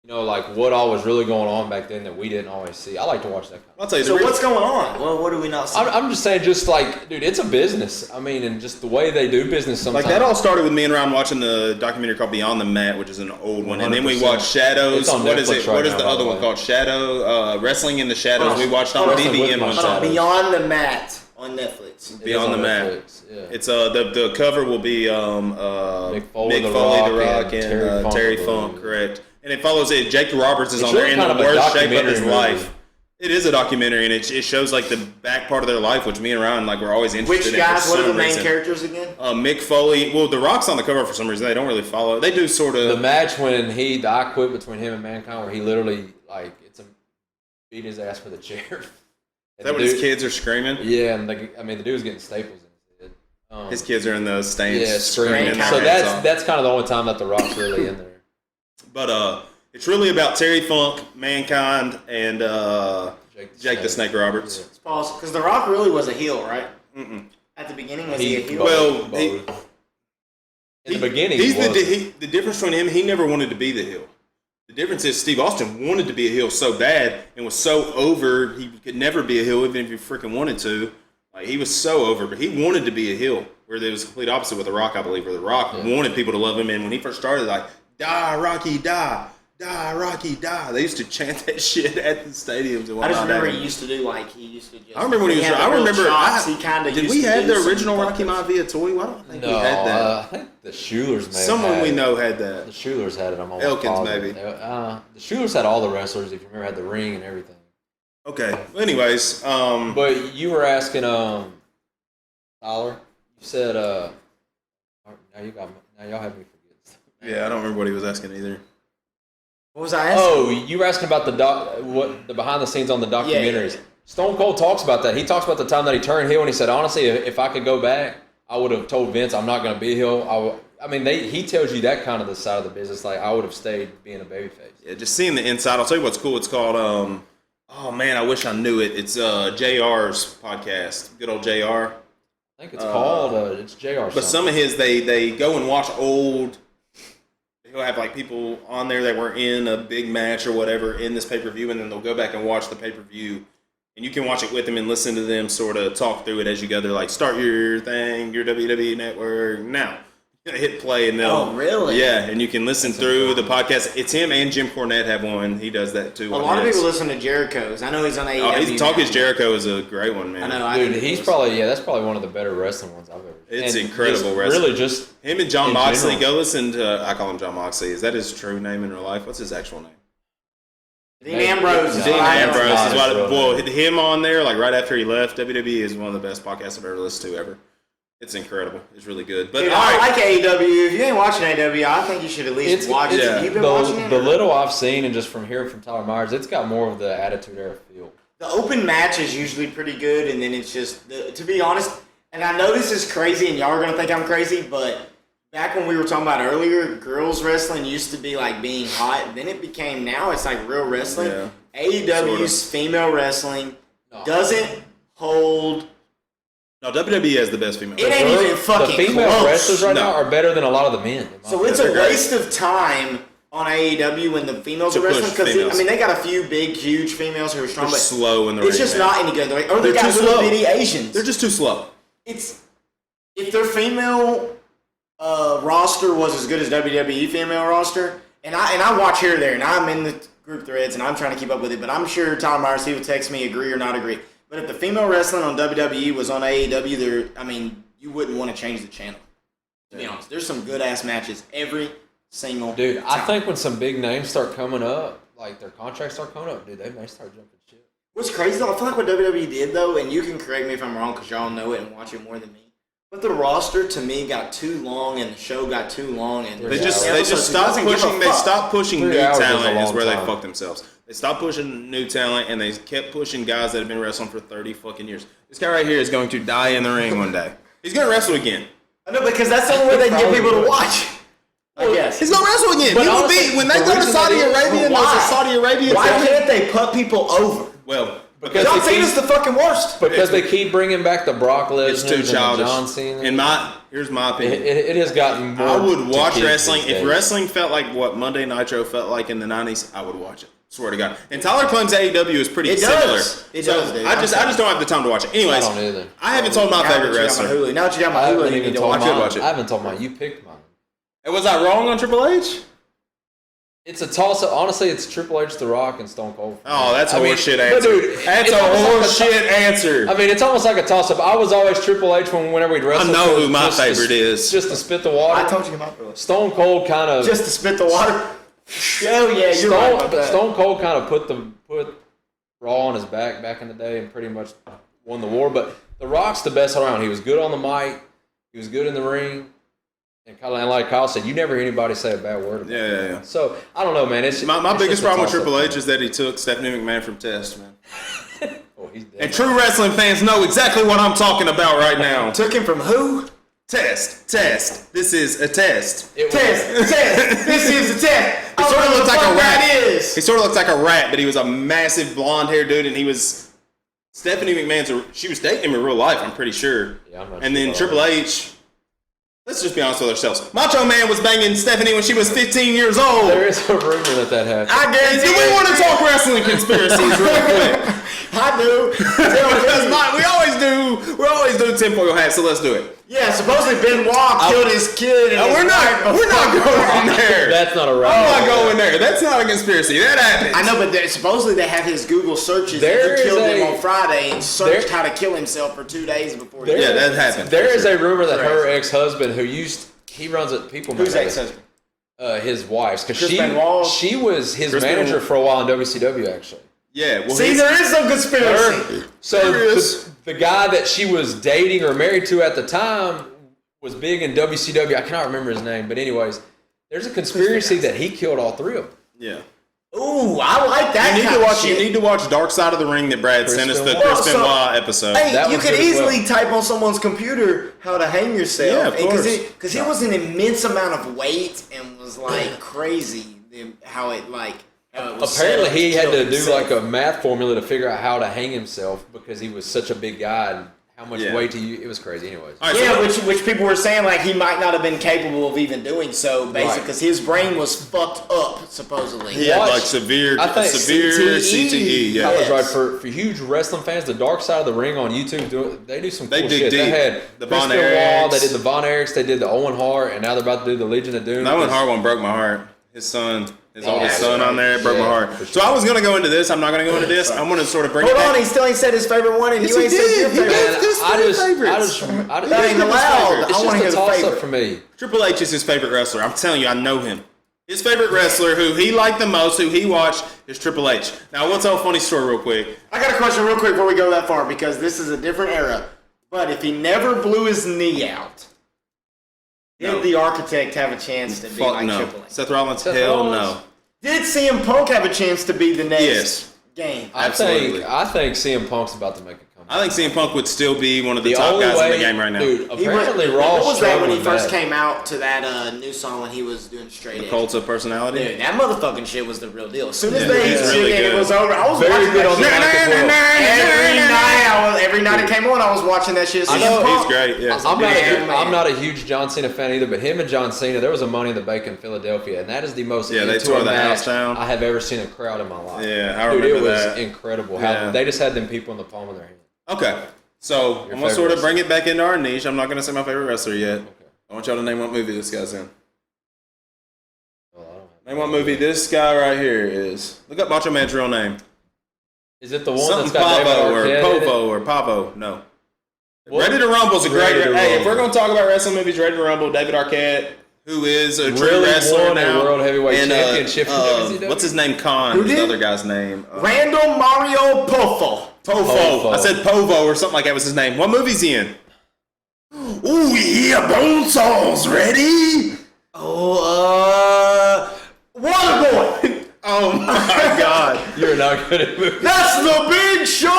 Like what all was really going on back then that we didn't always see. I like to watch that kind of I'll tell you. So what's going on? Well, what do we not see? I'm just saying, just like, dude, it's a business. I mean, and just the way they do business sometimes. Like that all started with me and Ryan watching the documentary called Beyond the Mat, which is an old one, and then we 100%. watched Shadows. It's on What is Netflix it? right What is now, the by other the one way. called? Shadow, Wrestling in the Shadows. We watched on Wrestling with BBN my one Shadows. time. Beyond the Mat on Netflix. It is Beyond on the Mat. Netflix, yeah. It's the cover will be Mick Foley, Mick The Foley, The Rock, Rock, and and Terry I Funk, believe. correct. And it follows it. Jake Roberts is It's on there really in kind the of a worst shape of his documentary life. movie. It is a documentary, and it shows like the back part of their life, which me and Ryan were always interested Which in. guys? for What are the some main reason. characters again? Mick Foley. Well, The Rock's on the cover for some reason. They don't really follow. They do sort of. The match when the I Quit between him and Mankind, where he literally, like, beat his ass with a chair. Is that when his kids are screaming? Yeah, and the dude was getting staples in his head. His kids are in the stands Yeah, screaming. their So heads off. that's kind of the only time that The Rock's really in there. But it's really about Terry Funk, Mankind, and Jake the Snake Roberts. Yeah. Pause. Because The Rock really was a heel, right? At the beginning, was he a heel? Well, in the beginning, he's he wasn't. the difference between him. He never wanted to be the heel. The difference is Steve Austin wanted to be a heel so bad and was so over he could never be a heel even if he freaking wanted to. Like he was so over, but he wanted to be a heel. Where there was the complete opposite with The Rock, I believe. Where The Rock wanted people to love him, and when he first started, like "Die Rocky, die, die Rocky, die," they used to chant that shit at the stadiums and I whatnot. just remember he used to do he used to just. I remember when he was. had the I real remember. chops, he kind of. Did we have the original Rocky Maivia toy? Why don't I think No, we had that? I think the Schulers may have Someone had we it. know had that. The Schulers had it. I'm almost Elkins, positive. maybe. The Schulers had all the wrestlers. If you remember, had the ring and everything. Okay. Well, anyways, But you were asking, Tyler. You said, now y'all have me forget stuff. yeah, I don't remember what he was asking either. What was I asking? Oh, you were asking about the behind the scenes on the documentaries. Yeah. Stone Cold talks about that. He talks about the time that he turned heel, and he said, honestly, if I could go back, I would have told Vince I'm not going to be heel. I mean, he tells you that kind of the side of the business. Like, I would have stayed being a babyface. Yeah, just seeing the inside. I'll tell you what's cool. It's called, oh man, I wish I knew it. It's JR's podcast. Good old JR. I think it's called, it's JR. But some of his, they go and watch old. He'll have like people on there that were in a big match or whatever in this pay-per-view, and then they'll go back and watch the pay-per-view. And you can watch it with them and listen to them sort of talk through it as you go. They're like, start your thing, your WWE network now. Hit play and they'll. Oh, really? Yeah, and you can listen through the podcast. It's him and Jim Cornette have one. He does that too. A lot of people listen to Jericho's. I know he's on AEW. Oh, Talk Is Jericho is a great one, man. I know. Dude, he's probably, that's probably one of the better wrestling ones I've ever seen. It's And incredible just wrestling. Really just. Him and John in Moxley. general. Go listen to, I call him John Moxley. Is that his true name in real life? What's his actual name? Dean Ambrose. Dean Dean Ambrose not is what. his real Well, name. him on there, like right after he left WWE, is one of the best podcasts I've ever listened to ever. It's incredible. It's really good. But Dude, all I right, like AEW. If you ain't watching AEW, I think you should at least watch it. yeah. You've been watching it? The little I've seen and just from hearing from Tyler Myers, it's got more of the Attitude Era feel. The open match is usually pretty good, and then it's just, to be honest, and I know this is crazy, and y'all are going to think I'm crazy, but back when we were talking about earlier, girls wrestling used to be like being hot. Then it became, now it's like real wrestling. Yeah. AEW's Sort female wrestling doesn't hold. no, WWE has the best female. It ain't even fucking The female close. wrestlers right No. now are better than a lot of the men. So it's a waste of time on AEW when the females To are wrestling push because females. I mean they got a few big, huge females who are strong, They're but slow in the it's ring, just man. not any good. Or they They're got too little slow. bitty Asians. They're just too slow. It's if their female roster was as good as WWE female roster, and I watch here or there, and I'm in the group threads and I'm trying to keep up with it, but I'm sure Tyler Myers, he would text me agree or not agree. But if the female wrestling on WWE was on AEW, you wouldn't want to change the channel. To be honest, there's some good ass matches every single Dude, time. I think when some big names start coming up, like their contracts start coming up, dude, they may start jumping shit. What's crazy though, I feel like what WWE did though, and you can correct me if I'm wrong because y'all know it and watch it more than me, but the roster to me got too long and the show got too long and They just episodes, stopped it doesn't give a pushing. They fuck. stopped pushing 3 new hours is a talent. Is long where they time. fucked themselves. They stopped pushing new talent and they kept pushing guys that have been wrestling for 30 fucking years. This guy right here is going to die in the ring one day. He's going to wrestle again. I know because that's the only way they can get people to watch. I guess. He's going to wrestle again. But He will honestly, be when they the go to reason Saudi they do- Arabia. And Why? those are Saudi Arabia. Why can't they put people over? Well, Because John they keep- Cena's the fucking worst. Because they keep bringing back the Brock it's Lesnar too and the childish. John Cena. And here's my opinion. It has gotten more I would to watch kids wrestling these if days. wrestling felt like what Monday Nitro felt like in the '90s. I would watch it. Swear to God. And Tyler claims AEW is pretty It similar. does. It So does, dude. I just don't have the time to watch it. Anyways, I don't either. I haven't told my Now favorite that you got my wrestler. Hulu. Now that you got my I Hulu, haven't you even need to told watch mine. it. watch it. I haven't told mine. You picked mine. And was I wrong on Triple H? It's a toss-up. Honestly, it's Triple H, The Rock, and Stone Cold. Oh, that's a I mean, horseshit but answer. dude, That's it's a almost like horseshit answer. I mean, it's almost like a toss-up. I was always Triple H whenever we'd wrestle. I know who my just to- favorite is. Just to spit the water. I told you about it. Stone Cold kind of. Just to spit the water. Hell yeah, you're right about that. Stone Cold kind of put Raw on his back in the day and pretty much won the war. But The Rock's the best all around. He was good on the mic. He was good in the ring. And like Kyle said, you never hear anybody say a bad word about him. Yeah. So, I don't know, man. It's My it's biggest just a problem with toss-up Triple H thing. is that he took Stephanie McMahon from Test, man. Oh, he's dead. And true wrestling fans know exactly what I'm talking about right now. Took him from who? Test. This is a test. It was- Test. This is the test. He sort of looks like a rat. That is. He sort of looks like a rat, but he was a massive blonde-haired dude, and he was Stephanie McMahon's. She was dating him in real life, I'm pretty sure. Yeah, I'm not and sure then about Triple that. H. Let's just be honest with ourselves. Macho Man was banging Stephanie when she was 15 years old. There is a rumor that happened. I guarantee. Do we want to talk wrestling conspiracies real quick? I do. Because we always do tinfoil hats, so let's do it. Yeah, supposedly Benoit killed his kid. And No, his we're wife not going there. That's not a I'm rumor. not going there. That's not a conspiracy. That happens. I know, but supposedly they have his Google searches. There He killed is him on Friday and searched there- how to kill himself for 2 days before. There- Yeah, that happened. There is for a rumor that her Crazy. ex-husband, he runs it. People Who's know this. ex-husband? His wife's, because Chris Benoit? she was his Chris manager Benoit. for a while in WCW actually. Yeah. Well, See, his- there is some conspiracy. So There is. the guy that she was dating or married to at the time was big in WCW. I cannot remember his name, but anyways, there's a conspiracy that he killed all three of them. yeah. Ooh, I like that. You need to watch Dark Side of the Ring that Brad sent us, the Chris Benoit episode. Hey, That you was could good as well. easily type on someone's computer how to hang yourself. Yeah, of course. Because it was an immense amount of weight and was like crazy how it was Apparently, set up he to had kill to do himself. like a math formula to figure out how to hang himself because he was such a big guy and how much weight to use. It was crazy, anyways. All right, Yeah, so which people were saying like he might not have been capable of even doing so, basically, because his brain was fucked up supposedly. he had Watch- like severe I think CTE. Yeah, I was Yes. right. For huge wrestling fans, the Dark Side of the Ring on YouTube, they do some cool They dig shit. deep. They had The Chris Von Benoit, Erichs. they did the Von Erichs, they did the Owen Hart, and now they're about to do the Legion of Doom. That one hard one broke my heart. His oldest son on there broke my heart. for So I was gonna go into this. I'm not gonna go into this. I'm gonna sort of bring Hold it back. on, he still ain't said his favorite one, and Yes, you he ain't said did. your He favorite. did. one. There's I three just, favorites. That ain't allowed. It's I just want to a hear the toss favorite. up for me. Triple H is his favorite wrestler. I'm telling you, I know him. His favorite wrestler, who he liked the most, who he watched, is Triple H. Now, we'll tell a funny story real quick. I got a question real quick before we go that far, because this is a different era. But if he never blew his knee out, No. did the Architect have a chance to be Fuck like no. Triple H? Seth Rollins, Seth hell Rollins? no. Did CM Punk have a chance to be the next Yes. game? Absolutely. I think CM Punk's about to make a comeback. I think CM Punk would still be one of the, The top only guys way, in the game right now. dude. He Apparently, was, Raw what was that when he struggled first bad. came out to that new song when he was doing straight The edge? cult of personality. Dude, that motherfucking shit was the real deal. As soon as Yeah, they he's shit really and it good. was over, I was Very watching good that on the shit. mic as well. Every night it came on, I was watching that shit. I CM know, Punk, He's great. Yes. I'm not a huge John Cena fan either, but him and John Cena, there was a Money in the Bank in Philadelphia, and that is the most Yeah, they into tore a the match house down. I have ever seen a crowd in my life. Yeah, I Dude, it remember was that. incredible. Yeah. How they just had them people in the palm of their hand. Okay. So, I'm going to sort of bring it back into our niche. I'm not going to say my favorite wrestler yet. Okay. I want y'all to name what movie this guy's in. Well, I don't have- Name what movie this guy right here is. Look up Macho Man's real name. Is it the one Something that's got David Pavo or Arquette in it? Povo or Pavo. No. What? Ready to Rumble's a great. Ready to Hey, if Rumble. we're going to talk about wrestling movies, Ready to Rumble, David Arquette, who is a true Really wrestler won a now. World Heavyweight and, Championship in WCW. what's his name? Khan. Who Who's the did? other guy's name? Randall Mario Poffo. Povo. Povo. I said Povo or something like that was his name. What movie's he in? Ooh, yeah, Bonesaw's ready. Oh, Waterboy. Oh my God. You're not good at movies. That's the big show.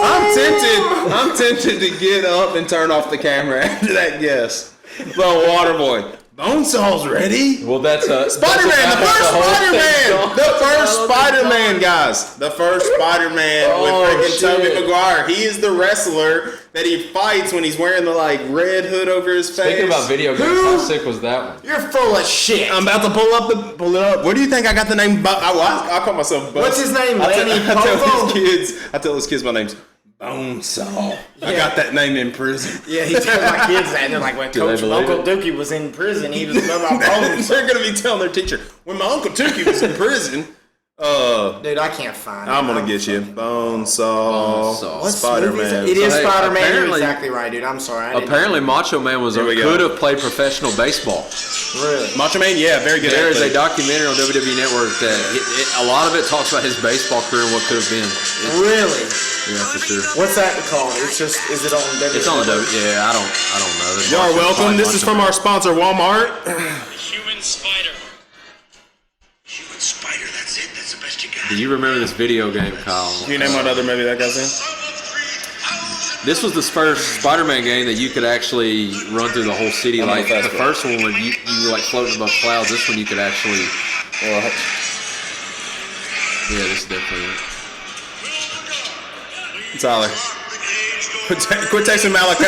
I'm tempted to get up and turn off the camera after that guess. The Waterboy. Bonesaw's ready. Well, that's a Spider-Man, the that's first whole thing Spider-Man, gone. the first Spider-Man, guys, the first Spider-Man with Oh, freaking Tobey shit. Maguire. He is the wrestler that he fights when he's wearing the like red hood over his face. Speaking about video games, Who? how sick was that one? You're full of shit. I'm about to pull it up. Where do you think I got the name? I call myself. Buzz. What's his name? I Lenny tell Povo? I tell his kids my name's Bonesaw. I got that name in prison. Yeah, he tells my kids that. And they're like, when Do they Coach believe Uncle it? Dookie was in prison, he was about bones. They're gonna be telling their teacher when my Uncle Tookie was in prison. Dude, I can't find it. I'm gonna get you Bonesaw, Bonesaw. What Spider movie is Man. it? It is So, hey, Spider-Man. You're apparently- exactly right, dude. I'm sorry. I didn't- Apparently, Macho Man Here we go. could have played professional baseball. Really? Macho Man, yeah, very good. There is a athlete. documentary on WWE Network that a lot of it talks about his baseball career and what could have been. Really? Yeah, for sure. What's that called? It's just, is it on WWE? It's on the Yeah, I don't know. There's Y'all are Macho welcome. Man, This is Macho from Man. our sponsor, Walmart. Human spider. Human spider, that's it. That's the best you got. Do you remember this video game, Kyle? Can you name what other movie that guy's in? This was the first Spider-Man game that you could actually run through the whole city. I'm Like gonna the fast first one, when you were like floating above clouds. This one you could actually. Well, Yeah, this is definitely it. Tyler. Quit texting Malachi.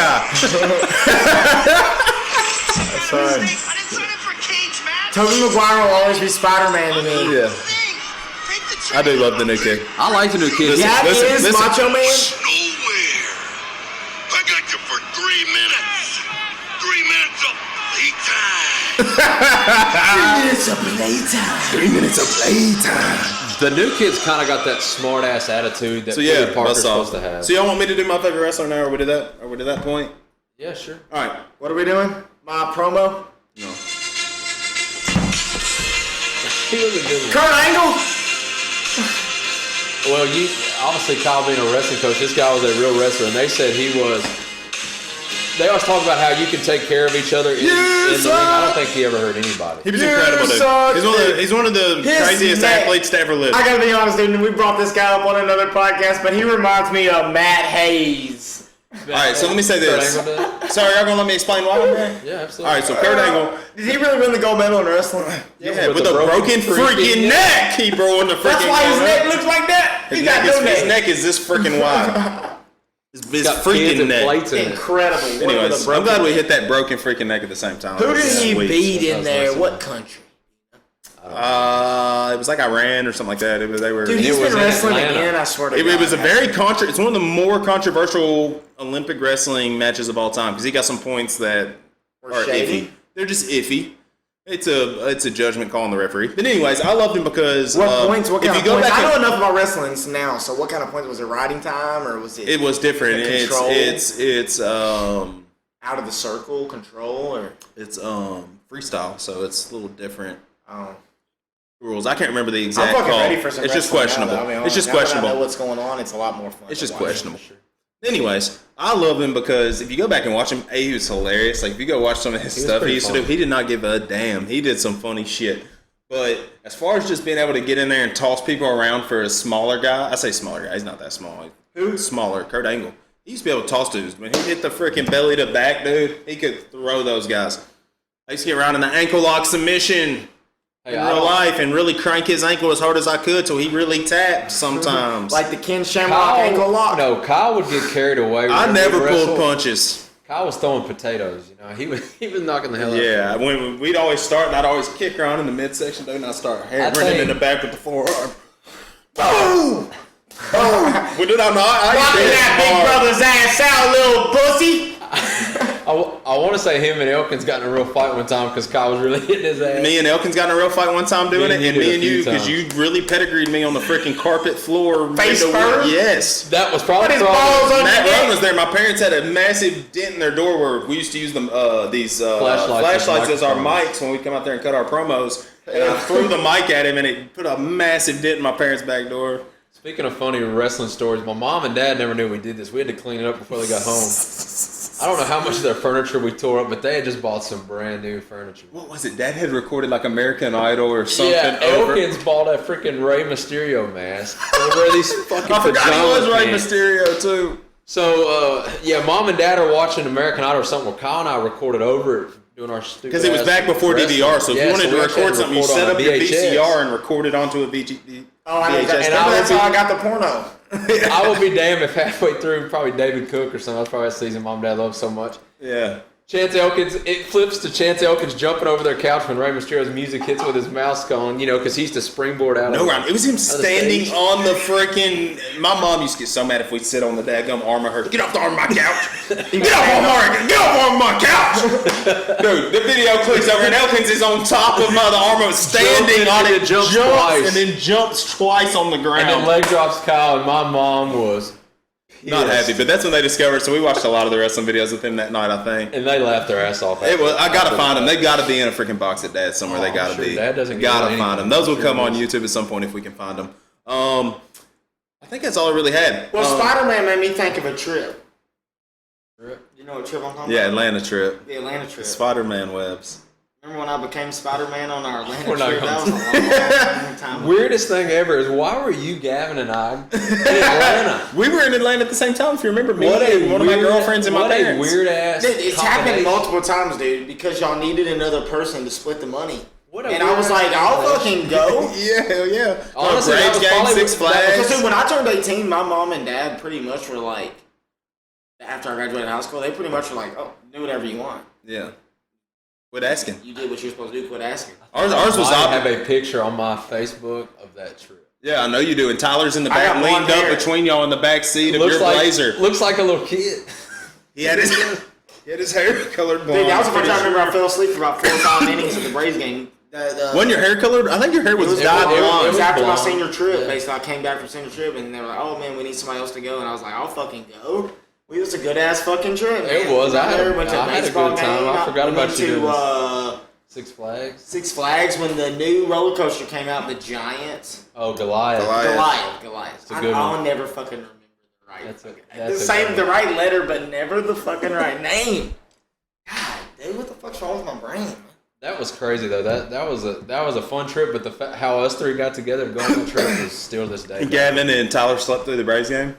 Sorry. I didn't sign up for cage match. Tobey Maguire will always be Spider-Man to me. Yeah, I do love the new kid. I like the new kid. Listen, That is listen. Macho Man? Nowhere. I got you for 3 minutes. 3 minutes of playtime. 3 minutes of playtime. The new kid's kind of got that smart ass attitude that So yeah, Peter Parker's bust off. supposed to have. So y'all want me to do my favorite wrestler now, or we did that? Or we did that point? Yeah, sure. All right. What are we doing? My promo? No. He was a good one. Kurt Angle? Well, you obviously Kyle being a wrestling coach, this guy was a real wrestler, and they said he was they always talk about how you can take care of each other in the ring. I don't think he ever hurt anybody. He was incredible, dude. He's one of the craziest athletes to ever live. I gotta be honest, dude, and we brought this guy up on another podcast, but he reminds me of Matt Hayes. Alright, so let me say this. Sorry, y'all gonna let me explain why I'm there? Yeah, absolutely. Alright, so Kurt Angle. Did he really win the gold medal in wrestling? Yeah, with a broken freaking neck. He broke the freaking That's why his neck looks like that. He got no neck. His neck is this freaking wide. His freaking neck. Incredible. Anyways, I'm glad we hit that broken freaking neck at the same time. Who did he beat in there? What country? It was like Iran or something like that. Dude, he's been wrestling again, I swear to God. It was a very it's one of the more controversial Olympic wrestling matches of all time because he got some points that are iffy. They're just iffy. It's a judgment call on the referee. But anyways, I loved him because what points? What kind of points? I know enough about wrestling now. So what kind of points was it? Riding time or was it? It was different. It's out of the circle control or it's freestyle. So it's a little different. Oh. Rules. I can't remember the exact I'm fucking call. ready for some. It's just questionable. It's just questionable. Now that I know what's going on, it's a lot more fun. It's just questionable. Anyways, I love him because if you go back and watch him, he was hilarious. Like if you go watch some of his stuff he used to do, he did not give a damn. He did some funny shit. But as far as just being able to get in there and toss people around for a smaller guy, I say smaller guy. He's not that small. Who's smaller? Kurt Angle. He used to be able to toss dudes. When he hit the freaking belly to back, dude, he could throw those guys. I used to get around in the ankle lock submission. In real life and really crank his ankle as hard as I could till he really tapped sometimes. Like the Ken Shamrock ankle lock? No, Kyle would get carried away. I never pulled punches. Kyle was throwing potatoes, He was knocking the hell out of Yeah, when we'd always start and I'd always kick around in the midsection, dude, and I'd start running in the back with the forearm. Boom! Oh! Well, dude, I'm not. Knocking that big brother's ass out, little pussy! I want to say him and Elkins got in a real fight one time because Kyle was really hitting his ass. Me and Elkins got in a real fight one time doing it, and me and you, because you really pedigreed me on the freaking carpet floor. Face first? Yes. That was probably Matt Run was there. My parents had a massive dent in their door where we used to use these flashlights as our mics when we come out there and cut our promos. And I threw the mic at him, and it put a massive dent in my parents' back door. Speaking of funny wrestling stories, my mom and dad never knew we did this. We had to clean it up before they got home. I don't know how much of their furniture we tore up, but they had just bought some brand new furniture. What was it? Dad had recorded like American Idol or something. Yeah, Elkins bought a freaking Rey Mysterio mask. They wear these fucking I forgot he was Rey Mysterio too. So, Mom and Dad are watching American Idol or something. Well, Kyle and I recorded over it doing our stupid. Because it was back before DVR, so if you wanted to record something, you set up your VCR and record it onto a VHS. Oh, I know that's how I got the porno. I will be damned if halfway through, probably David Cook or something. That's probably a season Mom and Dad love so much. Yeah. Chance Elkins, it flips to Chance Elkins jumping over their couch when Rey Mysterio's music hits with his mask on, because he used to springboard out. No, Ryan, it was him standing on the freaking. My mom used to get so mad if we'd sit on the daggum arm of her. Get off the arm of my couch! Get off my couch! Dude, the video clicks over and Elkins is on top of the arm of standing on it, jumps twice, and then jumps twice on the ground. And then leg drops Kyle, and my mom was not happy, but that's when they discovered. So we watched a lot of the wrestling videos with him that night, I think. And they laughed their ass off. I gotta find them. They gotta be in a freaking box at Dad's somewhere. They gotta be. Dad doesn't gotta find them. Those will come on YouTube at some point if we can find them. I think that's all I really had. Well, Spider-Man made me think of a trip. You know what trip I'm talking about? Yeah, Atlanta trip. The Atlanta trip. Spider-Man webs. Remember when I became Spider-Man on our Atlanta trip? That was a long time ago. Weirdest thing ever is why were you, Gavin, and I in Atlanta? We were in Atlanta at the same time. If you remember, one of my girlfriends and my parents. What a weird ass. It's happened multiple times, dude. Because y'all needed another person to split the money. And I was like, I'll fucking go. Yeah, hell yeah. Honestly, Braves game, Six Flags. Because dude, when I turned 18, my mom and dad pretty much were like, after I graduated high school, they pretty much were like, oh, do whatever you want. Yeah. Quit asking. You did what you're supposed to do. Quit asking. Ours was I have a picture on my Facebook of that trip. Yeah, I know you do. And Tyler's in the back, leaned up between y'all in the back seat of your Blazer. Looks like a little kid. He had his hair colored blonde. Dude, that was the first time I remember I fell asleep for about 4 or 5 innings of the Braves game. Wasn't your hair colored? I think your hair was dyed blonde. It was after my senior trip. Basically, I came back from senior trip, and they were like, "Oh man, we need somebody else to go." And I was like, "I'll fucking go." It was a good ass fucking trip. Man. It was. I had a good time. Game. I forgot about you. Six Flags. Six Flags when the new roller coaster came out, the Giants. Oh, Goliath. Goliath. It's a good one. I'll never fucking remember the Right. The right letter, but never the fucking right name. God, dude, what the fuck's wrong with my brain, man? That was crazy though. That was a fun trip, but how us three got together to go on that trip is still this day. Gavin and Tyler slept through the Braves game.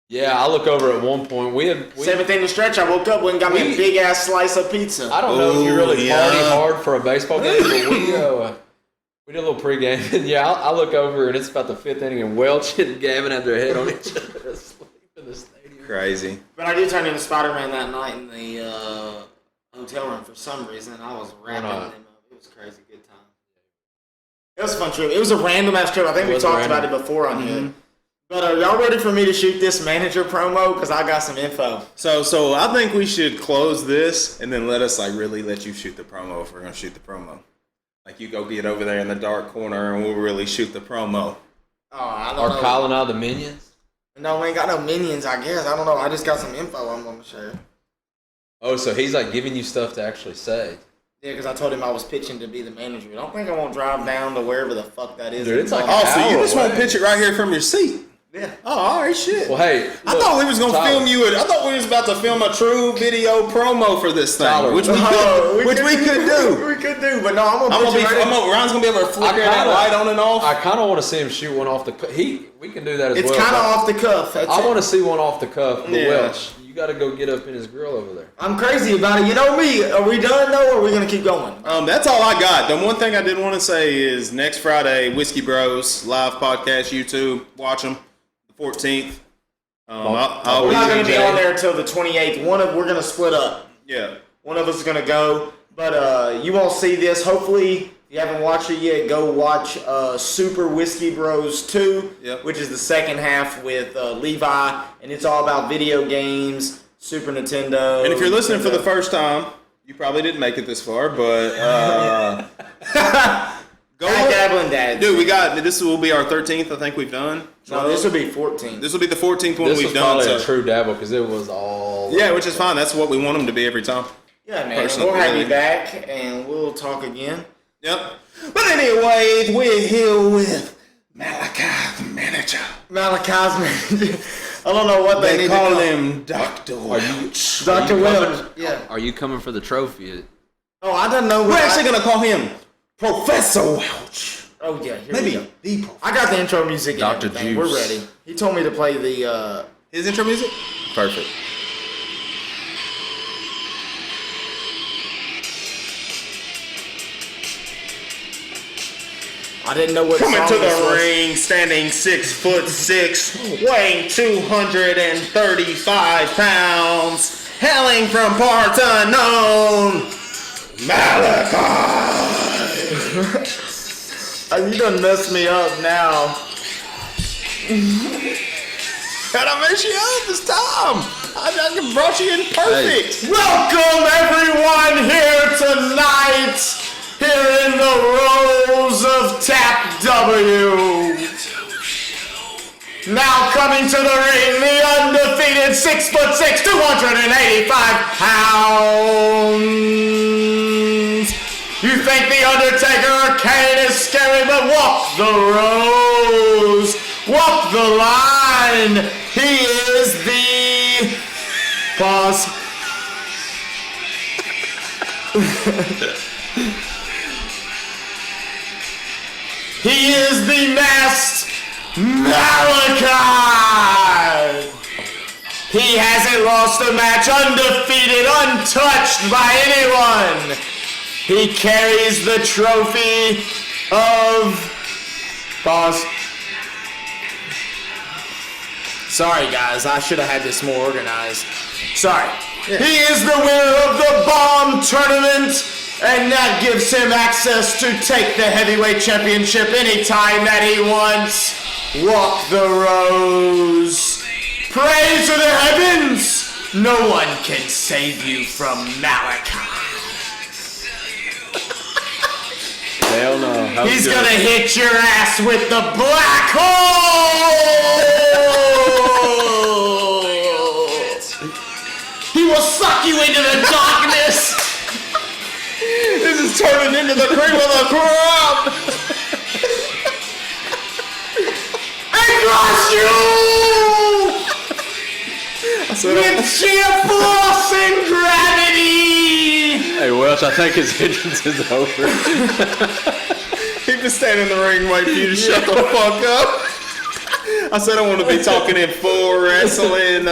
Yeah, I look over at one point. We 7th inning stretch. I woke up and got me a big ass slice of pizza. I don't know if you really party hard for a baseball game, but we did a little pregame. And yeah, I look over and it's about the 5th inning, and Welch and Gavin have their head on each other asleep in the stadium. Crazy. But I did turn into Spider-Man that night in the hotel room for some reason. I was wrapping them up. It was crazy. Good time. It was a fun trip. It was a random ass trip. I think we talked about it before on here. But are y'all ready for me to shoot this manager promo? Because I got some info. So I think we should close this and then let us really let you shoot the promo if we're going to shoot the promo. Like you go get over there in the dark corner and we'll really shoot the promo. Oh, I don't know. Are calling out the minions? No, we ain't got no minions, I guess. I don't know. I just got some info I'm going to share. Oh, so he's like giving you stuff to actually say. Yeah, because I told him I was pitching to be the manager. I don't think I won't drive down to wherever the fuck that is. Dude, it's like so you just want to pitch it right here from your seat? Yeah. Oh, all right, shit. Well, hey, I thought we was gonna film you. I thought we was about to film a true video promo for this thing, Tyler, which we could do. We could do, but no, Ryan's gonna be able to flicker that light on and off. I kind of want to see him shoot one off the cuff. We can do that as well. It's kind of off the cuff. I want to see one off the cuff. But Welch, you got to go get up in his grill over there. I'm crazy about it. You know me. Are we done though, or are we gonna keep going? That's all I got. The one thing I did want to say is next Friday, Whiskey Bros live podcast, YouTube. Watch them. 14th. We're not going to be on there until the 28th. We're going to split up. Yeah. One of us is going to go. But you won't see this. Hopefully, if you haven't watched it yet, go watch Super Whiskey Bros 2, which is the second half with Levi. And it's all about video games, Super Nintendo. And if you're listening for the first time, you probably didn't make it this far, but... Go Dabbling Dads. Dude, this will be our 13th, I think we've done. No, this will be 14th. This will be the 14th one we've done. This was probably a true dabble because it was all... Yeah, which is fine. That's what we want them to be every time. Yeah, man. We'll have you back, and we'll talk again. Yep. But anyway, we're here with Malachi's manager. Malachi's manager. I don't know what they call him Dr. Welch. Dr. Welch. Yeah. Are you coming for the trophy? Oh, I don't know. We're actually going to call him Professor Welch. Oh, yeah. Maybe the Professor. I got the intro music. Dr. Juice. Juice. We're ready. He told me to play the... His intro music? Perfect. I didn't know what Coming song to this the was. ring, standing 6'6", weighing 235 pounds, hailing from parts unknown, Malachi. You done messed me up now. How'd I mess you up this time? I brought you in perfect. Hey. Welcome everyone here tonight, here in the rows of Tap W. Now coming to the ring, the undefeated 6'6", 285 pounds. You think the Undertaker or Kane is scary, but walk the rows, walk the line. He is the... Pause. He is the masked Malachi. He hasn't lost a match, undefeated, untouched by anyone. He carries the trophy of... Pause. Sorry, guys. I should have had this more organized. Sorry. Yeah. He is the winner of the Bomb Tournament, and that gives him access to take the heavyweight championship anytime that he wants. Walk the rows. Pray to the heavens. No one can save you from Malachi. Hell no. He's gonna hit your ass with the black hole! He will suck you into the darkness! This is turning into the cream of the crop! And crush you! With sheer force and gravity! Hey, Welch, I think his entrance is over. He been standing in the ring waiting for you to shut the fuck up. I said I want to be talking in full wrestling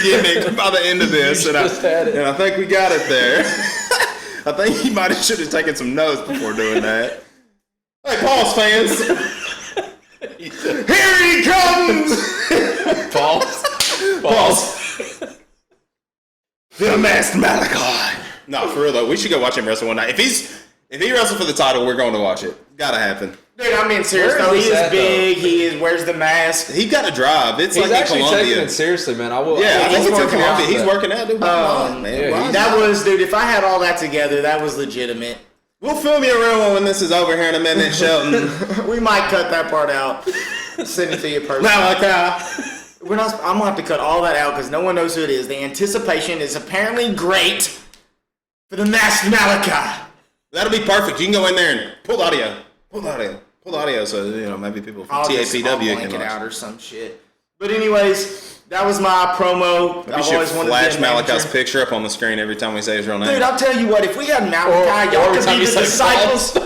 gimmick by the end of this, and I think we got it there. I think he might have should have taken some notes before doing that. Hey, pause, fans! Here he comes! Pause. The Masked Malachi. No, for real though, we should go watch him wrestle one night. If he wrestles for the title, we're going to watch it. Gotta happen. Dude, I mean, seriously, though, he is big. He is. Wears the mask. He got a drive. It's He's like actually in Colombia. taking it seriously, man. I will. Yeah, I think it's in working Colombia. out. He's working out, dude. Man. Yeah, That was, dude. If I had all that together, that was legitimate. We'll film you a real one when this is over here in a minute, Shelton. We might cut that part out. Send it to you personally. Malachi. I'm gonna have to cut all that out because no one knows who it is. The anticipation is apparently great for the Masked Malachi. That'll be perfect. You can go in there and pull the audio. So, maybe people from I'll TAPW blank can it watch. out or some shit. But anyways, that was my promo. We I've should always wanted flash to be a manager. Malachi's picture up on the screen every time we say his real name. Dude, I'll tell you what. If we had Malachi, y'all could be the disciples.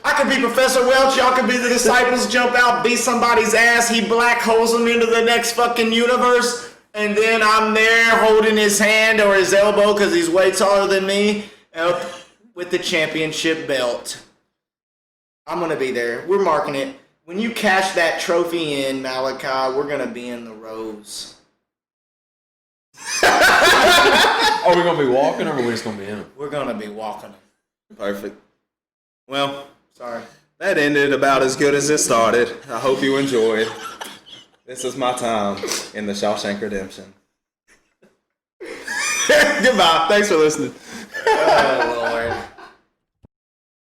I could be Professor Welch. Y'all could be the disciples. Jump out, beat somebody's ass. He black holes him into the next fucking universe, and then I'm there holding his hand or his elbow because he's way taller than me, up with the championship belt. I'm gonna be there. We're marking it. When you cash that trophy in, Malachi, we're gonna be in the rows. Are we gonna be walking, or are we just gonna be in them? We're gonna be walking them. Perfect. Well, Sorry. that ended about as good as it started. I hope you enjoyed. This is my time in the Shawshank Redemption. Goodbye. Thanks for listening.